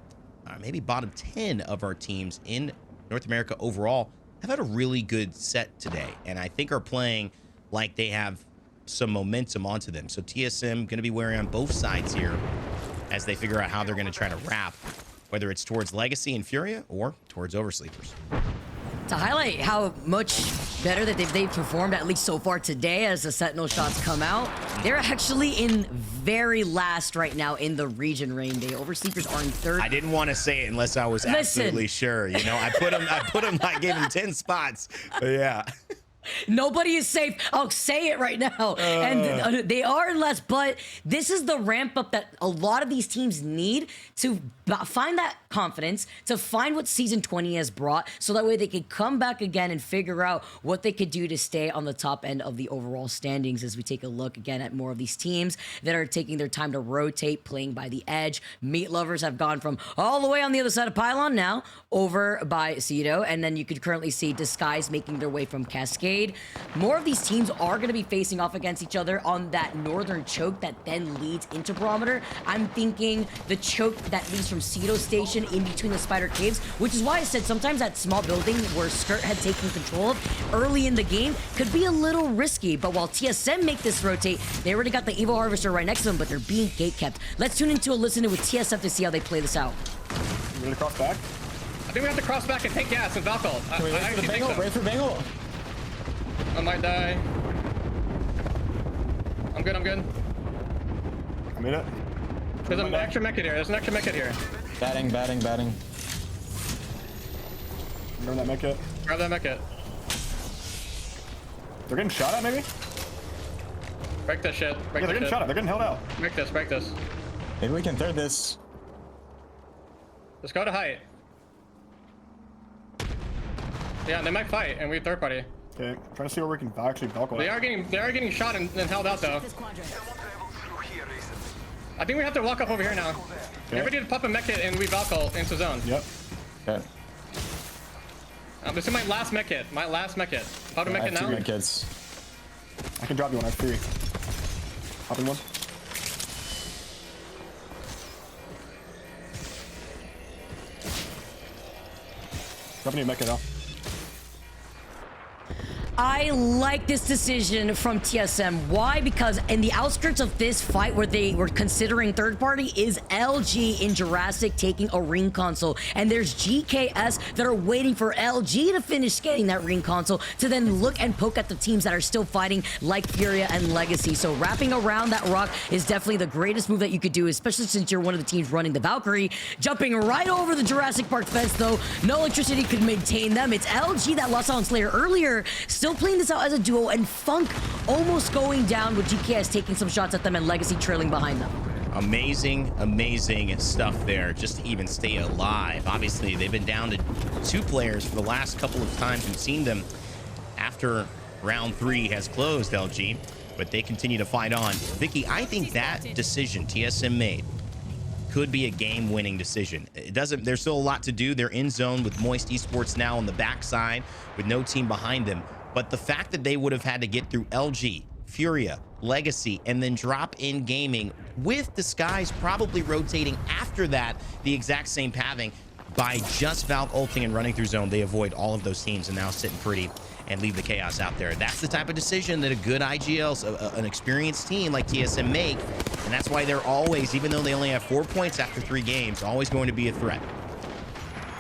maybe bottom 10 of our teams in North America overall, have had a really good set today, and I think are playing like they have some momentum onto them. So TSM going to be wearing on both sides here as they figure out how they're going to try to wrap, whether it's towards Legacy and Furia or towards Oversleepers. To highlight how much better that they've performed, at least so far today, as the Sentinel shots come out, they're actually in very last right now in the region rain. The Oversleepers are in third. I didn't want to say it unless I was absolutely sure. You know, I gave them 10 spots. But yeah. Nobody is safe. I'll say it right now. And they are in less, but this is the ramp up that a lot of these teams need to find that confidence, to find what Season 20 has brought, so that way they can come back again and figure out what they could do to stay on the top end of the overall standings. As we take a look again at more of these teams that are taking their time to rotate, playing by the edge. Meat Lovers have gone from all the way on the other side of Pylon now over by Cedo, and then you could currently see Disguise making their way from Cascade. More of these teams are going to be facing off against each other on that northern choke that then leads into Barometer. I'm thinking the choke that leads from Cedo Station in between the Spider Caves, which is why I said sometimes that small building where Skirt had taken control of early in the game could be a little risky. But while TSM make this rotate, they already got the Evo Harvester right next to them, but they're being gate kept. Let's tune into a listen with TSM to see how they play this out. You gonna cross back? I think we have to cross back and take gas and Valkyrie. Wait for the Bangle, wait for Bangle. I might die. I'm good, I'm good. I'm in it. There's an extra mech here. There's an extra mech here. Batting. Grab that mech kit. Grab that mech kit. They're getting shot at, maybe? Break this shit. Yeah, they're getting shot at. They're getting held out. Break this, break this. Maybe we can third this. Let's go to height. Yeah, they might fight, and we have third party. Okay, trying to see where we can actually Valkyrie. They are getting shot and held out though. I think we have to walk up over here now. Okay. Everybody to pop a mech kit and we Valkyrie into zone. Yep. Okay. This is my last mech kit. My last mech kit. Pop a mech kit now. I have 2 medkits. I can drop you one. I have 3. Hop in one. Dropping you a mech kit now. I like this decision from TSM. Why? Because in the outskirts of this fight where they were considering third party is LG in Jurassic taking a ring console. And there's GKS that are waiting for LG to finish getting that ring console to then look and poke at the teams that are still fighting like Furia and Legacy. So wrapping around that rock is definitely the greatest move that you could do, especially since you're one of the teams running the Valkyrie. Jumping right over the Jurassic Park fence though. No electricity could maintain them. It's LG that lost out on Slayer earlier. Still playing this out as a duo, and Funk almost going down with GKS taking some shots at them and Legacy trailing behind them. Amazing, amazing stuff there just to even stay alive. Obviously, they've been down to 2 players for the last couple of times we've seen them after round 3 has closed, LG, but they continue to fight on. Vicky, I think that decision TSM made could be a game-winning decision. It doesn't, there's still a lot to do. They're in zone with Moist Esports now on the backside with no team behind them. But the fact that they would have had to get through LG, Furia, Legacy, and then drop in gaming with Disguise probably rotating after that the exact same pathing, by just Valk ulting and running through zone, they avoid all of those teams and now sitting pretty and leave the chaos out there. That's the type of decision that a good IGL, an experienced team like TSM make, and that's why they're always, even though they only have 4 points after 3 games, always going to be a threat.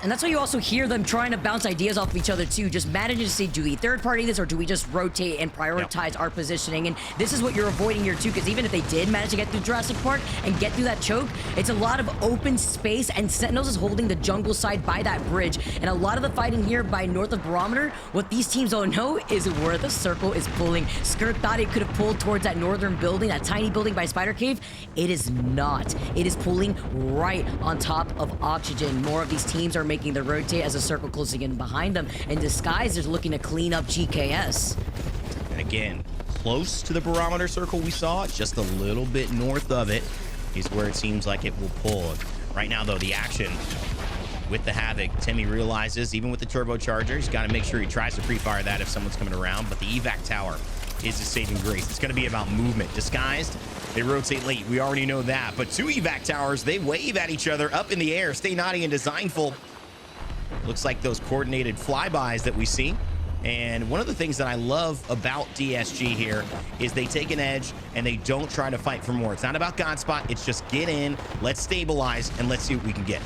And that's why you also hear them trying to bounce ideas off of each other too, just managing to say, do we third party this or do we just rotate and prioritize our positioning? And this is what you're avoiding here too, because even if they did manage to get through Jurassic Park and get through that choke, it's a lot of open space, and Sentinels is holding the jungle side by that bridge. And a lot of the fighting here by north of Barometer, what these teams don't know is where the circle is pulling. Skirt thought it could have pulled towards that northern building, that tiny building by Spider Cave. It is not. It is pulling right on top of Oxygen. More of these teams are making the rotate as a circle closing in behind them, and Disguise is looking to clean up GKS. And again, close to the barometer circle we saw, just a little bit north of it is where it seems like it will pull. Right now, though, the action with the Havoc, Timmy realizes, even with the turbocharger, he's got to make sure he tries to pre-fire that if someone's coming around, but the evac tower is his saving grace. It's going to be about movement. Disguised, they rotate late. We already know that, but 2 evac towers, they wave at each other up in the air. Stay naughty and designful. Looks like those coordinated flybys that we see. And one of the things that I love about DSG here is they take an edge and they don't try to fight for more. It's not about Godspot. It's just get in, let's stabilize, and let's see what we can get.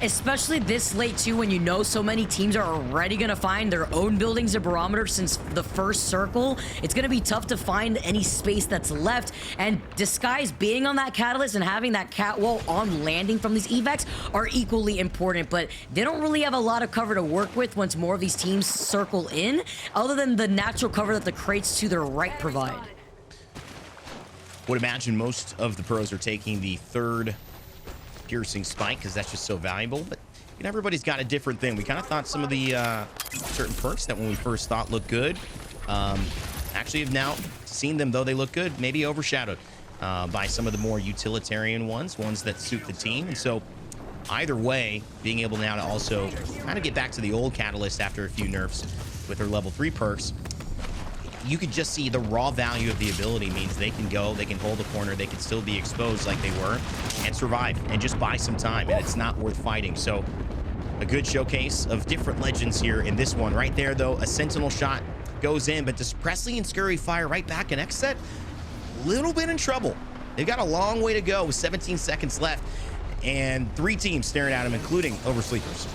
Especially this late too, when you know so many teams are already gonna find their own buildings at Barometer since the first circle. It's gonna be tough to find any space that's left, and Disguise being on that catalyst and having that catwall on landing from these evacs are equally important, but they don't really have a lot of cover to work with once more of these teams circle in, other than the natural cover that the crates to their right provide. Would imagine most of the pros are taking the 3rd piercing spike because that's just so valuable, but you know, everybody's got a different thing. We kind of thought some of the certain perks that when we first thought looked good actually have now seen them, though they look good, maybe overshadowed by some of the more utilitarian ones that suit the team. And so either way, being able now to also kind of get back to the old Catalyst after a few nerfs with her level 3 perks, you could just see the raw value of the ability means they can go, they can hold the corner, they can still be exposed like they were and survive and just buy some time, and it's not worth fighting. So a good showcase of different legends here in this one. Right there, though, a Sentinel shot goes in, but does Presley and Scurry fire right back in X set? A little bit in trouble. They've got a long way to go with 17 seconds left and 3 teams staring at them, including Oversleepers.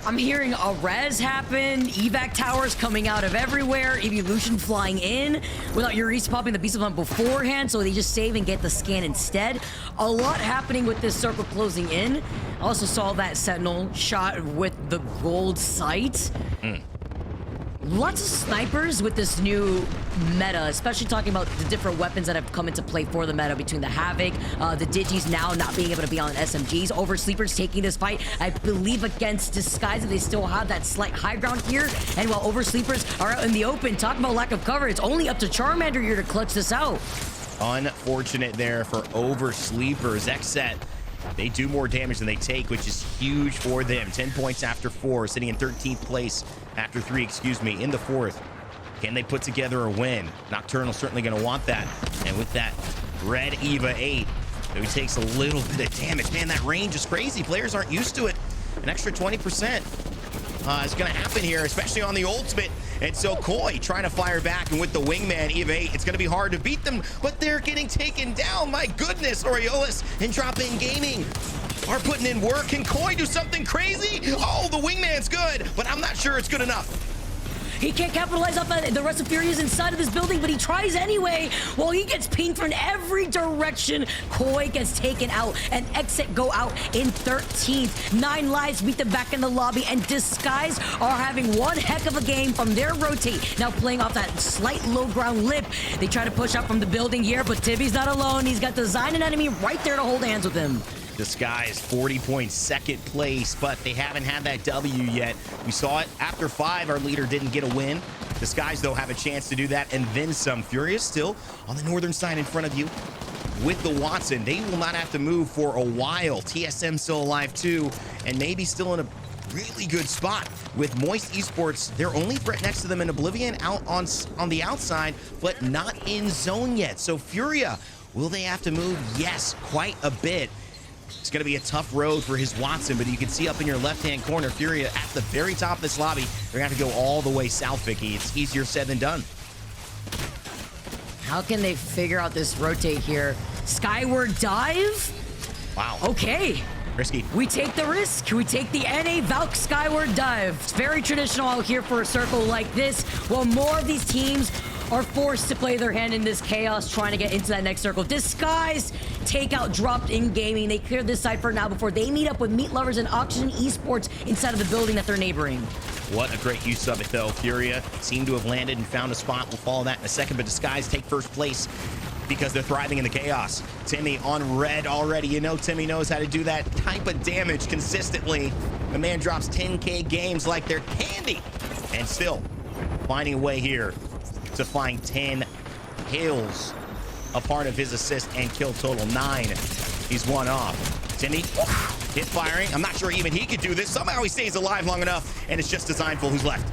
I'm hearing a res happen, evac towers coming out of everywhere, Evolution flying in without Eureka popping the beast of them beforehand, so they just save and get the scan instead. A lot happening with this circle closing in. Also saw that Sentinel shot with the gold sight. Lots of snipers with this new meta, especially talking about the different weapons that have come into play for the meta between the Havoc, the Digis now not being able to be on SMGs, Oversleepers taking this fight, I believe, against Disguise, and they still have that slight high ground here. And while Oversleepers are out in the open, talking about lack of cover, it's only up to Charmander here to clutch this out. Unfortunate there for Oversleepers. X set, they do more damage than they take, which is huge for them. 10 points after 4, sitting in 13th place after 3, excuse me, in the 4th. Can they put together a win? Nocturnal certainly going to want that. And with that red Eva 8, he takes a little bit of damage. Man, that range is crazy. Players aren't used to it. An extra 20% is going to happen here, especially on the ultimate. And so Koi trying to fire back, and with the wingman Eva 8, it's going to be hard to beat them, but they're getting taken down. My goodness, Orioles and Drop In Gaming are putting in work. Can Koi do something crazy? Oh, the wingman's good, but I'm not sure it's good enough. He can't capitalize off that. The rest of Fury is inside of this building, but he tries anyway. Well, he gets pinged from every direction. Koi gets taken out, and Exit go out in 13th. 9 lives meet them back in the lobby, and Disguise are having one heck of a game from their rotate. Now playing off that slight low ground lip. They try to push out from the building here, but Tibby's not alone. He's got Design and Enemy right there to hold hands with him. Disguise 40 points, second place, but they haven't had that W yet. We saw it after 5. Our leader didn't get a win. Disguise, though, have a chance to do that and then some. Furious still on the northern side in front of you with the Watson. They will not have to move for a while. TSM still alive, too, and maybe still in a really good spot with Moist Esports. Their only threat next to them in Oblivion out on the outside, but not in zone yet. So Furia, will they have to move? Yes, quite a bit. It's going to be a tough road for his Watson, but you can see up in your left-hand corner, Furia at the very top of this lobby. They're going to have to go all the way south, Vicky. It's easier said than done. How can they figure out this rotate here? Skyward dive? Wow. Okay. Risky. We take the risk. We take the NA Valk Skyward Dive. It's very traditional out here for a circle like this. While more of these teams are forced to play their hand in this chaos, trying to get into that next circle. Disguise, takeout dropped in gaming. They cleared this side for now before they meet up with Meat Lovers and Oxygen Esports inside of the building that they're neighboring. What a great use of it, though. Furia seemed to have landed and found a spot. We'll follow that in a second, but Disguise take first place because they're thriving in the chaos. Timmy on red already. You know Timmy knows how to do that type of damage consistently. The man drops 10K games like they're candy. And still finding a way here to find 10 kills. A part of his assist and kill total 9. He's one off. Timmy, hit firing. I'm not sure even he could do this. Somehow he stays alive long enough, and it's just Designful who's left.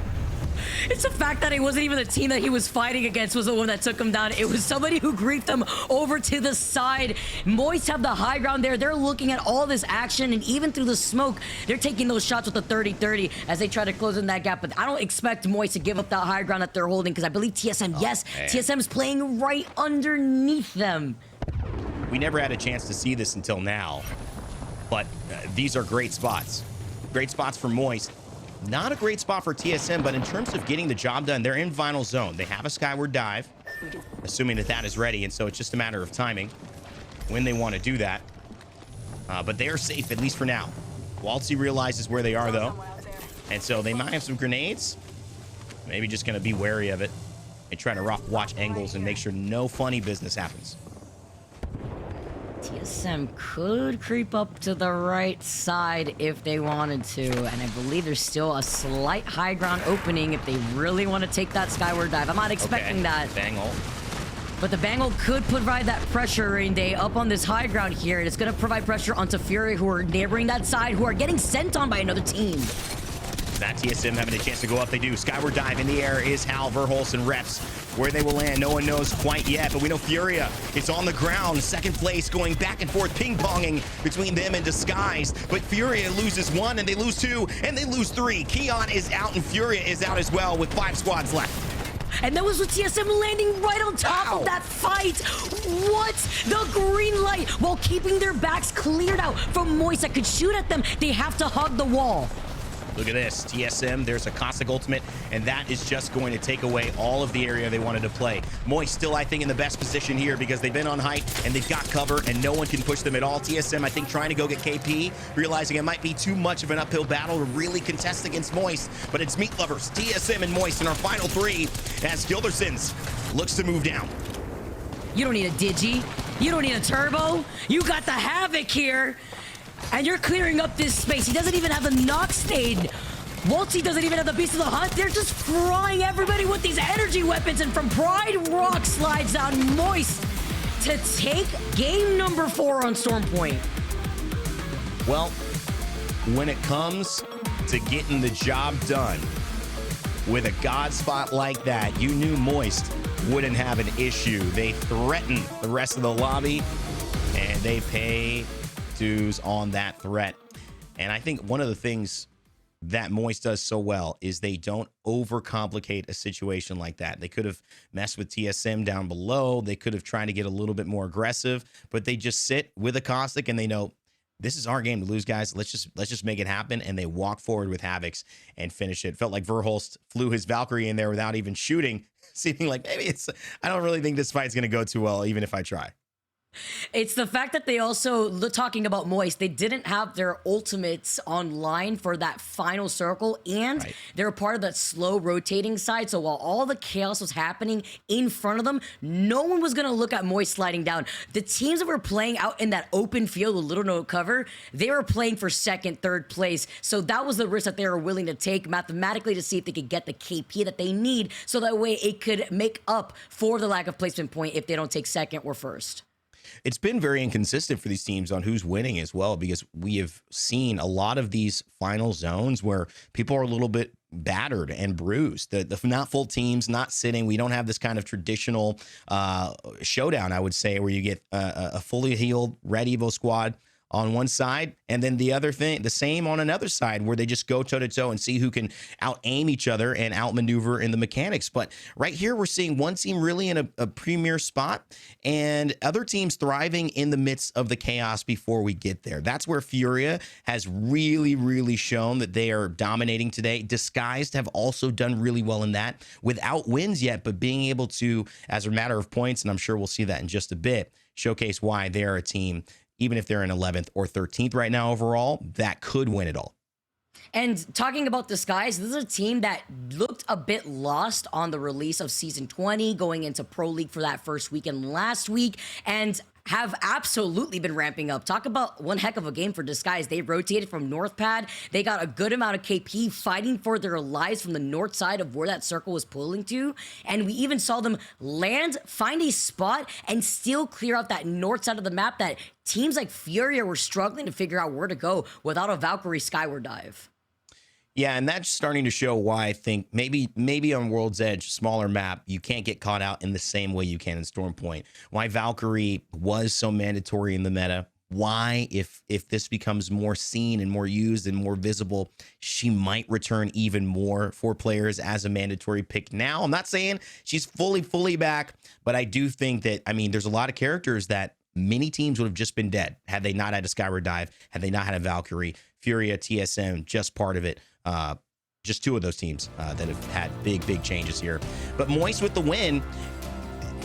It's the fact that it wasn't even the team that he was fighting against was the one that took him down. It was somebody who griefed him over to the side. Moist have the high ground there. They're looking at all this action, and even through the smoke, they're taking those shots with the 30-30 as they try to close in that gap. But I don't expect Moist to give up that high ground that they're holding, because I believe TSM, TSM is playing right underneath them. We never had a chance to see this until now, but these are great spots. Great spots for Moist. Not a great spot for TSM, but in terms of getting the job done, they're in final zone. They have a skyward dive, assuming that that is ready, and so it's just a matter of timing when they want to do that. But they're safe, at least for now. Waltzy realizes where they are, though, and so they might have some grenades. Maybe just going to be wary of it and try to watch angles and make sure no funny business happens. TSM could creep up to the right side if they wanted to, and I believe there's still a slight high ground opening if they really want to take that skyward dive. I'm not expecting that. Bangle. But the Bangle could provide that pressure, Rain Day, up on this high ground here, and it's going to provide pressure onto Fury, who are neighboring that side, who are getting sent on by another team. That TSM having a chance to go up, they do. Skyward dive in the air is Hal, Verholz, and Reps. Where they will land, no one knows quite yet, but we know Furia is on the ground. Second place, going back and forth, ping-ponging between them and Disguise. But Furia loses 1, and they lose 2, and they lose 3. Keon is out, and Furia is out as well with 5 squads left. And that was with TSM landing right on top of that fight. What? The green light, while keeping their backs cleared out from Moist that could shoot at them. They have to hug the wall. Look at this, TSM, there's a Cossack ultimate, and that is just going to take away all of the area they wanted to play. Moist still, I think, in the best position here because they've been on height and they've got cover and no one can push them at all. TSM, I think, trying to go get KP, realizing it might be too much of an uphill battle to really contest against Moist, but it's Meat Lovers, TSM, and Moist in our final 3 as Gildersons looks to move down. You don't need a Digi. You don't need a Turbo. You got the Havoc here. And you're clearing up this space. He doesn't even have the knock stain. Waltzy doesn't even have the Beast of the Hunt. They're just frying everybody with these energy weapons. And from Pride, Rock slides down Moist to take game number 4 on Stormpoint. Well, when it comes to getting the job done with a god spot like that, you knew Moist wouldn't have an issue. They threaten the rest of the lobby, and they pay dues on that threat. And I think one of the things that Moist does so well is they don't overcomplicate a situation like that. They could have messed with TSM down below. They could have tried to get a little bit more aggressive, but they just sit with a Caustic and they know this is our game to lose, guys. Let's just make it happen. And they walk forward with Havocs and finish it. Felt like Verhulst flew his Valkyrie in there without even shooting, seeming like maybe I don't really think this fight's going to go too well, even if I try. It's the fact that they also, talking about Moist, they didn't have their ultimates online for that final circle, and they're part of that slow rotating side. So while all the chaos was happening in front of them, no one was going to look at Moist sliding down. The teams that were playing out in that open field with little no cover, they were playing for second, third place. So that was the risk that they were willing to take mathematically to see if they could get the KP that they need, so that way it could make up for the lack of placement point if they don't take second or first. It's been very inconsistent for these teams on who's winning as well, because we have seen a lot of these final zones where people are a little bit battered and bruised. The not full teams, not sitting. We don't have this kind of traditional showdown, I would say, where you get a fully healed Red Evo squad on one side, and then the same on another side, where they just go toe to toe and see who can out aim each other and outmaneuver in the mechanics. But right here, we're seeing one team really in a premier spot, and other teams thriving in the midst of the chaos before we get there. That's where Furia has really, really shown that they are dominating today. Disguised have also done really well in that, without wins yet, but being able to, as a matter of points, and I'm sure we'll see that in just a bit, showcase why they are a team, even if they're in 11th or 13th right now overall, that could win it all. And talking about Disguise, this is a team that looked a bit lost on the release of Season 20, going into Pro League for that first weekend last week, and have absolutely been ramping up. Talk about one heck of a game for Disguise. They rotated from North Pad. They got a good amount of KP fighting for their lives from the north side of where that circle was pulling to. And we even saw them land, find a spot, and still clear out that north side of the map that teams like Furia were struggling to figure out where to go without a Valkyrie skyward dive. Yeah, and that's starting to show why I think maybe on World's Edge, smaller map, you can't get caught out in the same way you can in Stormpoint. Why Valkyrie was so mandatory in the meta. Why, if this becomes more seen and more used and more visible, she might return even more for players as a mandatory pick now. I'm not saying she's fully back, but I do think that, I mean, there's a lot of characters that many teams would have just been dead had they not had a Skyward Dive, had they not had a Valkyrie. Furia, TSM, just part of it. Just two of those teams that have had big changes here. But Moist with the win.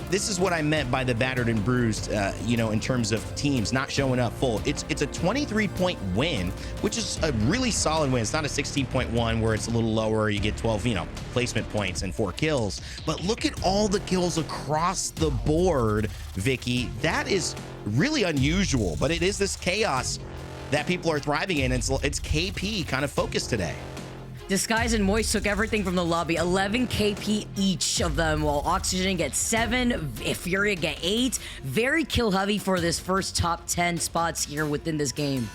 This is what I meant by the battered and bruised, in terms of teams not showing up full. It's a 23-point win, which is a really solid win. It's not a 16.1 where it's a little lower. You get 12, placement points and 4 kills. But look at all the kills across the board, Vicky. That is really unusual, but it is this chaos that people are thriving in. It's KP kind of focused today. Disguise and Moist took everything from the lobby, 11 KP each of them, while Oxygen gets 7, Furia get 8. Very kill heavy for this first top 10 spots here within this game.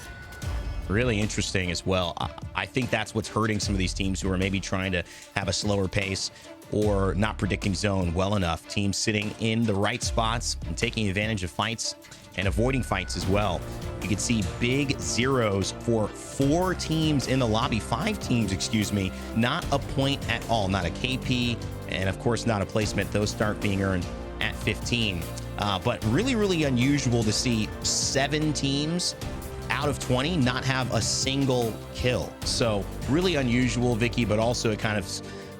Really interesting as well. I think that's what's hurting some of these teams who are maybe trying to have a slower pace or not predicting zone well enough. Teams sitting in the right spots and taking advantage of fights and avoiding fights as well. You can see big zeros for 4 teams in the lobby, 5 teams, excuse me, not a point at all, not a KP, and of course not a placement. Those start being earned at 15. But really unusual to see 7 teams out of 20 not have a single kill. So really unusual, Vicky, but also it kind of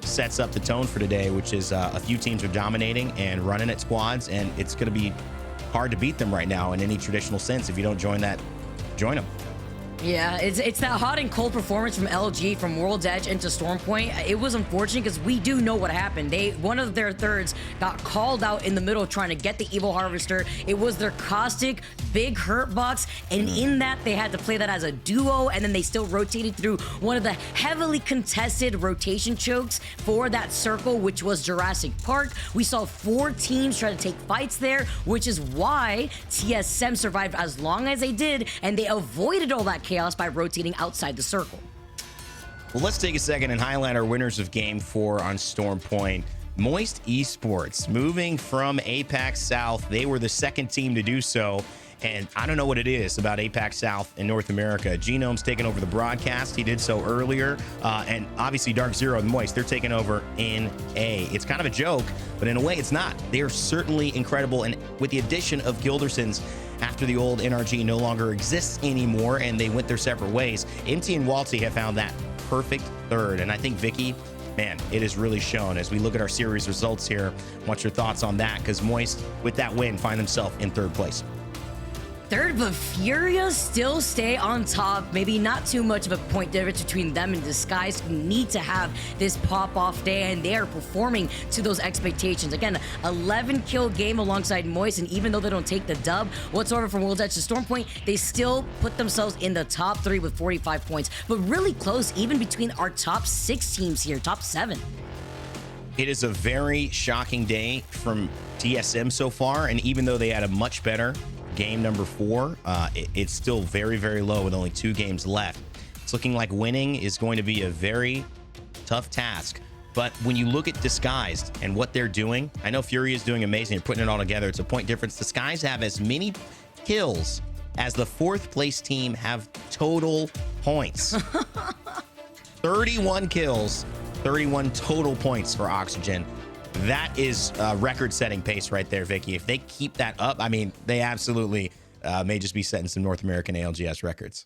sets up the tone for today, which is a few teams are dominating and running at squads, and it's going to be hard to beat them right now in any traditional sense. If you don't join that, join them. Yeah, it's that hot and cold performance from LG from World's Edge into Stormpoint. It was unfortunate because we do know what happened. One of their thirds got called out in the middle trying to get the Evil Harvester. It was their Caustic big hurt box, and in that they had to play that as a duo, and then they still rotated through one of the heavily contested rotation chokes for that circle, which was Jurassic Park. We saw 4 teams try to take fights there, which is why TSM survived as long as they did, and they avoided all that chaos by rotating outside the circle. Well, let's take a second and highlight our winners of Game 4 on Stormpoint. Moist Esports, moving from APAC South. They were the second team to do so. And I don't know what it is about APAC South in North America. Genome's taking over the broadcast. He did so earlier. And obviously Dark Zero and Moist, they're taking over in A. It's kind of a joke, but in a way it's not. They are certainly incredible. And with the addition of Gildersons after the old NRG no longer exists anymore and they went their separate ways, MT and Walty have found that perfect third. And I think Vicky, man, it has really shown as we look at our series results here. What's your thoughts on that? Because Moist, with that win, find themselves in third place. Third, but Furia still stay on top. Maybe not too much of a point difference between them and Disguise, who need to have this pop-off day, and they are performing to those expectations. Again, 11-kill game alongside Moist, and even though they don't take the dub whatsoever from World's Edge to Stormpoint, they still put themselves in the top 3 with 45 points, but really close even between our top 6 teams here, top 7. It is a very shocking day from TSM so far, and even though they had a much better game number 4, it's still very, very low with only 2 games left. It's looking like winning is going to be a very tough task. But when you look at Disguised and what they're doing, I know Fury is doing amazing. They're putting it all together. It's a point difference. Disguised have as many kills as the 4th place team have total points. 31 kills, 31 total points for Oxygen. That is record-setting pace right there, Vicky. If they keep that up, I mean, they absolutely may just be setting some North American ALGS records.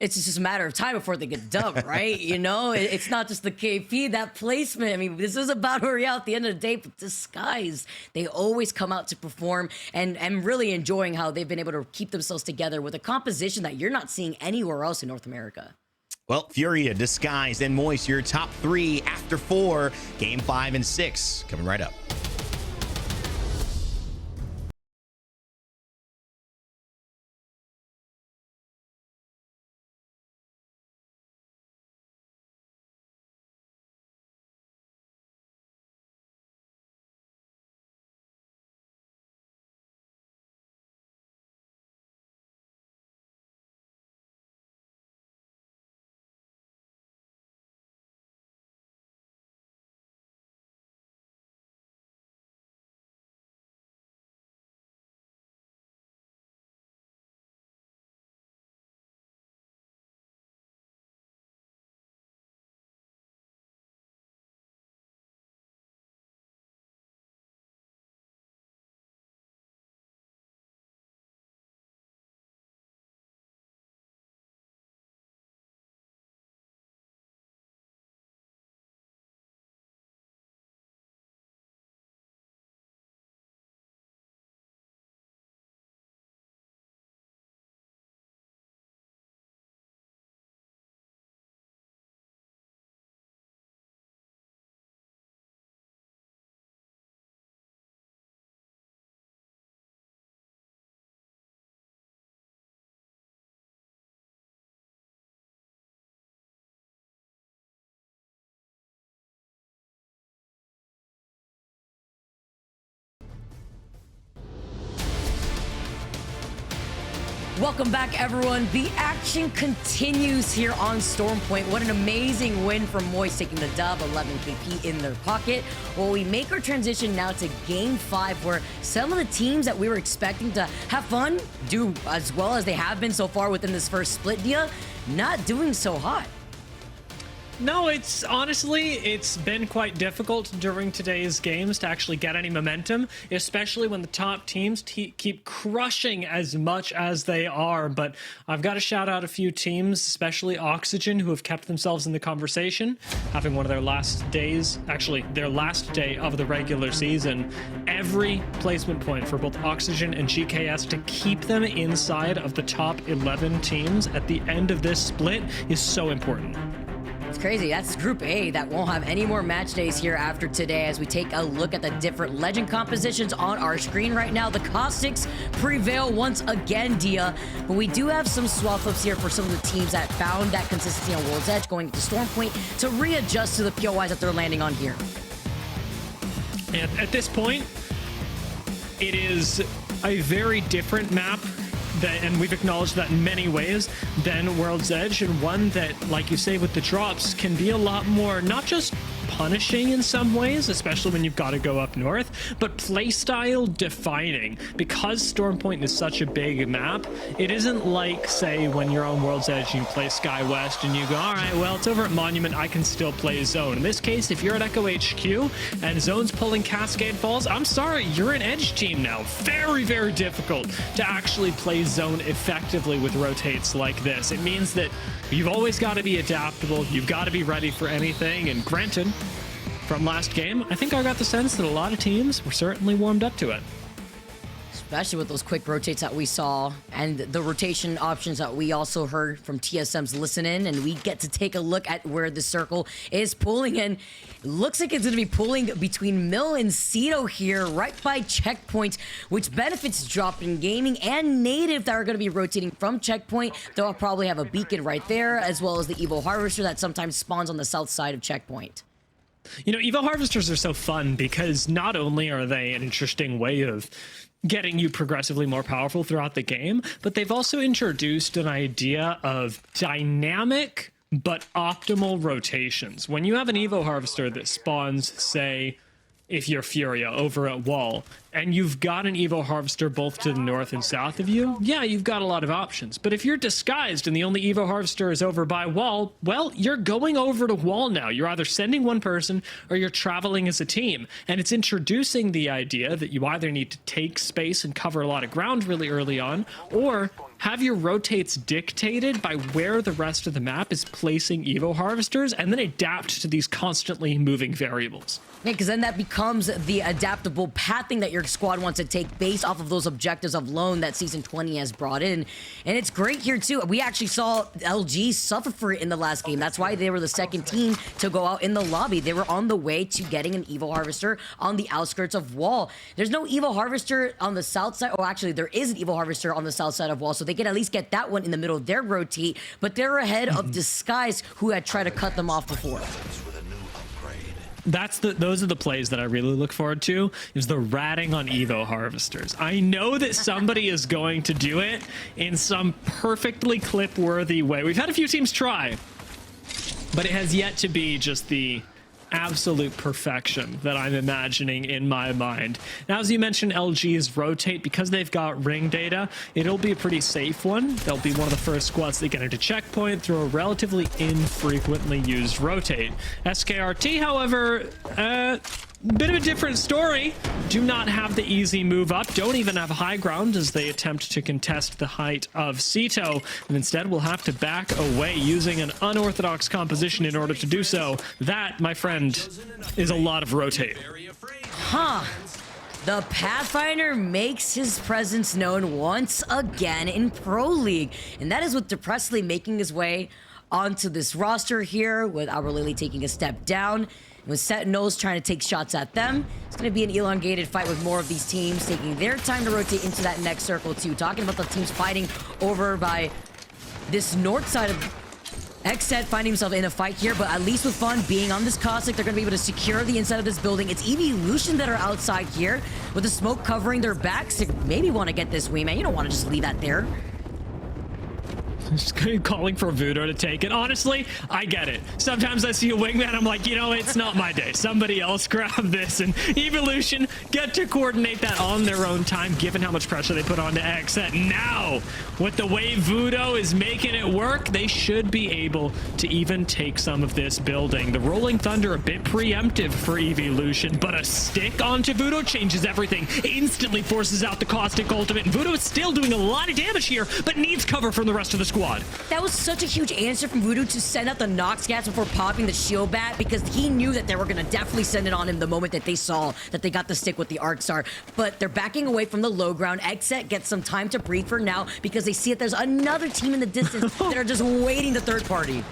It's just a matter of time before they get dubbed, right? You know, it's not just the KP, that placement. I mean, this is a battle royale at the end of the day, but Disguise, they always come out to perform, and I'm really enjoying how they've been able to keep themselves together with a composition that you're not seeing anywhere else in North America. Well, Furia, Disguised, and Moist, your top 3 after 4, game 5 and 6, coming right up. Welcome back, everyone. The action continues here on Stormpoint. What an amazing win from Moist, taking the dub, 11 KP in their pocket. Well, we make our transition now to Game 5, where some of the teams that we were expecting to have fun, do as well as they have been so far within this first split, Dia, not doing so hot. No, it's honestly, it's been quite difficult during today's games to actually get any momentum, especially when the top teams keep crushing as much as they are. But I've got to shout out a few teams, especially Oxygen, who have kept themselves in the conversation, having one of their last days, actually their last day of the regular season. Every placement point for both Oxygen and GKS to keep them inside of the top 11 teams at the end of this split is so important. It's crazy. That's Group A that won't have any more match days here after today, as we take a look at the different legend compositions on our screen right now. The Caustics prevail once again, Dia, but we do have some swap flips here for some of the teams that found that consistency on World's Edge, going to Stormpoint to readjust to the POIs that they're landing on here. And at this point, it is a very different map, and we've acknowledged that in many ways, than World's Edge, and one that, like you say, with the drops, can be a lot more, not just punishing in some ways, especially when you've got to go up north, but playstyle defining. Because Stormpoint is such a big map, it isn't like, say, when you're on World's Edge and you play Sky West and you go, all right, well, it's over at Monument, I can still play Zone. In this case, if you're at Echo HQ and Zone's pulling Cascade Falls, I'm sorry, you're an Edge team now. Very, very difficult to actually play Zone effectively with rotates like this. It means that you've always got to be adaptable. You've got to be ready for anything. And granted, from last game, I think I got the sense that a lot of teams were certainly warmed up to it. Especially with those quick rotates that we saw and the rotation options that we also heard from TSM's listen in, and we get to take a look at where the circle is pulling in. Looks like it's going to be pulling between Mill and Cito here, right by Checkpoint, which benefits Drop in Gaming and Native that are going to be rotating from Checkpoint. They'll probably have a beacon right there, as well as the Evo Harvester that sometimes spawns on the south side of Checkpoint. You know, Evo Harvesters are so fun because not only are they an interesting way of getting you progressively more powerful throughout the game, but they've also introduced an idea of dynamic but optimal rotations. When you have an Evo Harvester that spawns, say, if you're Furia over at Wall, and you've got an Evo Harvester both to the north and south of you, yeah, you've got a lot of options. But if you're disguised and the only Evo Harvester is over by Wall, well, you're going over to Wall now. You're either sending one person or you're traveling as a team. And it's introducing the idea that you either need to take space and cover a lot of ground really early on, or have your rotates dictated by where the rest of the map is placing Evo Harvesters, and then adapt to these constantly moving variables. Yeah, because then that becomes the adaptable pathing that your squad wants to take based off of those objectives of Lone that Season 20 has brought in. And it's great here, too. We actually saw LG suffer for it in the last game. That's why they were the second team to go out in the lobby. They were on the way to getting an Evo Harvester on the outskirts of Wall. There's no Evo Harvester on the south side. Oh, actually, there is an Evo Harvester on the south side of Wall, so they can at least get that one in the middle of their rotate, but they're ahead of Disguise, who had tried to cut them off before. Those are the plays that I really look forward to, is the ratting on Evo Harvesters. I know that somebody is going to do it in some perfectly clip-worthy way. We've had a few teams try, but it has yet to be just the absolute perfection that I'm imagining in my mind. Now, as you mentioned, LG's rotate, because they've got ring data, it'll be a pretty safe one. They'll be one of the first squads that get into Checkpoint through a relatively infrequently used rotate. SKRT, however, bit of a different story. Do not have the easy move up. Don't even have high ground as they attempt to contest the height of Cito. And instead will have to back away using an unorthodox composition in order to do so. That, my friend, is a lot of rotate. Huh. The Pathfinder makes his presence known once again in Pro League. And that is with Depressly making his way onto this roster here, with Our Lily taking a step down. With Sentinels trying to take shots at them. It's going to be an elongated fight with more of these teams taking their time to rotate into that next circle too. Talking about the teams fighting over by this north side of Xset, finding himself in a fight here, but at least with Fun being on this Cossack, they're going to be able to secure the inside of this building. It's Evolution that are outside here with the smoke covering their backs. They maybe want to get this wingman. You don't want to just leave that there. Just calling for Voodoo to take it. Honestly, I get it. Sometimes I see a wingman, I'm like, you know, it's not my day. Somebody else grab this, and Evolution get to coordinate that on their own time, given how much pressure they put onto Xset. Now, with the way Voodoo is making it work, they should be able to even take some of this building. The Rolling Thunder a bit preemptive for Evolution, but a stick onto Voodoo changes everything. Instantly forces out the Caustic ultimate, and Voodoo is still doing a lot of damage here, but needs cover from the rest of the squad. That was such a huge answer from Voodoo to send out the Nox gas before popping the shield bat, because he knew that they were going to definitely send it on him the moment that they saw that they got the stick with the Arc Star. But they're backing away from the low ground. Xset gets some time to breathe for now because they see that there's another team in the distance that are just waiting the third party.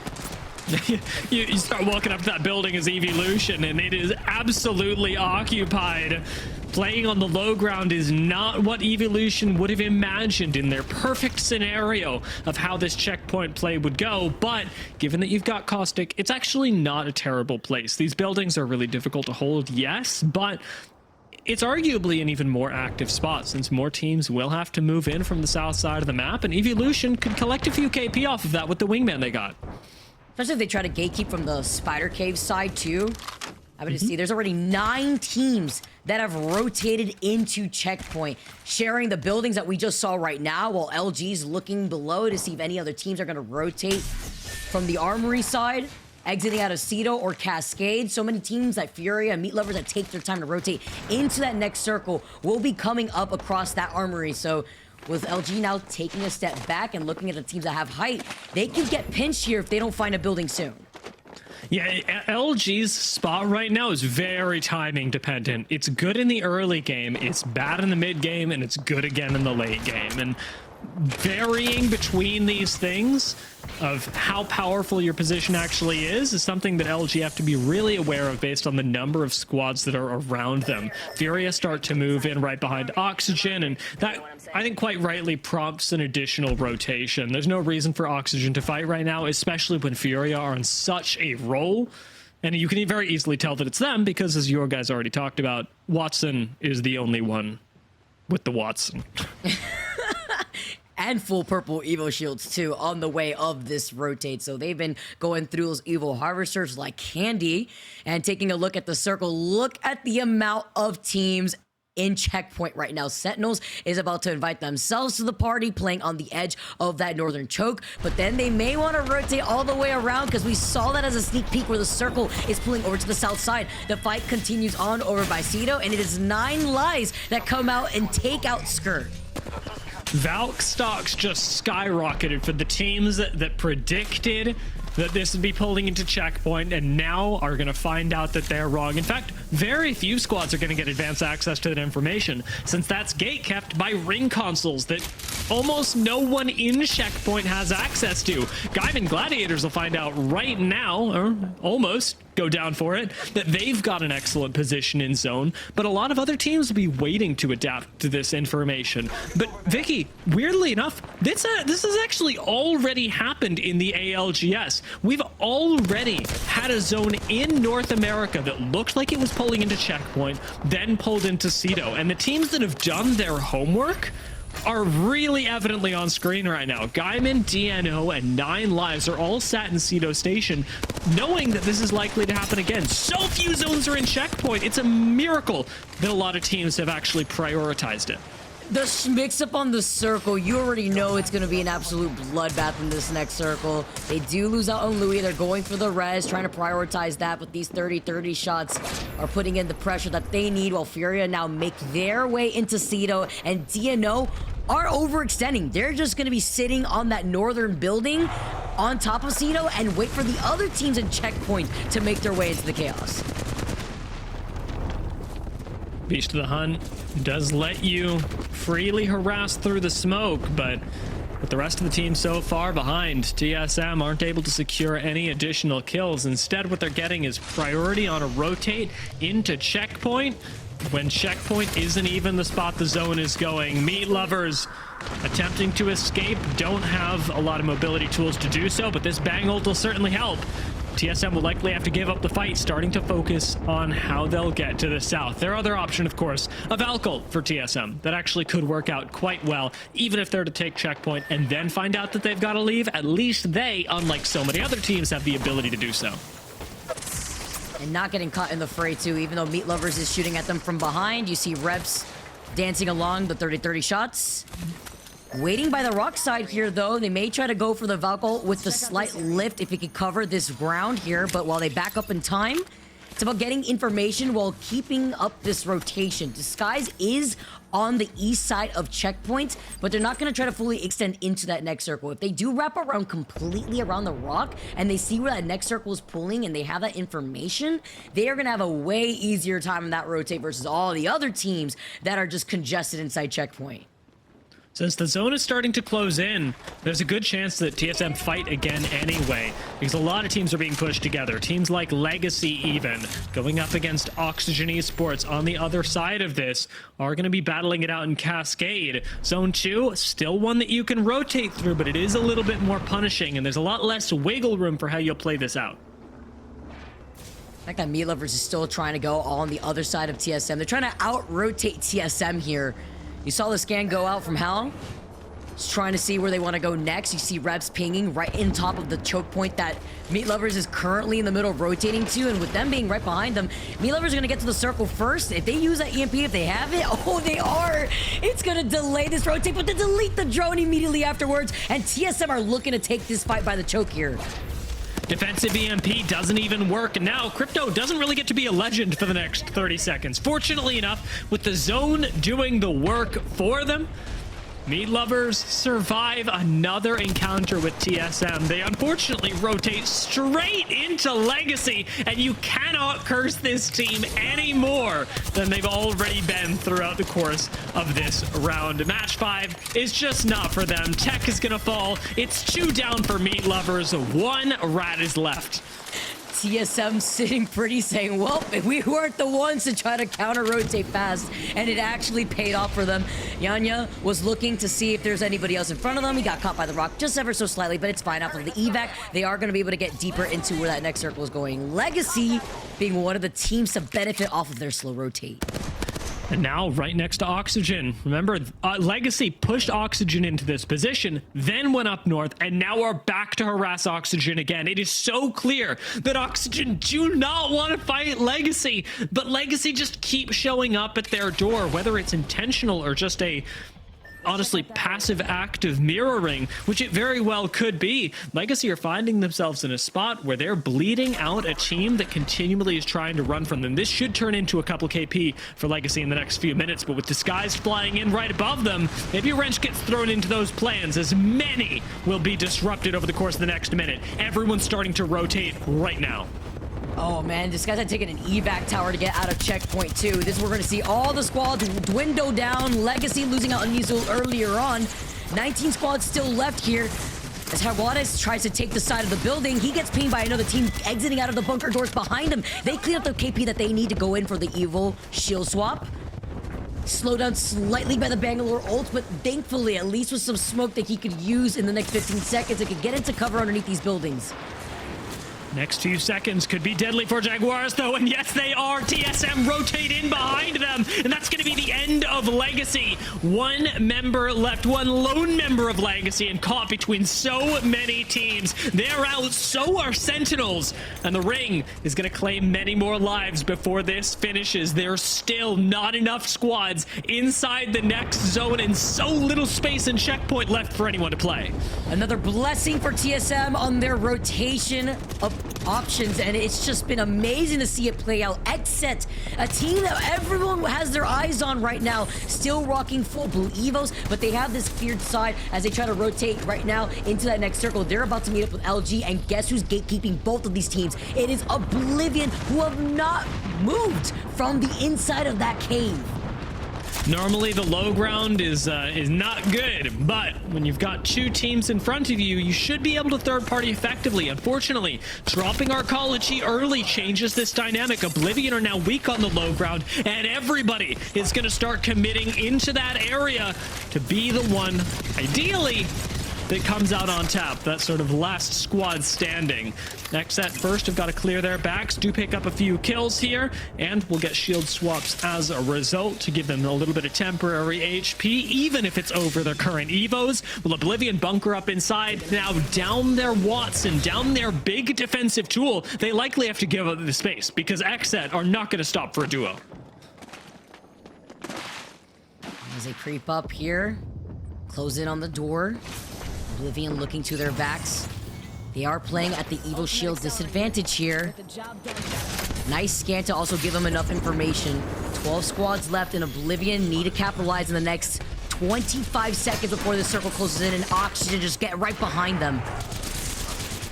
You start walking up to that building as Evolution, and it is absolutely occupied. Playing on the low ground is not what Evolution would have imagined in their perfect scenario of how this checkpoint play would go, but given that you've got Caustic, it's actually not a terrible place. These buildings are really difficult to hold, yes, but it's arguably an even more active spot since more teams will have to move in from the south side of the map, and Evolution could collect a few KP off of that with the wingman they got. Especially if they try to gatekeep from the Spider Cave side too. Happy to see there's already 9 teams that have rotated into checkpoint, sharing the buildings that we just saw right now, while LG's looking below to see if any other teams are going to rotate from the armory side, exiting out of Cedo or Cascade. So many teams like Furia and Meat Lovers that take their time to rotate into that next circle will be coming up across that armory. So with LG now taking a step back and looking at the teams that have height, they can get pinched here if they don't find a building soon. Yeah, LG's spot right now is very timing dependent. It's good in the early game, it's bad in the mid game, and it's good again in the late game. And varying between these things of how powerful your position actually is something that LG have to be really aware of based on the number of squads that are around them. Furia start to move in right behind Oxygen, and that, I think, quite rightly prompts an additional rotation. There's no reason for Oxygen to fight right now, especially when Furia are on such a roll. And you can very easily tell that it's them because, as your guys already talked about, Watson is the only one with the Watson. And full purple Evo shields too on the way of this rotate. So they've been going through those Evo harvesters like candy and taking a look at the circle. Look at the amount of teams in checkpoint right now. Sentinels is about to invite themselves to the party, playing on the edge of that northern choke, but then they may want to rotate all the way around because we saw that as a sneak peek where the circle is pulling over to the south side. The fight continues on over by Cedo, and it is 9 lives that come out and take out Skirt. Valk stocks just skyrocketed for the teams that predicted that this would be pulling into checkpoint and now are going to find out that they're wrong. In fact, very few squads are going to get advanced access to that information, since that's gate-kept by ring consoles that almost no one in checkpoint has access to. Gaiman Gladiators will find out right now, or almost go down for it, that they've got an excellent position in zone, but a lot of other teams will be waiting to adapt to this information. But Vicky, weirdly enough, this has actually already happened in the ALGS. We've already had a zone in North America that looked like it was pulling into checkpoint, then pulled into Cedo, and the teams that have done their homework are really evidently on screen right now. Gaiman, DNO, and 9 Lives are all sat in Cedo Station, knowing that this is likely to happen again. So few zones are in checkpoint. It's a miracle that a lot of teams have actually prioritized it. The mix-up on the circle, you already know it's going to be an absolute bloodbath in this next circle. They do lose out on Louis. They're going for the res, trying to prioritize that, but these 30-30 shots are putting in the pressure that they need, while Furia now make their way into Cedo, and DNO are overextending. They're just going to be sitting on that northern building on top of Cedo and wait for the other teams in checkpoint to make their way into the chaos. Beast of the Hunt does let you freely harass through the smoke, but with the rest of the team so far behind, TSM aren't able to secure any additional kills. Instead, what they're getting is priority on a rotate into checkpoint when checkpoint isn't even the spot the zone is going. Meat Lovers attempting to escape, don't have a lot of mobility tools to do so, but this bang ult will certainly help. TSM will likely have to give up the fight, starting to focus on how they'll get to the south. Their other option, of course, a Valk ult for TSM. That actually could work out quite well, even if they're to take checkpoint and then find out that they've got to leave. At least they, unlike so many other teams, have the ability to do so. And not getting caught in the fray, too. Even though Meat Lovers is shooting at them from behind, you see Reps dancing along the 30-30 shots. Waiting by the rock side here, though. They may try to go for the Valk ult with the slight lift if he could cover this ground here, but while they back up in time, it's about getting information while keeping up this rotation. Disguise is on the east side of checkpoint, but they're not going to try to fully extend into that next circle. If they do wrap around completely around the rock and they see where that next circle is pulling and they have that information, they are going to have a way easier time in that rotate versus all the other teams that are just congested inside checkpoint. Since the zone is starting to close in, there's a good chance that TSM fight again anyway, because a lot of teams are being pushed together. Teams like Legacy even, going up against Oxygen Esports on the other side of this, are going to be battling it out in Cascade. Zone 2, still one that you can rotate through, but it is a little bit more punishing, and there's a lot less wiggle room for how you'll play this out. I think that Meat Lovers is still trying to go all on the other side of TSM. They're trying to out-rotate TSM here. You saw the scan go out from Hal. Just trying to see where they want to go next. You see Rebs pinging right in top of the choke point that Meat Lovers is currently in the middle rotating to, and with them being right behind them, Meat Lovers are going to get to the circle first. If they use that EMP, if they have it, oh, they are. It's going to delay this rotate, but to delete the drone immediately afterwards, and TSM are looking to take this fight by the choke here. Defensive EMP doesn't even work. Now, Crypto doesn't really get to be a legend for the next 30 seconds. Fortunately enough, with the zone doing the work for them, Meat Lovers survive another encounter with TSM. They unfortunately rotate straight into Legacy, and you cannot curse this team any more than they've already been throughout the course of this round. Match 5 is just not for them. Tech is gonna fall. It's 2 down for Meat Lovers. 1 rat is left. TSM sitting pretty saying, well, we weren't the ones to try to counter-rotate fast, and it actually paid off for them. Yanya was looking to see if there's anybody else in front of them. He got caught by the rock just ever so slightly, but it's fine. After the evac, they are going to be able to get deeper into where that next circle is going. Legacy being one of the teams to benefit off of their slow rotate. And now, right next to Oxygen. Remember, Legacy pushed Oxygen into this position, then went up north, and now are back to harass Oxygen again. It is so clear that Oxygen do not want to fight Legacy, but Legacy just keep showing up at their door, whether it's intentional or just a honestly passive act of mirroring, which it very well could be. Legacy are finding themselves in a spot where they're bleeding out a team that continually is trying to run from them. This should turn into a couple KP for Legacy in the next few minutes, but with Disguised flying in right above them, maybe a wrench gets thrown into those plans, as many will be disrupted over the course of the next minute. Everyone's starting to rotate right now. Oh man, this guy's had taken an evac tower to get out of checkpoint 2. This we're going to see all the squads dwindle down. Legacy losing out on Nizu earlier on. 19 squads still left here. As Jaguares tries to take the side of the building, he gets pinged by another team exiting out of the bunker doors behind him. They clean up the KP that they need to go in for the evil shield swap. Slow down slightly by the Bangalore ult, but thankfully, at least with some smoke that he could use in the next 15 seconds, it could get into cover underneath these buildings. Next 2 seconds could be deadly for Jaguars, though, and yes, they are. TSM rotate in behind them, and that's going to be the end of Legacy. 1 member left, 1 lone member of Legacy, and caught between so many teams. They're out, so are Sentinels, and the Ring is going to claim many more lives before this finishes. There's still not enough squads inside the next zone, and so little space and checkpoint left for anyone to play. Another blessing for TSM on their rotation of options, and it's just been amazing to see it play out. Exet, a team that everyone has their eyes on right now, still rocking full blue evos, but they have this feared side as they try to rotate right now into that next circle. They're about to meet up with LG, and guess who's gatekeeping both of these teams? It is Oblivion, who have not moved from the inside of that cave. Normally the low ground is not good, but when you've got 2 teams in front of you, you should be able to third party effectively. Unfortunately, dropping Arcology early changes this dynamic. Oblivion are now weak on the low ground, and everybody is going to start committing into that area to be the one, ideally, that comes out on top. That sort of last squad standing. Next set first have got to clear their backs, do pick up a few kills here, and we'll get shield swaps as a result to give them a little bit of temporary HP, even if it's over their current evos. Will Oblivion bunker up inside? Now down their Watson, down their big defensive tool, they likely have to give up the space because XZ are not going to stop for a duo. As they creep up here, close in on the door. Oblivion looking to their backs. They are playing at the Evil Shield's disadvantage here. Nice scan to also give them enough information. 12 squads left, and Oblivion need to capitalize in the next 25 seconds before the circle closes in, and Oxygen just get right behind them.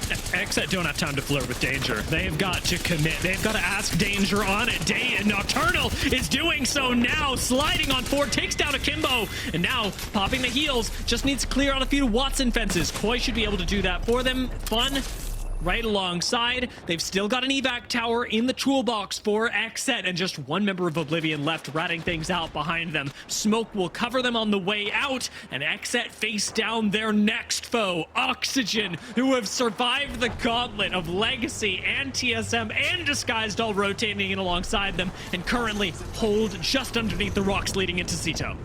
XZ don't have time to flirt with Danger. They've got to commit. They've got to ask Danger on it. Nocturnal is doing so now. Sliding on 4, takes down Akimbo. And now, popping the heals, just needs to clear out a few Watson fences. Koi should be able to do that for them. Fun. Right alongside, they've still got an evac tower in the toolbox for XZ, and just 1 member of Oblivion left ratting things out behind them. Smoke will cover them on the way out, and XZ face down their next foe, Oxygen, who have survived the gauntlet of Legacy and TSM and Disguised all rotating in alongside them, and currently hold just underneath the rocks leading into Cito.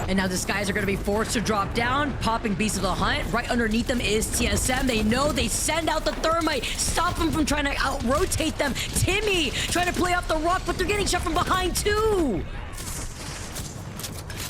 And now these guys are going to be forced to drop down, popping Beast of the Hunt. Right underneath them is TSM. They know they send out the Thermite, stop them from trying to out-rotate them. Timmy trying to play off the rock, but they're getting shot from behind too.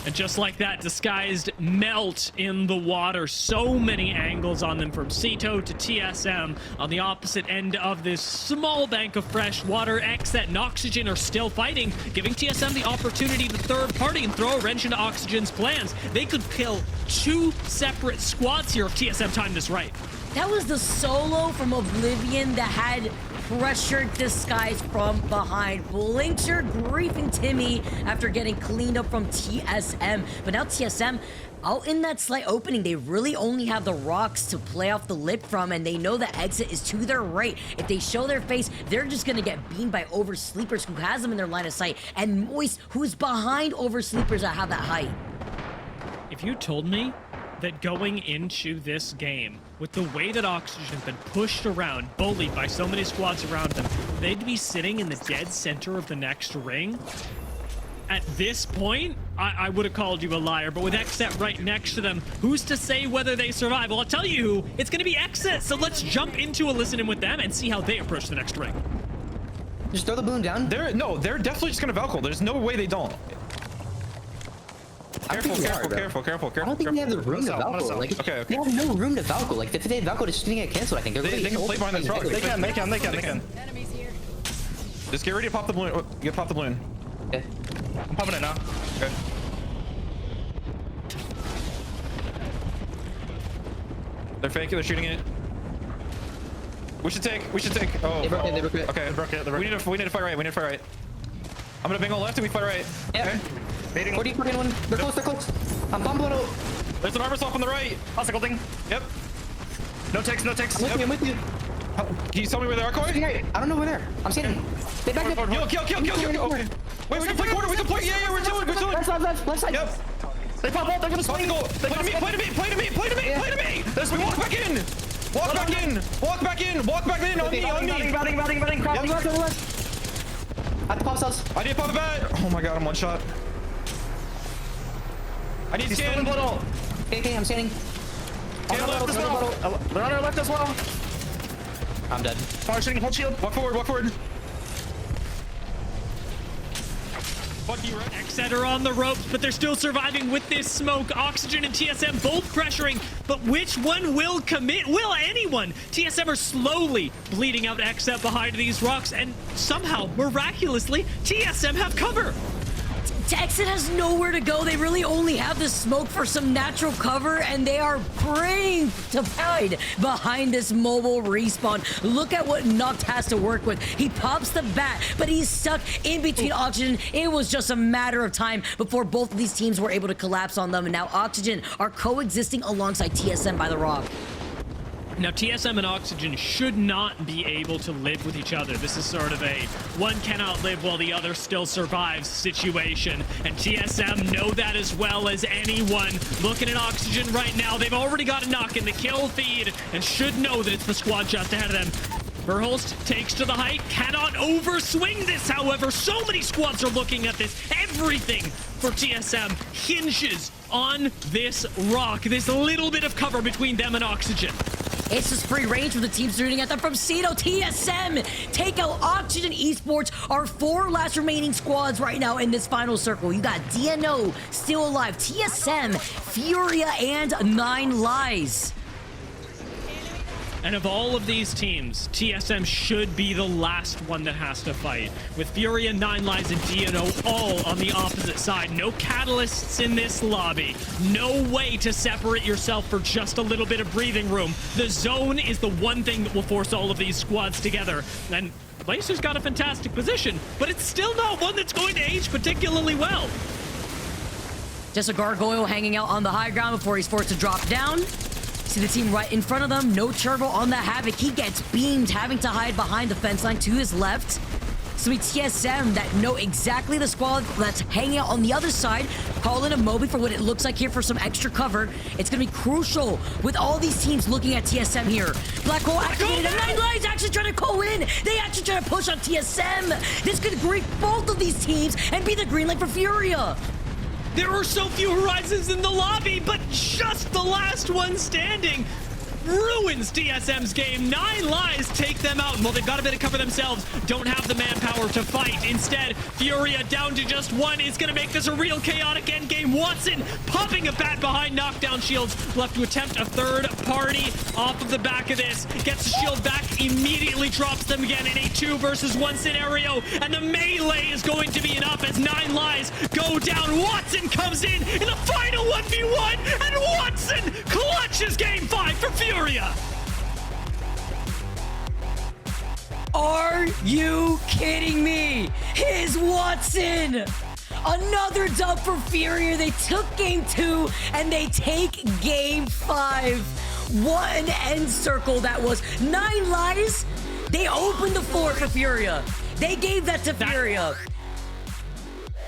And just like that, Disguised melt in the water. So many angles on them from Cito to TSM. On the opposite end of this small bank of fresh water, Xset and Oxygen are still fighting, giving TSM the opportunity to third party and throw a wrench into Oxygen's plans. They could kill 2 separate squads here if TSM timed this right. That was the solo from Oblivion that had pressured Disguise from behind. Blinkster griefing Timmy after getting cleaned up from TSM. But now TSM, out in that slight opening, they really only have the rocks to play off the lip from, and they know the exit is to their right. If they show their face, they're just gonna get beamed by Oversleepers, who has them in their line of sight, and Moist, who's behind Oversleepers that have that height. If you told me that going into this game, with the way that Oxygen's been pushed around, bullied by so many squads around them, they'd be sitting in the dead center of the next ring, at this point, I would have called you a liar. But with Xset right next to them, who's to say whether they survive? Well, I'll tell you who. It's going to be Xset. So let's jump into a listen-in with them and see how they approach the next ring. Just throw the boom down. They're definitely just gonna Valkyrie. There's no way they don't. Careful. I don't think they have the room to Valkyrie. Like, Okay. they have no room to Valkyrie. Like, if they Valkyrie, it's just gonna get canceled. I think They can play behind this rock. They can. Enemies here. Just get ready to pop the balloon. Pop the balloon. Okay. I'm popping it now. Okay. They're faking. They're shooting it. We should take. Oh. They broke it. They broke it. Okay. They broke it. We need to fight right. I'm gonna bingo left and we fight right. Yeah. Okay. Baiting. 40 fucking one. They're close. I'm bombing out. There's an armor swap on the right. Classical thing. Yep. No takes. I'm with you. Can you tell me where they are, Corey? I don't know where they're. I'm standing. They backed up. Kill. Okay. Wait, we can play corner. Yeah, we're doing. Left side. Yep. They pop out. They're gonna swing. Play to me. We walk back in. Walk back in. On me. Batting. At the pop cells. I need to pop a bat. Oh my god, I'm one shot. I need He's still in scan. blood. Okay, I'm standing. On our left as well. They're on our left as well. I'm dead. Fire shooting. Hold shield. Walk forward. Fuck you, right? Xset are on the ropes, but they're still surviving with this smoke. Oxygen and TSM both pressuring, but which one will commit? Will anyone? TSM are slowly bleeding out Xset behind these rocks, and somehow, miraculously, TSM have cover. Xset has nowhere to go. They really only have the smoke for some natural cover, and they are praying to hide behind this mobile respawn. Look at what Noct has to work with. He pops the bat, but he's stuck in between Oxygen. It was just a matter of time before both of these teams were able to collapse on them, and now Oxygen are coexisting alongside TSM by the rock. Now, TSM and Oxygen should not be able to live with each other. This is sort of a one cannot live while the other still survives situation. And TSM know that as well as anyone. Looking at Oxygen right now, they've already got a knock in the kill feed and should know that it's the squad just ahead of them. Verholst takes to the height, cannot overswing this, however. So many squads are looking at this. Everything for TSM hinges on this rock, this little bit of cover between them and Oxygen. It's just free range for the team shooting at them from Cito. TSM take out Oxygen Esports, our 4 last remaining squads right now in this final circle. You got DNO still alive, TSM, Furia, and 9 Lies. And of all of these teams, TSM should be the last one that has to fight. With Furia, 9 Lives, and DNO all on the opposite side. No catalysts in this lobby. No way to separate yourself for just a little bit of breathing room. The zone is the one thing that will force all of these squads together. And Lacer's got a fantastic position, but it's still not one that's going to age particularly well. Just a gargoyle hanging out on the high ground before he's forced to drop down. See the team right in front of them. No turbo on the Havoc. He gets beamed, having to hide behind the fence line to his left. So we TSM that know exactly the squad that's hanging out on the other side. Call in a Moby for what it looks like here for some extra cover. It's going to be crucial with all these teams looking at TSM here. Black Hole activated. And 9 Lives actually trying to call in. They actually trying to push on TSM. This could grief both of these teams and be the green light for Furia. There are so few Horizons in the lobby, but just the last one standing ruins TSM's game. 9 Lives take them out. Well, they've got a bit of cover themselves. Don't have the manpower to fight. Instead, Furia down to just 1 is going to make this a real chaotic endgame. Watson popping a bat behind knockdown shields. Left to attempt a third party off of the back of this. Gets the shield back, immediately drops them again in a 2 versus 1 scenario. And the melee is going to be enough as 9 Lives go down. Watson comes in the final 1v1, and Watson clutches game 5 for Furia. Are you kidding me? Here's Watson! Another dub for Furia. They took game 2 and they take game 5. What an end circle that was. 9 Lives. They opened the floor for Furia. They gave that to Furia.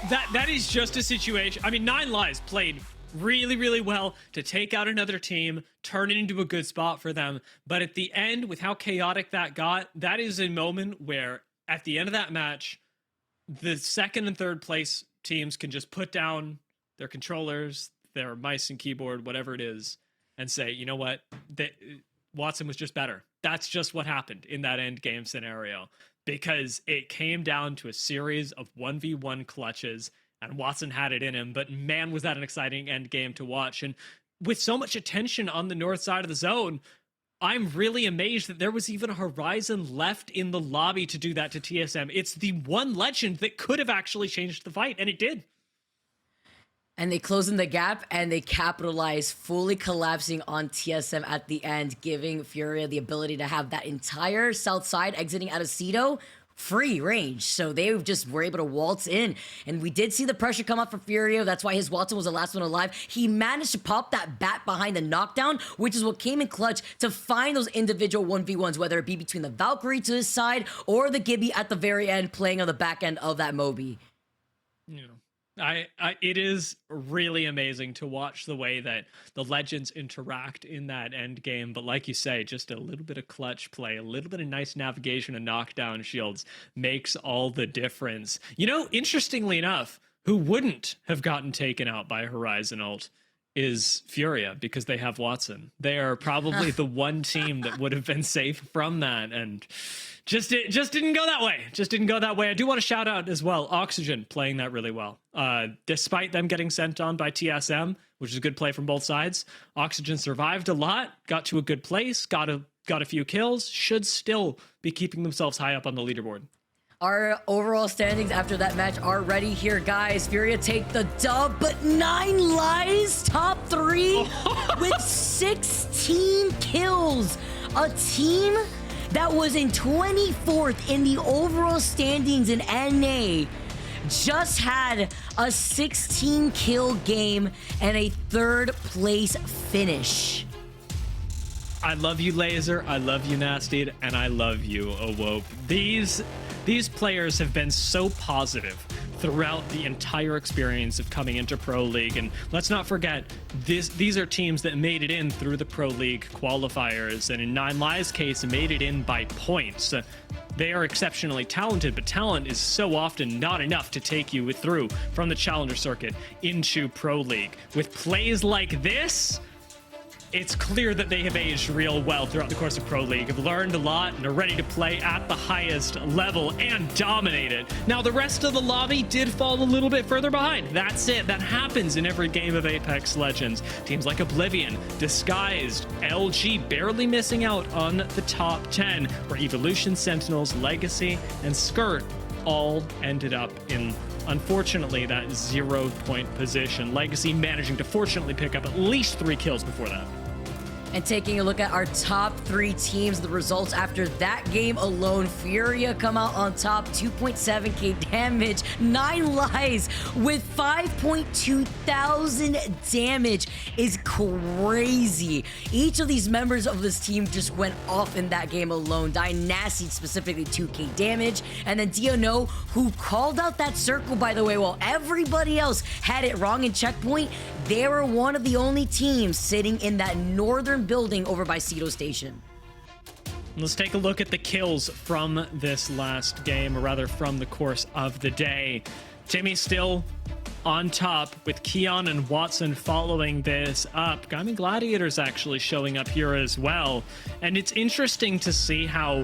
That is just a situation. I mean, 9 Lives played really well to take out another team, turn it into a good spot for them. But at the end, with how chaotic that got, that is a moment where at the end of that match, the second and third place teams can just put down their controllers, their mice and keyboard, whatever it is, and say, you know what, Watson was just better. That's just what happened in that end game scenario, because it came down to a series of 1v1 clutches. And Watson had it in him, but man, was that an exciting end game to watch. And with so much attention on the north side of the zone, I'm really amazed that there was even a Horizon left in the lobby to do that to TSM. It's the one legend that could have actually changed the fight, and it did. And they closed in the gap, and they capitalized, fully collapsing on TSM at the end, giving Furia the ability to have that entire south side exiting out of Cedo free range. So they just were able to waltz in, and we did see the pressure come up for Furio. That's why his Watson was the last one alive. He managed to pop that bat behind the knockdown, which is what came in clutch to find those individual 1v1s, whether it be between the Valkyrie to his side or the Gibby at the very end playing on the back end of that Moby. Yeah. It is really amazing to watch the way that the legends interact in that end game. But like you say, just a little bit of clutch play, a little bit of nice navigation and knockdown shields makes all the difference. You know, interestingly enough, who wouldn't have gotten taken out by Horizon ult is Furia, because they have Watson. They are probably the one team that would have been safe from that, and just didn't go that way. Just didn't go that way. I do want to shout out as well, Oxygen playing that really well. Despite them getting sent on by TSM, which is a good play from both sides, Oxygen survived a lot, got to a good place, got a few kills, should still be keeping themselves high up on the leaderboard. Our overall standings after that match are ready here, guys. Furia take the dub, but 9 Lives top 3 with 16 kills. A team that was in 24th in the overall standings in NA just had a 16 kill game and a 3rd place finish. I love you, Laser. I love you, Nasty, and I love you, Awope. These players have been so positive throughout the entire experience of coming into Pro League. And let's not forget, these are teams that made it in through the Pro League qualifiers. And in 9 Lives' case, made it in by points. They are exceptionally talented, but talent is so often not enough to take you through from the Challenger circuit into Pro League. With plays like this, it's clear that they have aged real well throughout the course of Pro League, have learned a lot, and are ready to play at the highest level and dominate it. Now, the rest of the lobby did fall a little bit further behind. That's it. That happens in every game of Apex Legends. Teams like Oblivion, Disguised, LG barely missing out on the top 10, where Evolution, Sentinels, Legacy, and Skirt all ended up in, unfortunately, that 0-point position. Legacy managing to fortunately pick up at least 3 kills before that. And taking a look at our top 3 teams, the results after that game alone, Furia come out on top, 2.7k damage, 9 Lives with 5.2 thousand damage is crazy. Each of these members of this team just went off in that game alone. Dynasty specifically 2k damage, and then Diono, who called out that circle, by the way, while everybody else had it wrong in checkpoint, they were one of the only teams sitting in that northern building over by Cedo Station. Let's take a look at the kills from this last game, or rather from the course of the day. Timmy still on top with Keon and Watson following this up. Gaimin Gladiators actually showing up here as well. And it's interesting to see how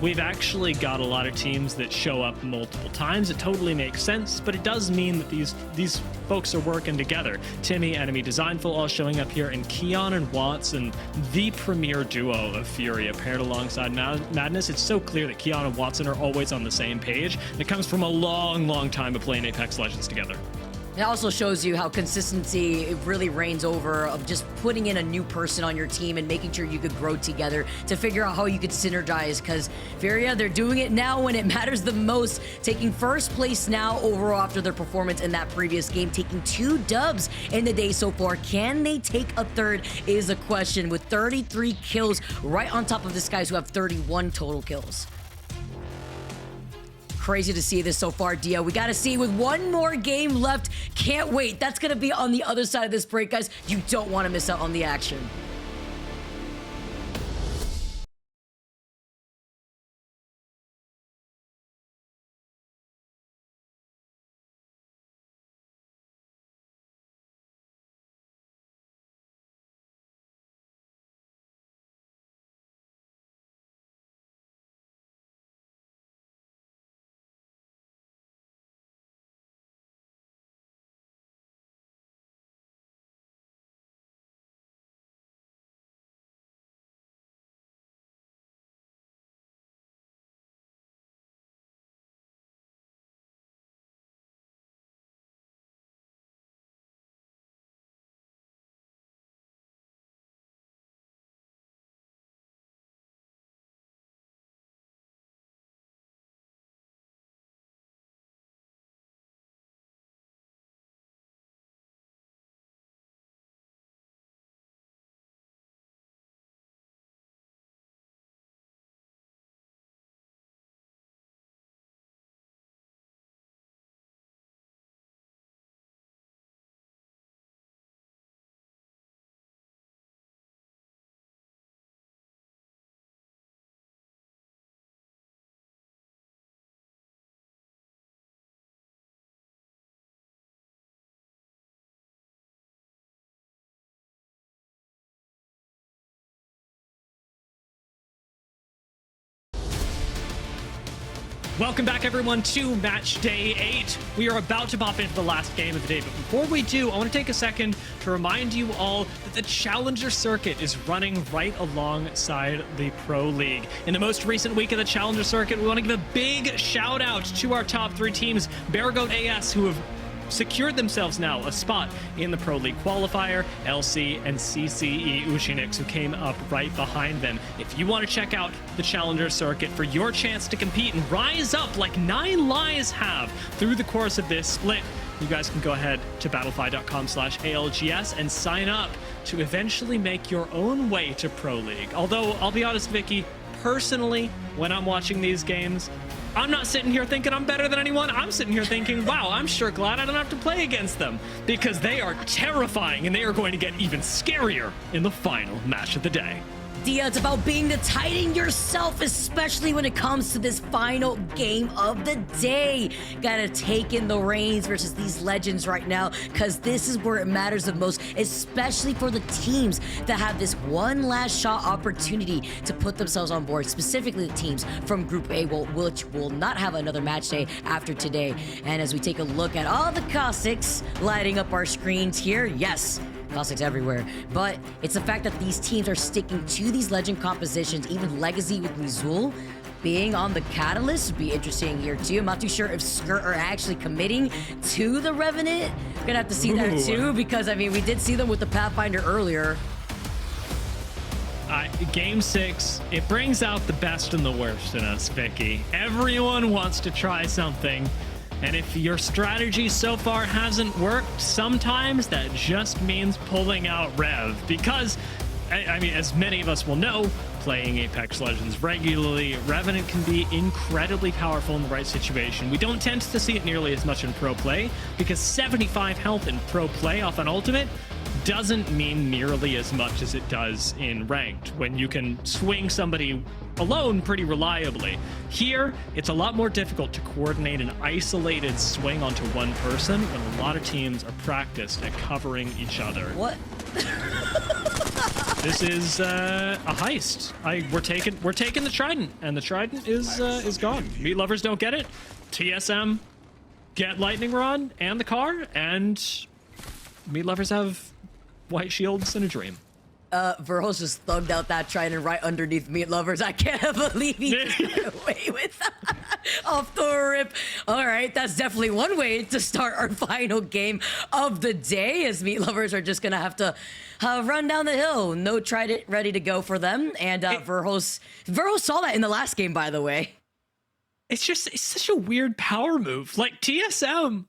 we've actually got a lot of teams that show up multiple times. It totally makes sense, but it does mean that these folks are working together. Timmy, Enemy Designful all showing up here, and Keon and Watson, the premier duo of Furia paired alongside Madness. It's so clear that Keon and Watson are always on the same page. It comes from a long, long time of playing Apex Legends together. It also shows you how consistency really reigns over of just putting in a new person on your team and making sure you could grow together to figure out how you could synergize, because Furia, they're doing it now when it matters the most, taking first place now overall after their performance in that previous game, taking 2 dubs in the day so far. Can they take a third is a question, with 33 kills right on top of this guys who have 31 total kills. Crazy to see this so far, Dio. We got to see with one more game left. Can't wait. That's going to be on the other side of this break, guys. You don't want to miss out on the action. Welcome back, everyone, to match day 8. We are about to pop into the last game of the day, but before we do, I want to take a second to remind you all that the Challenger Circuit is running right alongside the Pro League. In the most recent week of the Challenger Circuit, we want to give a big shout out to our top 3 teams, Beargoat AS, who have secured themselves now a spot in the Pro League qualifier, LC and CCE Ushinix, who came up right behind them. If you want to check out the Challenger Circuit for your chance to compete and rise up like 9 Lives have through the course of this split, you guys can go ahead to battlefy.com/ALGS and sign up to eventually make your own way to Pro League. Although, I'll be honest, Vicky, personally, when I'm watching these games, I'm not sitting here thinking I'm better than anyone. I'm sitting here thinking, wow, I'm sure glad I don't have to play against them, because they are terrifying and they are going to get even scarier in the final match of the day. Dia, it's about being the Titan yourself, especially when it comes to this final game of the day. Gotta take in the reins versus these legends right now, because this is where it matters the most, especially for the teams that have this one last shot opportunity to put themselves on board, specifically the teams from Group A, which will not have another match day after today. And as we take a look at all the Cossacks lighting up our screens here, yes, Cossacks everywhere, but it's the fact that these teams are sticking to these legend compositions. Even Legacy with Mizul being on the Catalyst would be interesting here too. I'm not too sure if Skirt are actually committing to the Revenant. Gonna have to see that too, because I mean, we did see them with the Pathfinder earlier. Game 6, it brings out the best and the worst in us, Vicky. Everyone wants to try something. And if your strategy so far hasn't worked, sometimes that just means pulling out Rev. Because, I mean, as many of us will know, playing Apex Legends regularly, Revenant can be incredibly powerful in the right situation. We don't tend to see it nearly as much in pro play, because 75 health in pro play off an ultimate, doesn't mean nearly as much as it does in ranked, when you can swing somebody alone pretty reliably. Here, it's a lot more difficult to coordinate an isolated swing onto one person when a lot of teams are practiced at covering each other. What? This is a heist. We're taking the Trident, and the Trident is gone. Meat lovers don't get it. TSM get Lightning Rod and the car, and meat lovers have white shields and a dream. Verhos just thugged out that Trident right underneath meat lovers. I can't believe he got away with that. Off the rip. All right, that's definitely one way to start our final game of the day, as meat lovers are just gonna have to run down the hill. No Trident ready to go for them, and Verhos saw that in the last game, by the way. It's such a weird power move. Like, TSM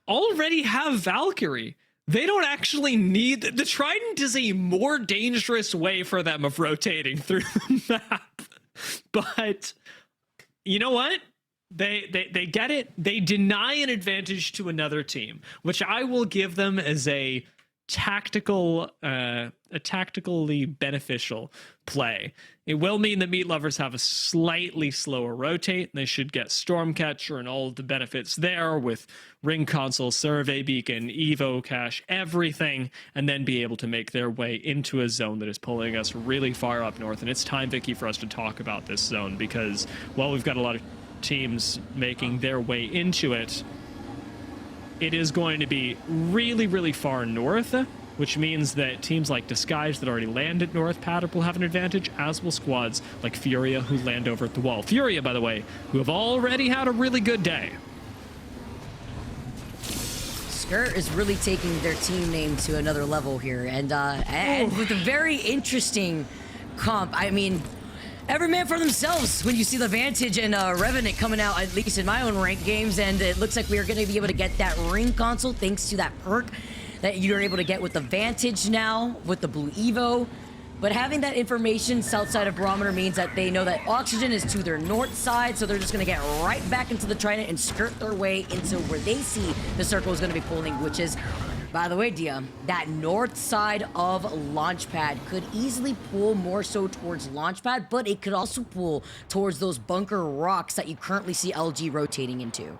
already have Valkyrie. They don't actually need... The Trident is a more dangerous way for them of rotating through the map. But you know what? They get it. They deny an advantage to another team, which I will give them as a tactically beneficial play. It will mean that meat lovers have a slightly slower rotate. They should get Stormcatcher and all of the benefits there with ring console, survey beacon, evo cache, everything, and then be able to make their way into a zone that is pulling us really far up north. And it's time, Vicky, for us to talk about this zone, because while we've got a lot of teams making their way into it, it is going to be really, really far north, which means that teams like Disguise that already land at North Paddock will have an advantage, as will squads like Furia who land over at the wall. Furia, by the way, who have already had a really good day. Skirt is really taking their team name to another level here, and with a very interesting comp. I mean, every man for themselves when you see the Vantage and Revenant coming out, at least in my own ranked games, and it looks like we are going to be able to get that ring console thanks to that perk that you're able to get with the Vantage now, with the Blue Evo. But having that information south side of Barometer means that they know that Oxygen is to their north side, so they're just gonna get right back into the Trident and skirt their way into where they see the circle is gonna be pulling, which is, by the way, Dia, that north side of Launchpad could easily pull more so towards Launchpad, but it could also pull towards those bunker rocks that you currently see LG rotating into.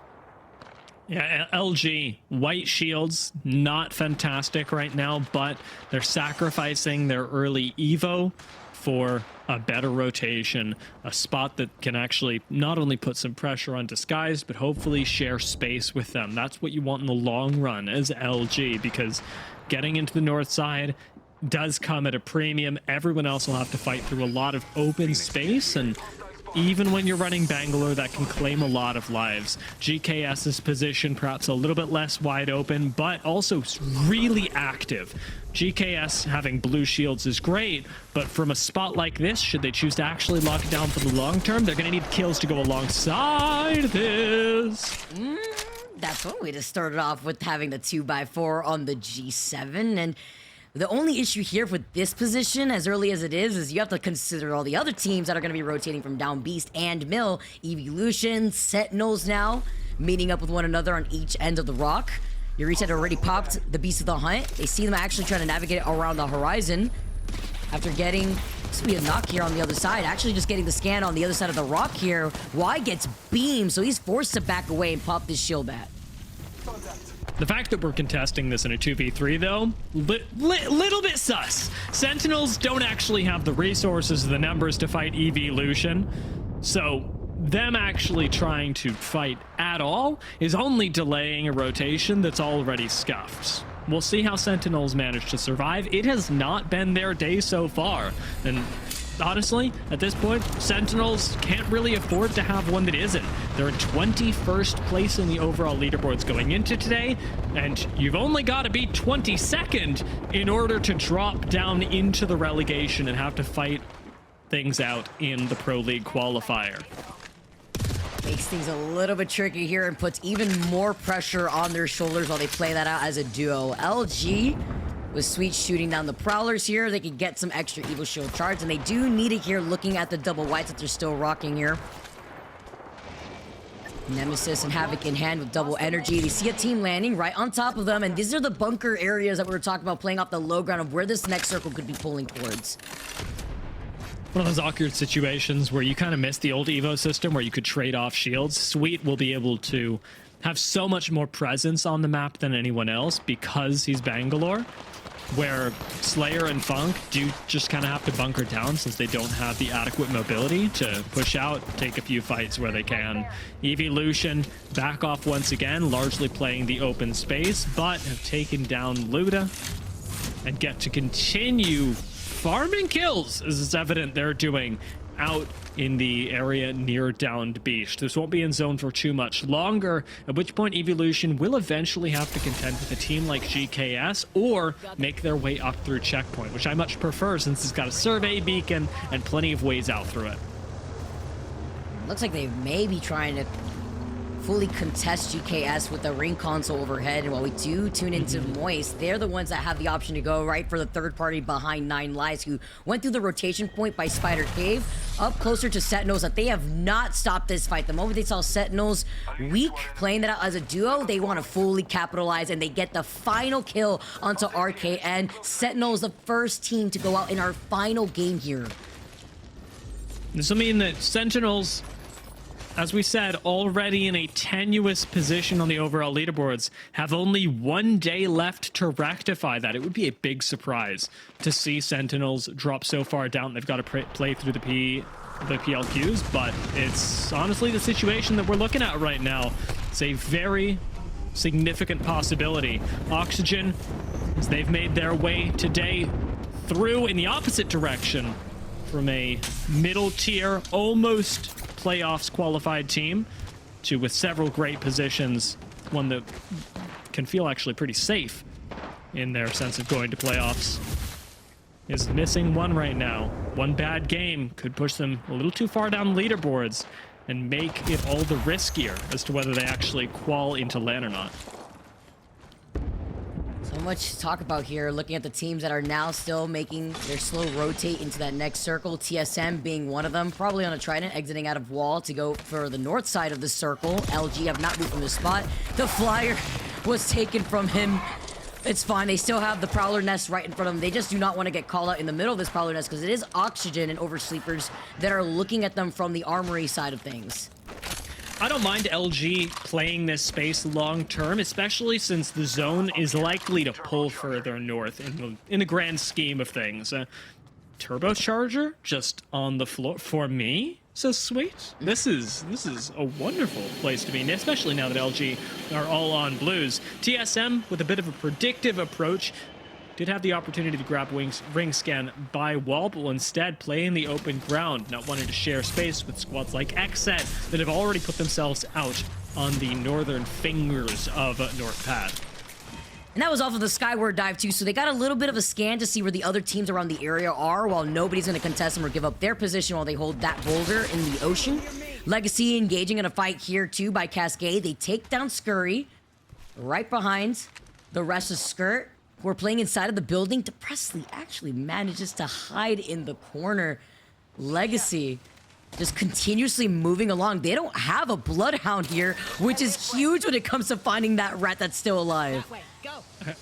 Yeah, LG, white shields, not fantastic right now, but they're sacrificing their early Evo for a better rotation, a spot that can actually not only put some pressure on Disguise, but hopefully share space with them. That's what you want in the long run as LG, because getting into the north side does come at a premium. Everyone else will have to fight through a lot of open space, and even when you're running Bangalore, that can claim a lot of lives. GKS's position perhaps a little bit less wide open, but also really active. GKS having blue shields is great, but from a spot like this, should they choose to actually lock it down for the long term, they're going to need kills to go alongside this. That's one way to start it off, with having the 2x4 on the G7, and the only issue here with this position, as early as it is you have to consider all the other teams that are going to be rotating from down Beast and Mill. Evolution, Sentinels now, meeting up with one another on each end of the rock. Eureka had already popped the Beast of the Hunt. They see them actually trying to navigate around the horizon after getting... This will be a knock here on the other side. Actually just getting the scan on the other side of the rock here. Y gets beamed, so he's forced to back away and pop this shield bat. The fact that we're contesting this in a 2v3, though, little bit sus. Sentinels don't actually have the resources or the numbers to fight Evolution, so them actually trying to fight at all is only delaying a rotation that's already scuffed. We'll see how Sentinels manage to survive. It has not been their day so far, and honestly, at this point, Sentinels can't really afford to have one that isn't. They're in 21st place in the overall leaderboards going into today, and you've only got to be 22nd in order to drop down into the relegation and have to fight things out in the Pro League qualifier. Makes things a little bit tricky here and puts even more pressure on their shoulders while they play that out as a duo. LG with Sweet shooting down the Prowlers here. They can get some extra Evo Shield charge, and they do need it here looking at the double whites that they're still rocking here. Nemesis and Havoc in hand with double energy. They see a team landing right on top of them, and these are the bunker areas that we were talking about, playing off the low ground of where this next circle could be pulling towards. One of those awkward situations where you kind of miss the old Evo system where you could trade off shields. Sweet will be able to have so much more presence on the map than anyone else because he's Bangalore, where Slayer and Funk do just kind of have to bunker down since they don't have the adequate mobility to push out, take a few fights where they can. Evolution back off once again, largely playing the open space, but have taken down Luda and get to continue farming kills, as it's evident they're doing out in the area near downed beach. This won't be in zone for too much longer, at which point Evolution will eventually have to contend with a team like GKS or make their way up through checkpoint, which I much prefer since it's got a survey beacon and plenty of ways out through it. Looks like they may be trying to fully contest GKS with the ring console overhead, and while we do tune into Moist, they're the ones that have the option to go right for the third party behind 9 Lives, who went through the rotation point by Spider Cave up closer to Sentinels, that they have not stopped this fight. The moment they saw Sentinels weak, playing that out as a duo, they want to fully capitalize, and they get the final kill onto RKN. Sentinels, the first team to go out in our final game here. This will mean that Sentinels, as we said, already in a tenuous position on the overall leaderboards, have only 1 day left to rectify that. It would be a big surprise to see Sentinels drop so far down. They've got to play through the PLQs, but it's honestly the situation that we're looking at right now. It's a very significant possibility. Oxygen, as they've made their way today through in the opposite direction from a middle tier, almost playoffs qualified team to with several great positions, one that can feel actually pretty safe in their sense of going to playoffs, is missing one right now. One bad game could push them a little too far down leaderboards and make it all the riskier as to whether they actually qual into LAN or not. So much to talk about here, looking at the teams that are now still making their slow rotate into that next circle. TSM being one of them, probably on a Trident, exiting out of wall to go for the north side of the circle. LG have not moved from the spot. The flyer was taken from him. It's fine, they still have the Prowler nest right in front of them. They just do not want to get called out in the middle of this Prowler nest because it is Oxygen and Oversleepers that are looking at them from the armory side of things. I don't mind LG playing this space long term, especially since the zone is likely to pull further north in the grand scheme of things. Turbocharger just on the floor for me, says Sweet. This is a wonderful place to be, and especially now that LG are all on blues. TSM with a bit of a predictive approach did have the opportunity to grab ring scan by wall, but will instead play in the open ground, not wanting to share space with squads like XZ that have already put themselves out on the northern fingers of North Pad. And that was off of the Skyward dive too, so they got a little bit of a scan to see where the other teams around the area are, while nobody's going to contest them or give up their position while they hold that boulder in the ocean. Legacy engaging in a fight here too by Cascade. They take down Scurry right behind the rest of Skirt. We're playing inside of the building. Depressedly actually manages to hide in the corner. Legacy just continuously moving along. They don't have a Bloodhound here, which is huge when it comes to finding that rat that's still alive.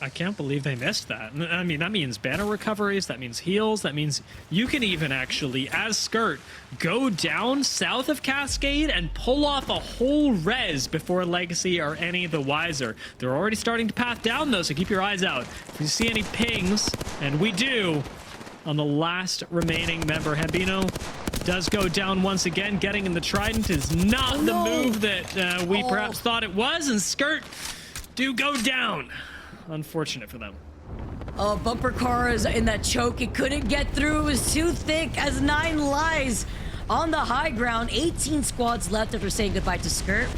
I can't believe they missed that. I mean, that means banner recoveries, that means heals, that means you can even actually, as Skirt, go down south of Cascade and pull off a whole res before Legacy are any the wiser. They're already starting to path down though, so keep your eyes out. If you see any pings, and we do, on the last remaining member, Hambino does go down once again. Getting in the Trident is not the move that we perhaps thought it was, and Skirt do go down. Unfortunate for them. Bumper car is in that choke. It couldn't get through. It was too thick as 9 Lives on the high ground. 18 squads left after saying goodbye to Skirt.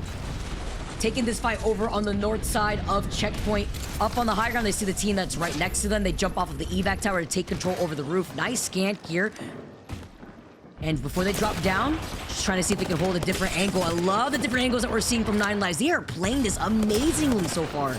Taking this fight over on the north side of checkpoint. Up on the high ground, they see the team that's right next to them. They jump off of the evac tower to take control over the roof. Nice scan here. And before they drop down, just trying to see if they can hold a different angle. I love the different angles that we're seeing from 9 Lives. They are playing this amazingly so far.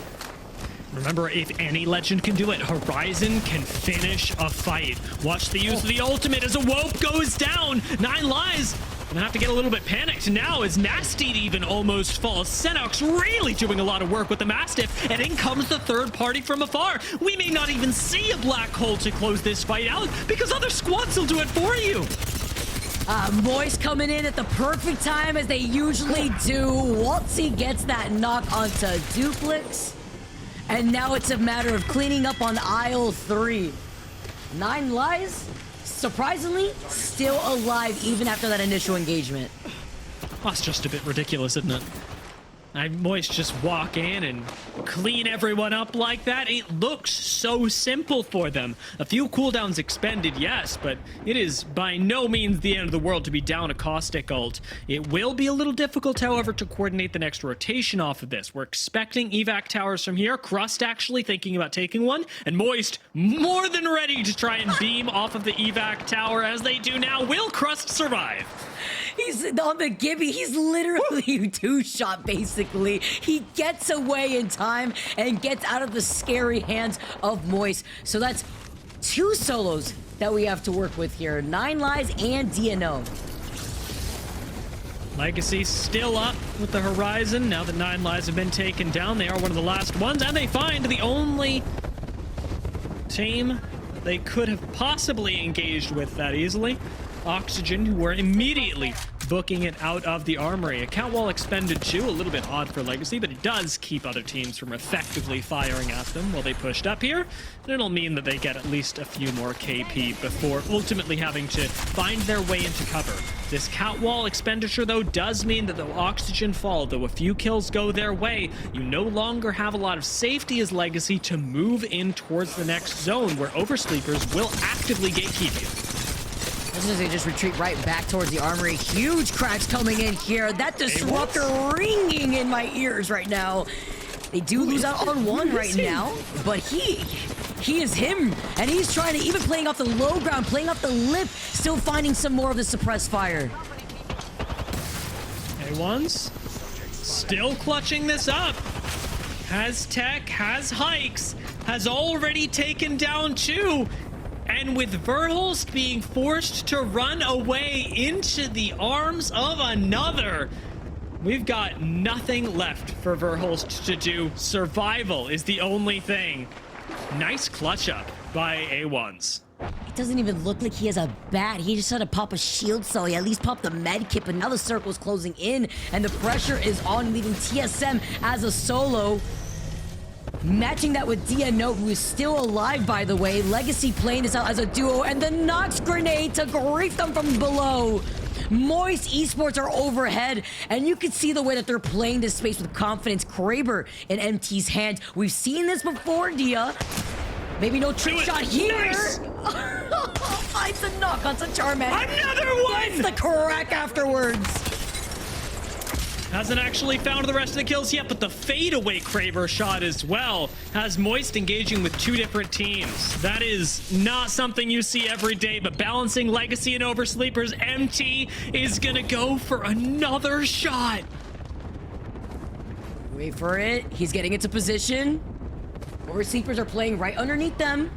Remember, if any legend can do it, Horizon can finish a fight. Watch the use of the ultimate as a Wope goes down. 9 Lives Gonna have to get a little bit panicked now as Nasty even almost falls. Senox really doing a lot of work with the Mastiff, and in comes the third party from afar. We may not even see a black hole to close this fight out because other squads will do it for you. Moist coming in at the perfect time as they usually do. Waltzy gets that knock onto Duplex. And now it's a matter of cleaning up on aisle 3. 9 Lives, surprisingly, still alive even after that initial engagement. That's just a bit ridiculous, isn't it? Moist just walk in and clean everyone up like that. It looks so simple for them. A few cooldowns expended, yes, but it is by no means the end of the world to be down a Caustic ult. It will be a little difficult, however, to coordinate the next rotation off of this. We're expecting evac towers from here. Crust actually thinking about taking one, and Moist more than ready to try and beam off of the evac tower as they do now. Will Crust survive? He's on the Gibby. He's literally two-shot, basically. He gets away in time and gets out of the scary hands of Moist. So that's 2 solos that we have to work with here. 9 Lives and DNO. Legacy still up with the horizon. Now that 9 Lives have been taken down, they are one of the last ones, and they find the only team they could have possibly engaged with that easily. Oxygen, who were immediately booking it out of the armory. Account wall expended too, a little bit odd for Legacy, but it does keep other teams from effectively firing at them while they pushed up here. And it'll mean that they get at least a few more KP before ultimately having to find their way into cover. This cat wall expenditure, though, does mean that the Oxygen fall, though a few kills go their way, you no longer have a lot of safety as Legacy to move in towards the next zone where Oversleepers will actively gatekeep you. As they just retreat right back towards the armory. Huge cracks coming in here. That disruptor ringing in my ears right now. They do lose out on one right now, but he is him, and he's trying to even playing off the low ground, playing off the lip, still finding some more of the suppressed fire. A1's still clutching this up. Has tech, has hikes, has already taken down 2. And with Verhulst being forced to run away into the arms of another, we've got nothing left for Verhulst to do. Survival is the only thing. Nice clutch up by A1's. It doesn't even look like he has a bat. He just had to pop a shield cell. He at least popped the med kit, but now the circle's closing in, and the pressure is on, leaving TSM as a solo. Matching that with DNO, who is still alive, by the way. Legacy playing this out as a duo, and the Nox grenade to grief them from below. Moist Esports are overhead, and you can see the way that they're playing this space with confidence. Kraber in MT's hand. We've seen this before, Dia. Maybe no trick shot here. Nice. Finds a knock on Charman. Another one! Gets the crack afterwards. Hasn't actually found the rest of the kills yet, but the fadeaway Kraber shot as well has Moist engaging with 2 different teams. That is not something you see every day, but balancing Legacy and Oversleepers, MT is gonna go for another shot. Wait for it. He's getting into position. Oversleepers are playing right underneath them.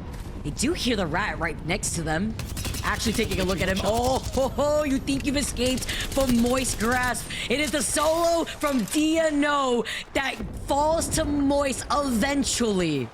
They do hear the rat right next to them. Actually taking a look at him. Oh, you think you've escaped from Moist grasp. It is the solo from DNO that falls to Moist eventually.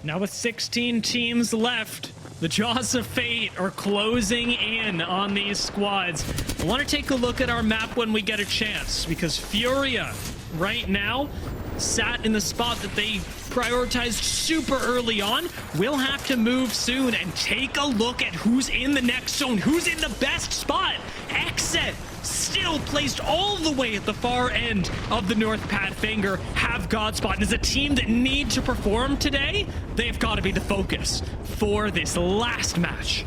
Now with 16 teams left, the jaws of fate are closing in on these squads. I want to take a look at our map when we get a chance, because Furia right now sat in the spot that they prioritized super early on. We'll have to move soon and take a look at who's in the next zone, who's in the best spot. Exit still placed all the way at the far end of the North Padfinger have Godspot. And as a team that need to perform today, they've got to be the focus for this last match.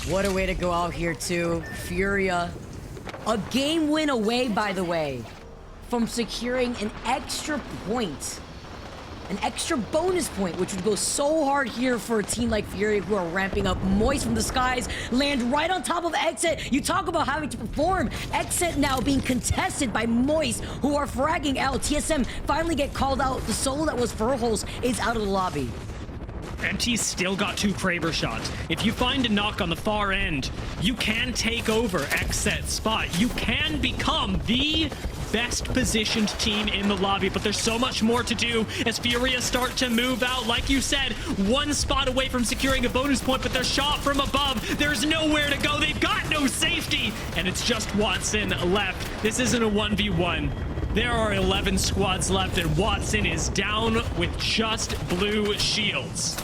What a way to go out here too. Furia, a game win away, by the way, from securing an extra point, an extra bonus point, which would go so hard here for a team like Furia, who are ramping up. Moist from the skies land right on top of Exit. You talk about having to perform. Exit now being contested by Moist, who are fragging out. TSM finally get called out. The solo that was Verhulst is out of the lobby. MT's still got 2 Kraber shots. If you find a knock on the far end, you can take over XSET's spot. You can become the best positioned team in the lobby, but there's so much more to do as Furia start to move out. Like you said, 1 spot away from securing a bonus point, but they're shot from above. There's nowhere to go. They've got no safety, and it's just Watson left. This isn't a 1v1. There are 11 squads left, and Watson is down with just blue shields.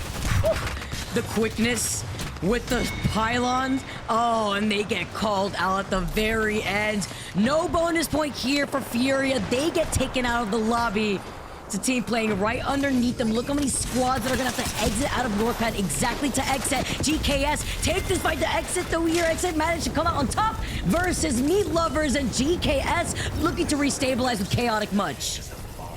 The quickness with the pylons. Oh, and they get called out at the very end. No bonus point here for Furia. They get taken out of the lobby. It's a team playing right underneath them. Look how many squads that are gonna have to exit out of Northpad exactly to exit. GKS take this fight to exit, though here exit managed to come out on top versus Meat Lovers, and GKS looking to restabilize with Chaotic Much.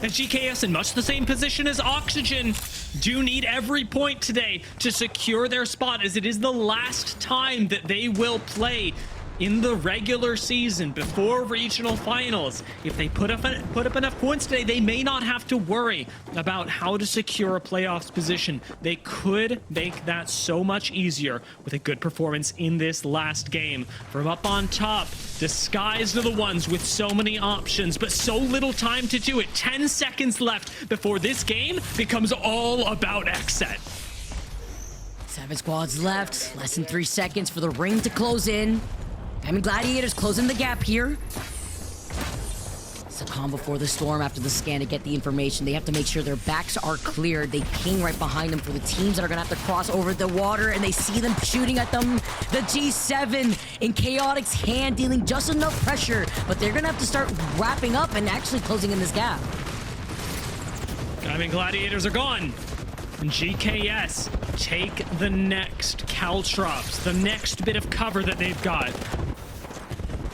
And GKS in much the same position as Oxygen do need every point today to secure their spot, as it is the last time that they will play in the regular season before regional finals. If they put up enough points today, they may not have to worry about how to secure a playoffs position. They could make that so much easier with a good performance in this last game. From up on top, Disguised are the ones with so many options, but so little time to do it. 10 seconds left before this game becomes all about XSET. 7 squads left, less than 3 seconds for the ring to close in. Gladiators closing the gap here. It's a calm before the storm after the scan to get the information. They have to make sure their backs are cleared. They ping right behind them for the teams that are gonna have to cross over the water, and they see them shooting at them. The G7 in Chaotic's hand, dealing just enough pressure, but they're gonna have to start wrapping up and actually closing in this gap. Gladiators are gone. And GKS take the next Caltrops, the next bit of cover that they've got.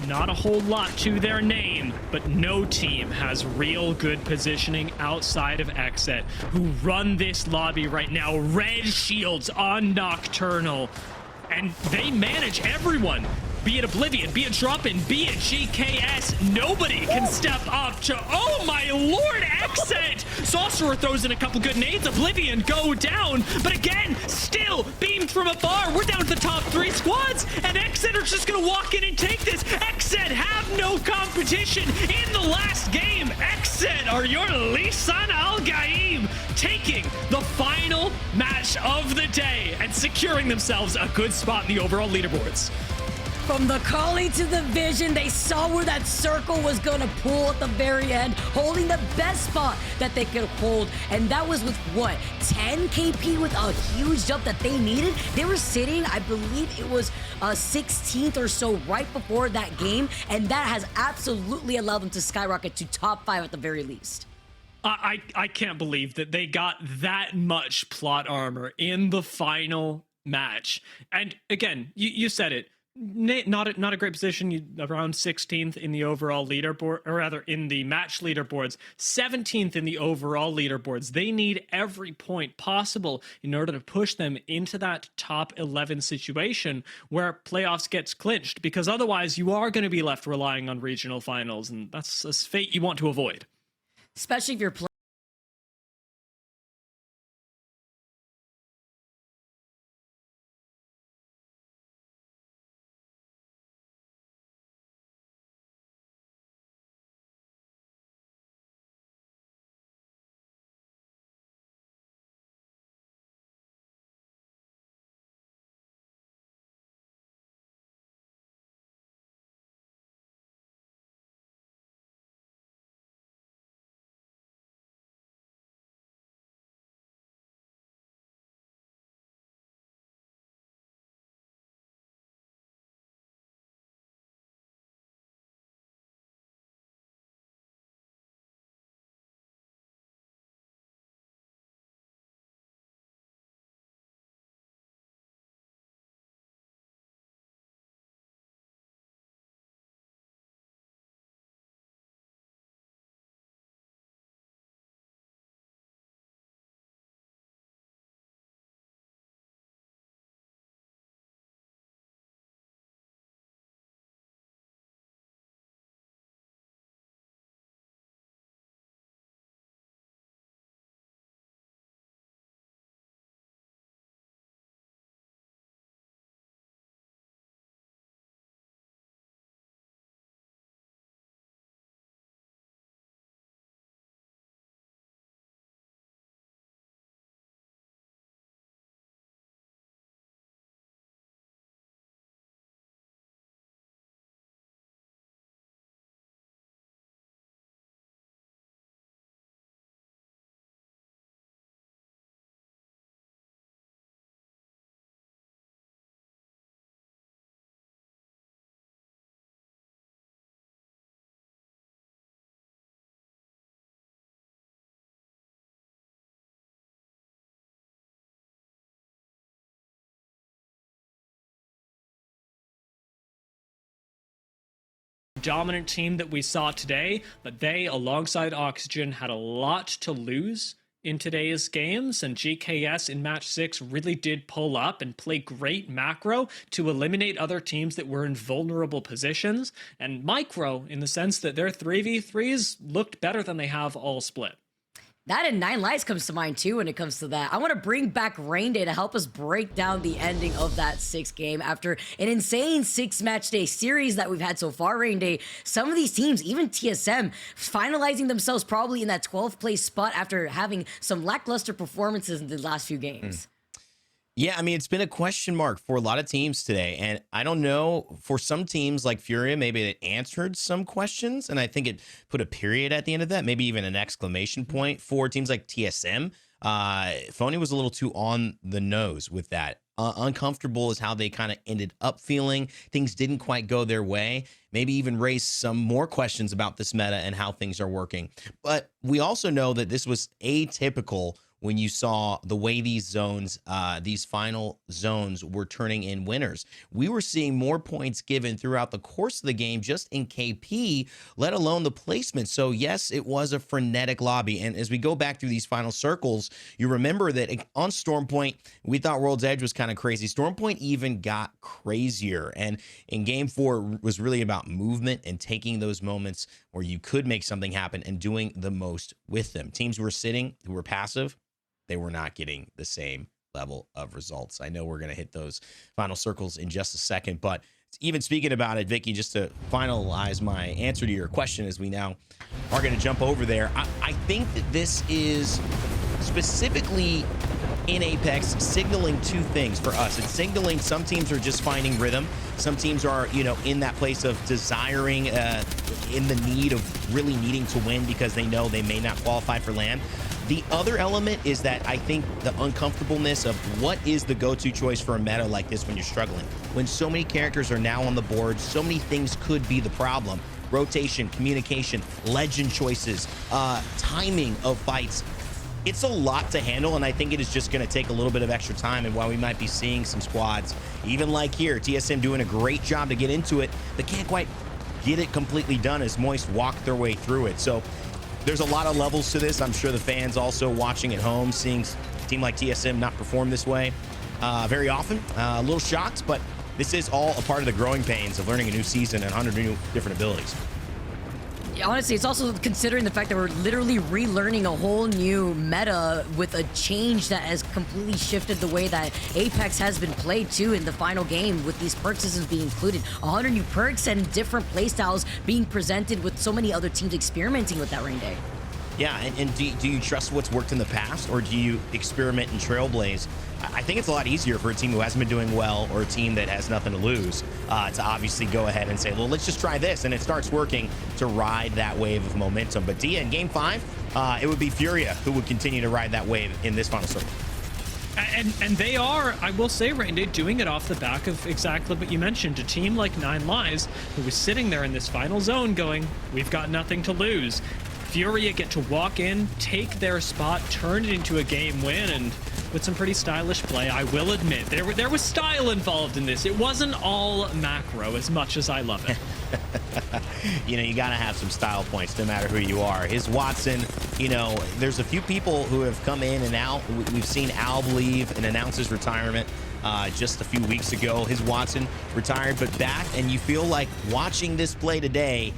Not a whole lot to their name, but no team has real good positioning outside of XSET, who run this lobby right now. Red shields on Nocturnal, and they manage everyone. Be it Oblivion, be it Drop-In, be it GKS, nobody can step up to, oh my lord, XSET! Sorcerer throws in a couple good nades, Oblivion go down, but again, still beamed from afar. We're down to the top 3 squads, and XSET are just gonna walk in and take this. XSET have no competition in the last game. XSET are your Lisan Al-Gaib, taking the final match of the day and securing themselves a good spot in the overall leaderboards. From the calling to the vision, they saw where that circle was going to pull at the very end, holding the best spot that they could hold. And that was with what? 10 KP with a huge jump that they needed? They were sitting, I believe it was 16th or so right before that game. And that has absolutely allowed them to skyrocket to top 5 at the very least. I can't believe that they got that much plot armor in the final match. And again, you said it. Not a great position, around 16th in the overall leaderboard, or rather in the match leaderboards, 17th in the overall leaderboards. They need every point possible in order to push them into that top 11 situation where playoffs gets clinched, because otherwise you are going to be left relying on regional finals, and that's a fate you want to avoid. Especially if you're playing dominant team that we saw today, but they, alongside Oxygen, had a lot to lose in today's games, and GKS in match 6 really did pull up and play great macro to eliminate other teams that were in vulnerable positions, and micro in the sense that their 3v3s looked better than they have all split. That and Nine Lives comes to mind too when it comes to that. I want to bring back Rain Day to help us break down the ending of that 6th game. After an insane 6-match day series that we've had so far, Rain Day, some of these teams, even TSM, finalizing themselves probably in that 12th place spot after having some lackluster performances in the last few games. Yeah, I mean, it's been a question mark for a lot of teams today. And I don't know, for some teams like Furia, maybe it answered some questions. And I think it put a period at the end of that, maybe even an exclamation point. For teams like TSM, Phony was a little too on the nose with that. Uncomfortable is how they kind of ended up feeling. Things didn't quite go their way. Maybe even raise some more questions about this meta and how things are working. But we also know that this was atypical when you saw the way these zones, these final zones were turning in winners. We were seeing more points given throughout the course of the game just in KP, let alone the placement. So yes, it was a frenetic lobby. And as we go back through these final circles, you remember that on Stormpoint, we thought World's Edge was kind of crazy. Stormpoint even got crazier. And in game 4 was really about movement and taking those moments where you could make something happen and doing the most with them. Teams who were sitting, who were passive, they were not getting the same level of results. I know we're going to hit those final circles in just a second, but even speaking about it, Vicky, just to finalize my answer to your question as we now are going to jump over there, I think that this is specifically in Apex signaling two things for us. It's signaling some teams are just finding rhythm. Some teams are, you know, in that place of desiring, in the need of really needing to win because they know they may not qualify for LAN. The other element is that I think the uncomfortableness of what is the go-to choice for a meta like this when you're struggling. When so many characters are now on the board, so many things could be the problem. Rotation, communication, legend choices, timing of fights. It's a lot to handle, and I think it is just going to take a little bit of extra time. And while we might be seeing some squads, even like here, TSM doing a great job to get into it, they can't quite get it completely done as Moist walk their way through it. So there's a lot of levels to this. I'm sure the fans also watching at home, seeing a team like TSM not perform this way very often. A little shocked, but this is all a part of the growing pains of learning a new season and 100 new different abilities. Honestly, it's also considering the fact that we're literally relearning a whole new meta with a change that has completely shifted the way that Apex has been played too in the final game, with these perk systems being included, 100 new perks and different playstyles being presented with so many other teams experimenting with that Rain Day. Yeah, and do you trust what's worked in the past, or do you experiment and trailblaze? I think it's a lot easier for a team who hasn't been doing well, or a team that has nothing to lose, to obviously go ahead and say, well, let's just try this, and it starts working to ride that wave of momentum. But Dia, in Game 5, it would be Furia who would continue to ride that wave in this final circle. And they are, I will say, Rain Day, doing it off the back of exactly what you mentioned. A team like Nine Lives, who was sitting there in this final zone going, we've got nothing to lose. Furia get to walk in, take their spot, turn it into a game win, and with some pretty stylish play, I will admit. There was style involved in this. It wasn't all macro, as much as I love it. You know, you got to have some style points no matter who you are. His Watson, you know, there's a few people who have come in and out. We've seen Alb leave and announce his retirement just a few weeks ago. His Watson retired, but back, and you feel like watching this play today,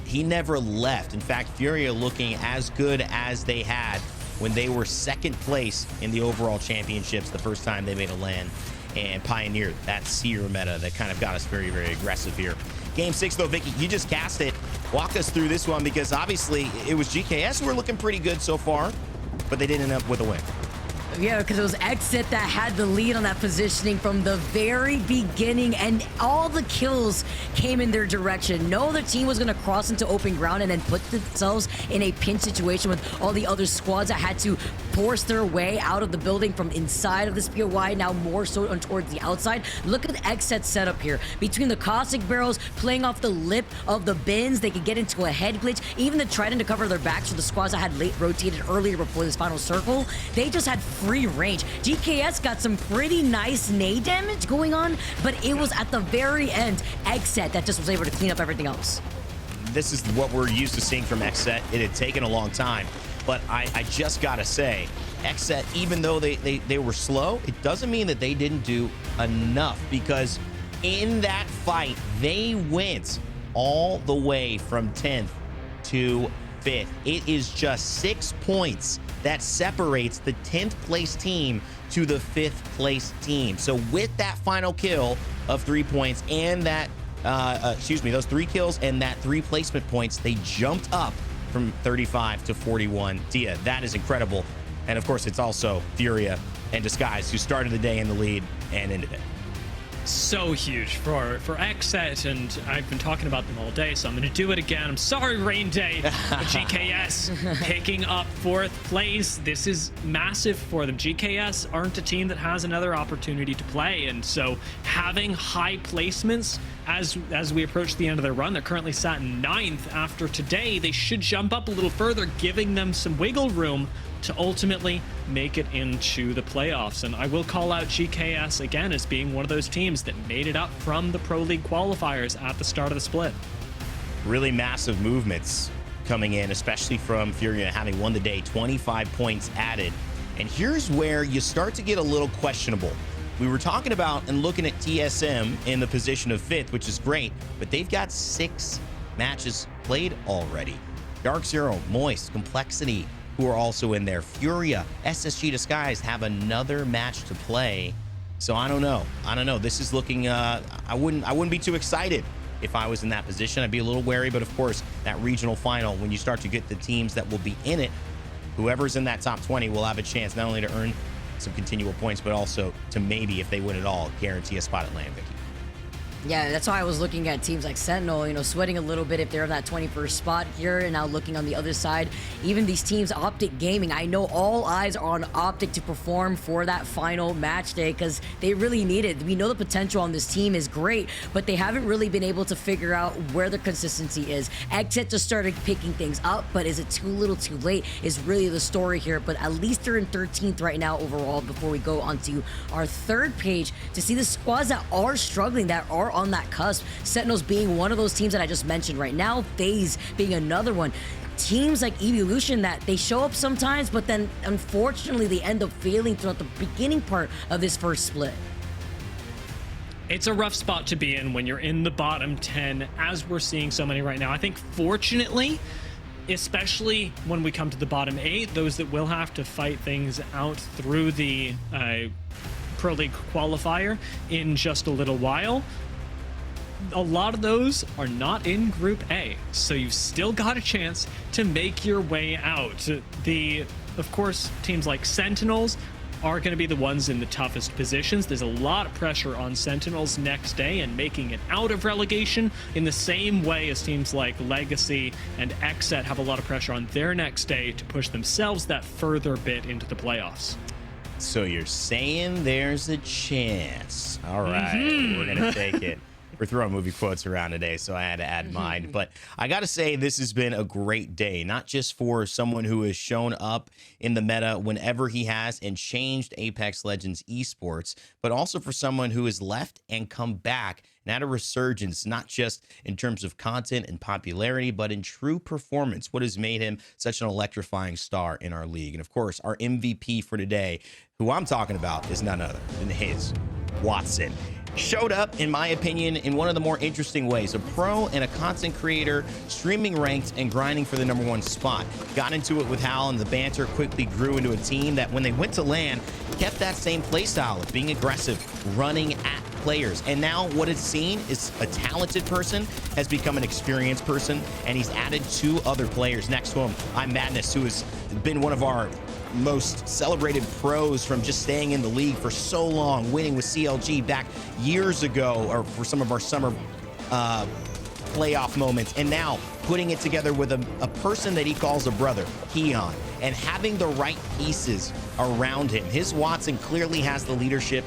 he never left. In fact, Furia looking as good as they had when they were second place in the overall championships the first time they made a LAN and pioneered that Seer meta that kind of got us very, very aggressive here. Game 6, though, Vicky, you just cast it. Walk us through this one, because obviously it was GKS who were looking pretty good so far, but they didn't end up with a win. Yeah, because it was Exit that had the lead on that positioning from the very beginning, and all the kills came in their direction. No other team was going to cross into open ground and then put themselves in a pinch situation with all the other squads that had to force their way out of the building from inside of this POI, now more so on towards the outside. Look at the Exit setup here. Between the caustic barrels, playing off the lip of the bins, they could get into a head glitch. Even the Trident to cover their backs for the squads that had late rotated earlier before this final circle. They just had free range. GKS got some pretty nice nade damage going on, but it was at the very end Exit that just was able to clean up everything else. this is what we're used to seeing from XSET. It had taken a long time, but I just gotta say, XSET, even though they were slow, it doesn't mean that they didn't do enough, because in that fight, they went all the way from 10th to 5th. It is just 6 points that separates the 10th place team to the 5th place team. So with that final kill of 3 points and that, those 3 kills and that 3 placement points, they jumped up from 35 to 41. Dia, that is incredible. And of course, it's also Furia and Disguise, who started the day in the lead and ended it. So huge for XSET, and I've been talking about them all day, so I'm going to do it again. I'm sorry, Rain Day, but GKS picking up 4th place. This is massive for them. GKS aren't a team that has another opportunity to play, and so having high placements as we approach the end of their run, they're currently sat in 9th. After today, they should jump up a little further, giving them some wiggle room to ultimately make it into the playoffs. And I will call out GKS again as being one of those teams that made it up from the Pro League qualifiers at the start of the split. Really massive movements coming in, especially from Furia having won the day, 25 points added. And here's where you start to get a little questionable. We were talking about and looking at TSM in the position of 5th, which is great, but they've got 6 matches played already. Dark Zero, Moist, Complexity, who are also in there. Furia, SSG Disguise have another match to play. So I don't know. This is looking, I wouldn't be too excited if I was in that position. I'd be a little wary, but of course, that regional final, when you start to get the teams that will be in it, whoever's in that top 20 will have a chance not only to earn some continual points, but also to maybe, if they win it all, guarantee a spot at LAN, Vicky. Yeah, that's why I was looking at teams like Sentinel, sweating a little bit if they're in that 21st spot here, and now looking on the other side. Even these teams, Optic Gaming, I know all eyes are on Optic to perform for that final match day because they really need it. We know the potential on this team is great, but they haven't really been able to figure out where the consistency is. XSET just started picking things up, but is it too little too late is really the story here. But at least they're in 13th right now overall before we go onto our 3rd page to see the squads that are struggling, that are on that cusp. Sentinels being one of those teams that I just mentioned right now, FaZe being another one. Teams like Evolution that they show up sometimes, but then unfortunately they end up failing throughout the beginning part of this first split. It's a rough spot to be in when you're in the bottom 10, as we're seeing so many right now. I think fortunately, especially when we come to the bottom 8, those that will have to fight things out through the Pro League qualifier in just a little while, a lot of those are not in Group A, so you've still got a chance to make your way out. Of course, teams like Sentinels are going to be the ones in the toughest positions. There's a lot of pressure on Sentinels next day and making it out of relegation in the same way as teams like Legacy and XSET have a lot of pressure on their next day to push themselves that further bit into the playoffs. So you're saying there's a chance. All right, we're going to take it. We're throwing movie quotes around today, so I had to add mine. But I got to say, this has been a great day, not just for someone who has shown up in the meta whenever he has and changed Apex Legends esports, but also for someone who has left and come back and had a resurgence, not just in terms of content and popularity, but in true performance. What has made him such an electrifying star in our league? And of course, our MVP for today, who I'm talking about, is none other than his Watson. Showed up, in my opinion, in one of the more interesting ways. A pro and a content creator, streaming ranked and grinding for the #1 spot. Got into it with Hal, and the banter quickly grew into a team that, when they went to LAN, kept that same playstyle of being aggressive, running at players. And now what it's seen is a talented person has become an experienced person, and he's added 2 other players next to him. I'm Madness, who has been one of our most celebrated pros from just staying in the league for so long, winning with CLG back years ago, or for some of our summer playoff moments, and now putting it together with a person that he calls a brother, Keon, and having the right pieces around him. His Watson clearly has the leadership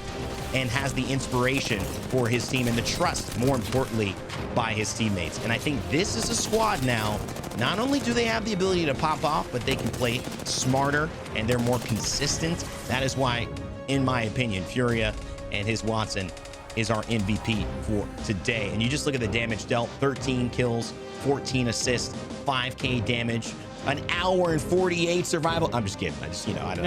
and has the inspiration for his team and the trust, more importantly, by his teammates. And I think this is a squad now. Not only do they have the ability to pop off, but they can play smarter and they're more consistent. That is why, in my opinion, Furia and his Watson is our MVP for today. And you just look at the damage dealt: 13 kills, 14 assists, 5k damage, an hour and 48 survival. I'm just kidding. I don't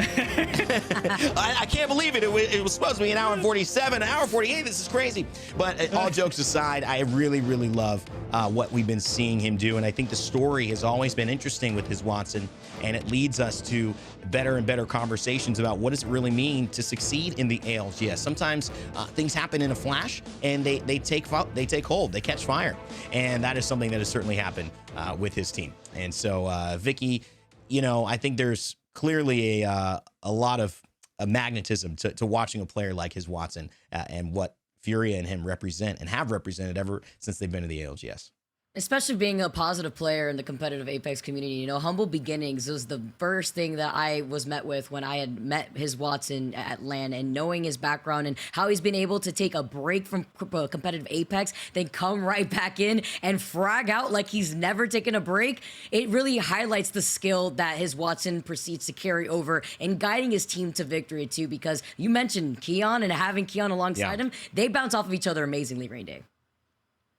I can't believe it. It was supposed to be an hour and 47, an hour and 48. This is crazy. But all jokes aside, I really, really love what we've been seeing him do. And I think the story has always been interesting with his Wattson, and it leads us to better and better conversations about what does it really mean to succeed in the ALGS. Sometimes things happen in a flash, and they take hold, they catch fire. And that is something that has certainly happened with his team. And so, Vicky, I think there's clearly a lot of magnetism to watching a player like his Wattson and what Furia and him represent and have represented ever since they've been in the ALGS. Especially being a positive player in the competitive Apex community, humble beginnings was the first thing that I was met with when I had met his Wattson at LAN, and knowing his background and how he's been able to take a break from competitive Apex, then come right back in and frag out like he's never taken a break. It really highlights the skill that his Wattson proceeds to carry over and guiding his team to victory too, because you mentioned Keon and having Keon alongside him, they bounce off of each other amazingly, Rain Day.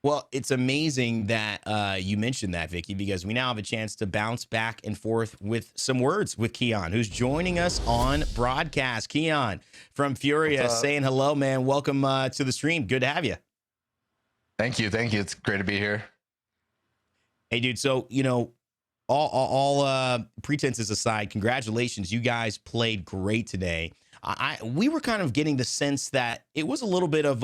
Well, it's amazing that you mentioned that, Vicky, because we now have a chance to bounce back and forth with some words with Keon, who's joining us on broadcast. Keon from Furia saying hello, man. Welcome to the stream. Good to have you. Thank you. Thank you. It's great to be here. Hey, dude. So, all pretenses aside, congratulations. You guys played great today. We were kind of getting the sense that it was a little bit of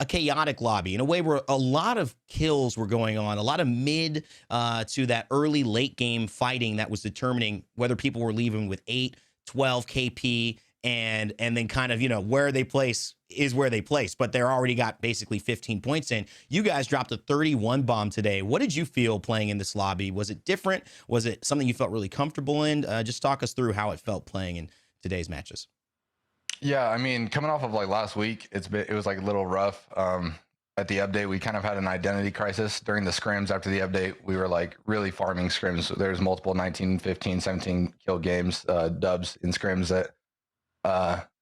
a chaotic lobby in a way where a lot of kills were going on, a lot of mid to that early late game fighting that was determining whether people were leaving with 8, 12 KP and then kind of, where they place is where they place, but they're already got basically 15 points in. You guys dropped a 31 bomb today. What did you feel playing in this lobby? Was it different? Was it something you felt really comfortable in? Just talk us through how it felt playing in today's matches. Yeah, I mean, coming off of like last week, it was like a little rough. At the update, we kind of had an identity crisis during the scrims. After the update, we were like really farming scrims. So there's multiple 19, 15, 17 kill games, dubs in scrims that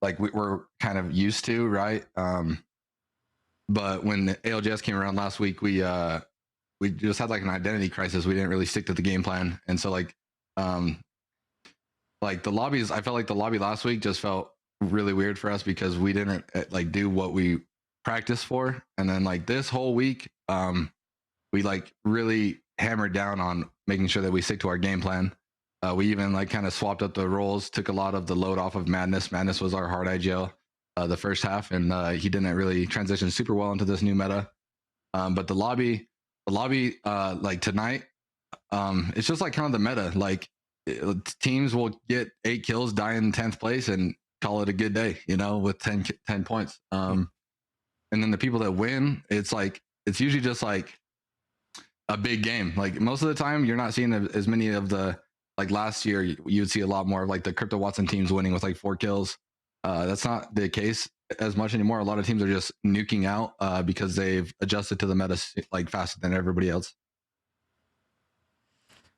like we were kind of used to, right? But when the ALGS came around last week, we just had like an identity crisis. We didn't really stick to the game plan, and so like the lobbies, I felt like the lobby last week just felt really weird for us because we didn't like do what we practiced for. And then like this whole week, we like really hammered down on making sure that we stick to our game plan. We even like kind of swapped up the roles, took a lot of the load off of Madness. Madness was our hard IGL the first half, and he didn't really transition super well into this new meta. But the lobby like tonight, it's just like kind of the meta. Like teams will get 8 kills, die in 10th place, and call it a good day, with 10 points. And then the people that win, it's usually just like a big game. Like most of the time, you're not seeing as many of the, like last year, you would see a lot more of like the Crypto Wattson teams winning with like 4 kills. That's not the case as much anymore. A lot of teams are just nuking out because they've adjusted to the meta like faster than everybody else.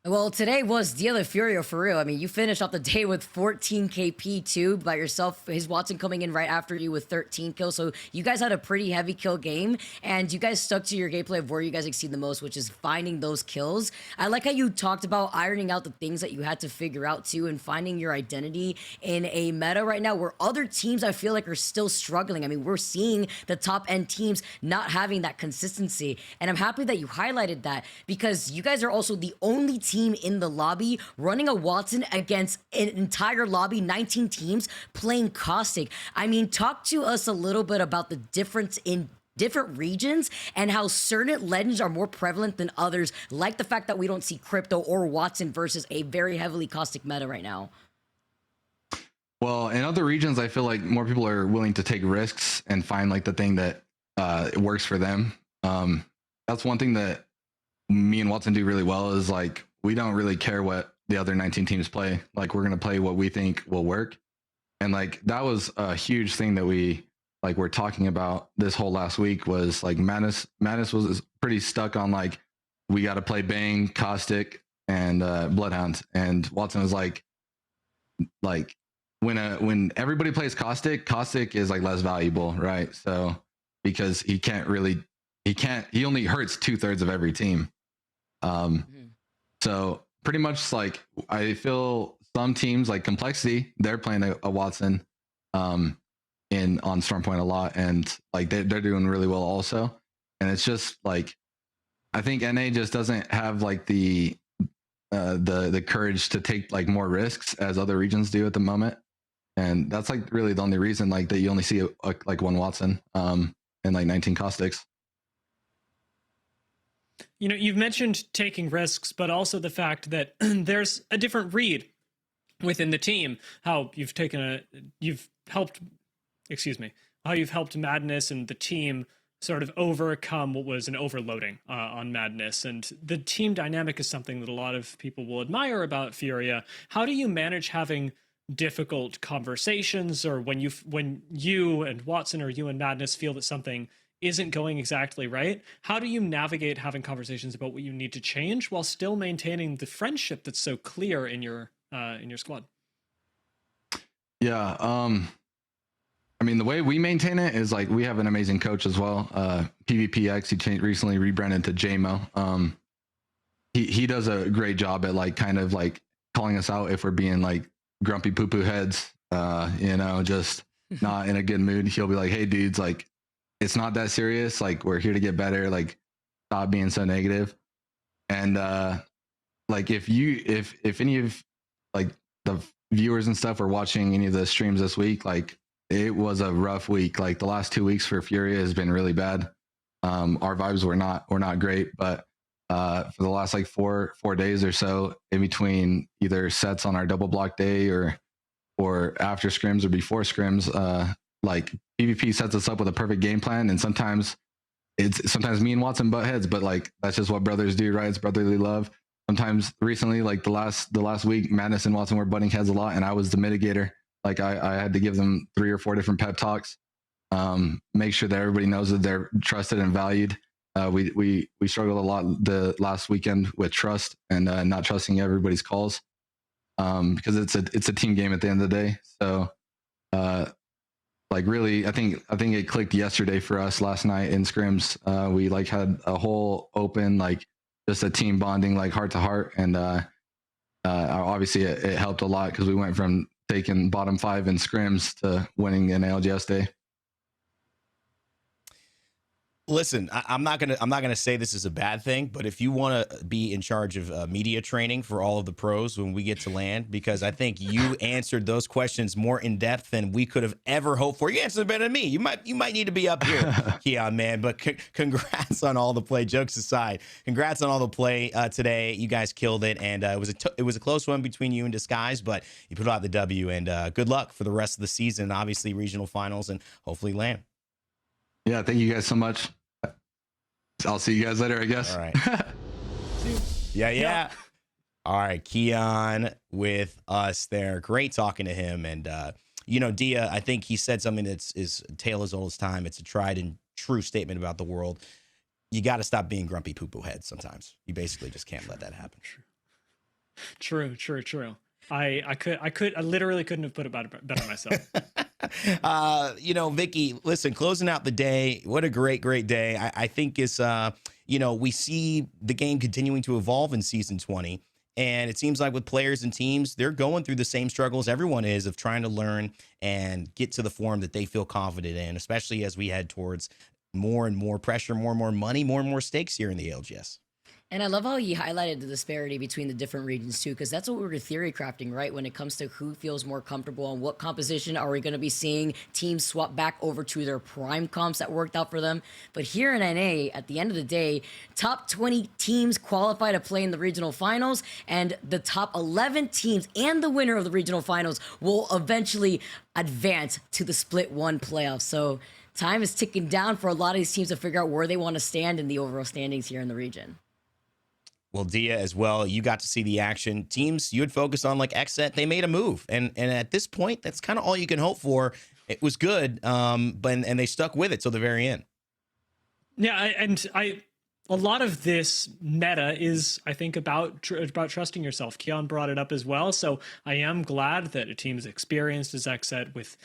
Well, today was Dia de Furia for real. I mean, you finished off the day with 14 KP too by yourself. His Wattson coming in right after you with 13 kills. So you guys had a pretty heavy kill game, and you guys stuck to your gameplay of where you guys exceed the most, which is finding those kills. I like how you talked about ironing out the things that you had to figure out too, and finding your identity in a meta right now where other teams I feel like are still struggling. I mean, we're seeing the top end teams not having that consistency, and I'm happy that you highlighted that because you guys are also the only team in the lobby running a Wattson against an entire lobby, 19 teams playing Caustic. I mean, talk to us a little bit about the difference in different regions and how certain legends are more prevalent than others, like the fact that we don't see Crypto or Wattson versus a very heavily Caustic meta right now. Well, in other regions, I feel like more people are willing to take risks and find like the thing that it works for them. That's one thing that me and Wattson do really well is like, we don't really care what the other 19 teams play. Like we're going to play what we think will work. And like, that was a huge thing that we like, we're talking about this whole last week was like Madness was pretty stuck on like, we got to play Bang, Caustic, and Bloodhound. And Wattson was like when everybody plays Caustic is like less valuable. Right. So because he only hurts 2/3 of every team. So pretty much like I feel some teams like Complexity, they're playing a Watson on Stormpoint a lot, and like they're doing really well also. And it's just like I think NA just doesn't have like the courage to take like more risks as other regions do at the moment. And that's like really the only reason like that you only see like one Watson and like 19 Caustics. You know, you've mentioned taking risks, but also the fact that there's a different read within the team. How you've helped Madness and the team sort of overcome what was an overloading on Madness. And the team dynamic is something that a lot of people will admire about Furia. How do you manage having difficult conversations, or when you and Watson or you and Madness feel that something isn't going exactly right? How do you navigate having conversations about what you need to change while still maintaining the friendship that's so clear in your squad? Yeah, I mean, the way we maintain it is like we have an amazing coach as well. PvPX, he recently rebranded to JMO. He does a great job at like kind of like calling us out if we're being like grumpy poo poo heads, just not in a good mood. He'll be like, "Hey dudes, like it's not that serious. Like we're here to get better. Like stop being so negative." And like if any of like the viewers and stuff are watching any of the streams this week, like it was a rough week. Like the last 2 weeks for Furia has been really bad. Our vibes were not great, but for the last like four days or so, in between either sets on our double block day or after scrims or before scrims, like PvP sets us up with a perfect game plan, and sometimes me and Watson butt heads, but like that's just what brothers do, right? It's brotherly love. Sometimes recently, like the last week, Madness and Watson were butting heads a lot, and I was the mitigator. Like I had to give them 3 or 4 different pep talks, make sure that everybody knows that they're trusted and valued. We struggled a lot the last weekend with trust and not trusting everybody's calls, because it's a team game at the end of the day. So like really, I think it clicked yesterday for us last night in scrims. We like had a whole open, like just a team bonding, like heart to heart. And obviously it helped a lot because we went from taking bottom 5 in scrims to winning an ALGS day. Listen, I'm not gonna say this is a bad thing, but if you want to be in charge of media training for all of the pros when we get to land, because I think you answered those questions more in depth than we could have ever hoped for. You answered better than me. You might need to be up here, Keon, man. But congrats on all the play. Jokes aside, congrats on all the play today. You guys killed it, and it was a close one between you and Disguise, but you put out the W. And good luck for the rest of the season. Obviously, regional finals, and hopefully land. Yeah, thank you guys so much. I'll see you guys later, I guess. All right. Yeah. All right, Keon with us there. Great talking to him. And, Dia, I think he said something is a tale as old as time. It's a tried and true statement about the world. You got to stop being grumpy poo-poo head sometimes. You basically just can't let that happen. True. I literally couldn't have put it better myself. Vicky, listen, closing out the day, what a great day. I think is, we see the game continuing to evolve in season 20. And it seems like with players and teams, they're going through the same struggles everyone is of trying to learn and get to the form that they feel confident in, especially as we head towards more and more pressure, more and more money, more and more stakes here in the ALGS. And I love how he highlighted the disparity between the different regions too, because that's what we were theory crafting, right? When it comes to who feels more comfortable and what composition are we going to be seeing teams swap back over to their prime comps that worked out for them. But here in NA, at the end of the day, top 20 teams qualify to play in the regional finals, and the top 11 teams and the winner of the regional finals will eventually advance to the Split 1 playoffs. So time is ticking down for a lot of these teams to figure out where they want to stand in the overall standings here in the region. Well, Dia, as well, you got to see the action. Teams you had focused on, like XSET, they made a move. And at this point, that's kind of all you can hope for. It was good, and they stuck with it till the very end. Yeah, a lot of this meta is, I think, about trusting yourself. Keon brought it up as well, so I am glad that a team as experienced as XSET with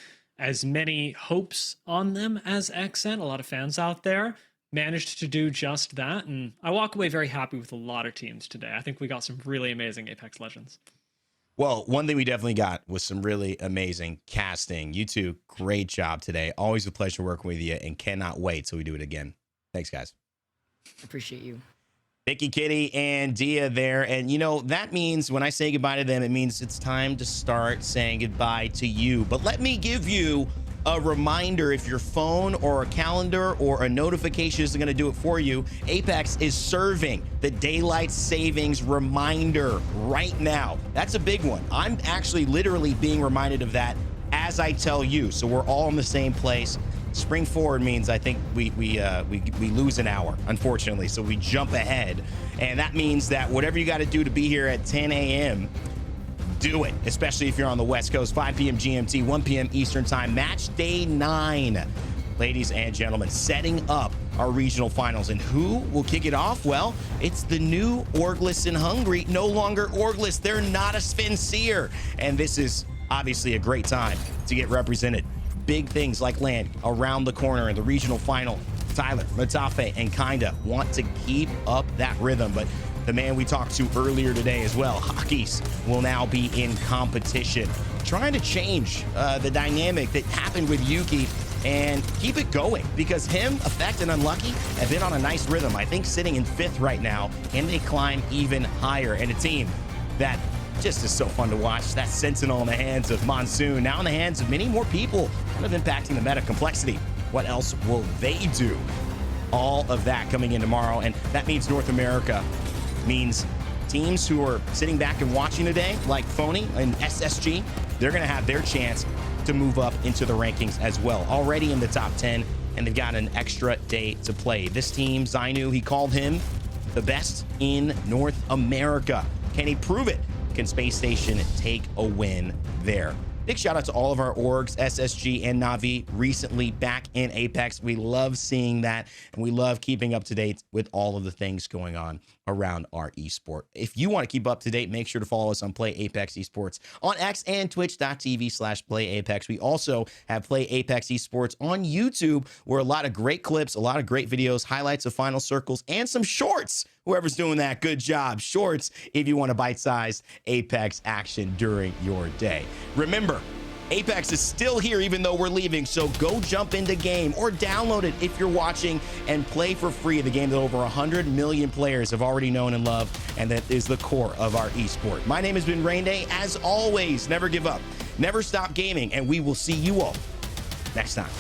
as many hopes on them as XN. A lot of fans out there managed to do just that, and I walk away very happy with a lot of teams today. I think we got some really amazing Apex Legends. Well, one thing we definitely got was some really amazing casting. You two, great job today. Always a pleasure working with you, and cannot wait till we do it again. Thanks, guys. Appreciate you. Vicky, Kitty, and Dia there. And, you know, that means when I say goodbye to them, it means it's time to start saying goodbye to you. But let me give you a reminder. If your phone or a calendar or a notification isn't going to do it for you, Apex is serving the daylight savings reminder right now. That's a big one. I'm actually literally being reminded of that as I tell you. So we're all in the same place. Spring forward means I think we lose an hour, unfortunately. So we jump ahead. And that means that whatever you got to do to be here at 10 a.m., do it, especially if you're on the West Coast. 5 p.m. GMT, 1 p.m. Eastern Time, match day 9. Ladies and gentlemen, setting up our regional finals. And who will kick it off? Well, it's the new Orgless in Hungary, no longer Orgless. They're not a Svenseer. And this is obviously a great time to get represented. Big things like land around the corner in the regional final. Tyler, Matafe, and Kinda want to keep up that rhythm, but the man we talked to earlier today as well, Hockeys, will now be in competition, trying to change the dynamic that happened with Yuki and keep it going, because him, Effect, and Unlucky have been on a nice rhythm. I think sitting in 5th right now, and they climb even higher. And a team that just is so fun to watch. That Sentinel in the hands of Monsoon, now in the hands of many more people, kind of impacting the meta complexity. What else will they do? All of that coming in tomorrow, and that means North America means teams who are sitting back and watching today, like Phony and SSG, they're going to have their chance to move up into the rankings as well. Already in the top 10, and they've got an extra day to play. This team, Zainu, he called him the best in North America. Can he prove it? Can Space Station take a win there? Big shout out to all of our orgs, SSG and Na'Vi, recently back in Apex. We love seeing that, and we love keeping up to date with all of the things going on around our esport. If you want to keep up to date, make sure to follow us on Play Apex Esports on X and twitch.tv/PlayApex. We also have Play Apex Esports on YouTube, where a lot of great clips, a lot of great videos, highlights of final circles, and some shorts. Whoever's doing that, good job. Shorts if you want to bite-size Apex action during your day. Remember, Apex is still here even though we're leaving, so go jump into game or download it if you're watching and play for free the game that over 100 million players have already known and loved, and that is the core of our esport. My name has been Rain Day. As always, never give up, never stop gaming, and we will see you all next time.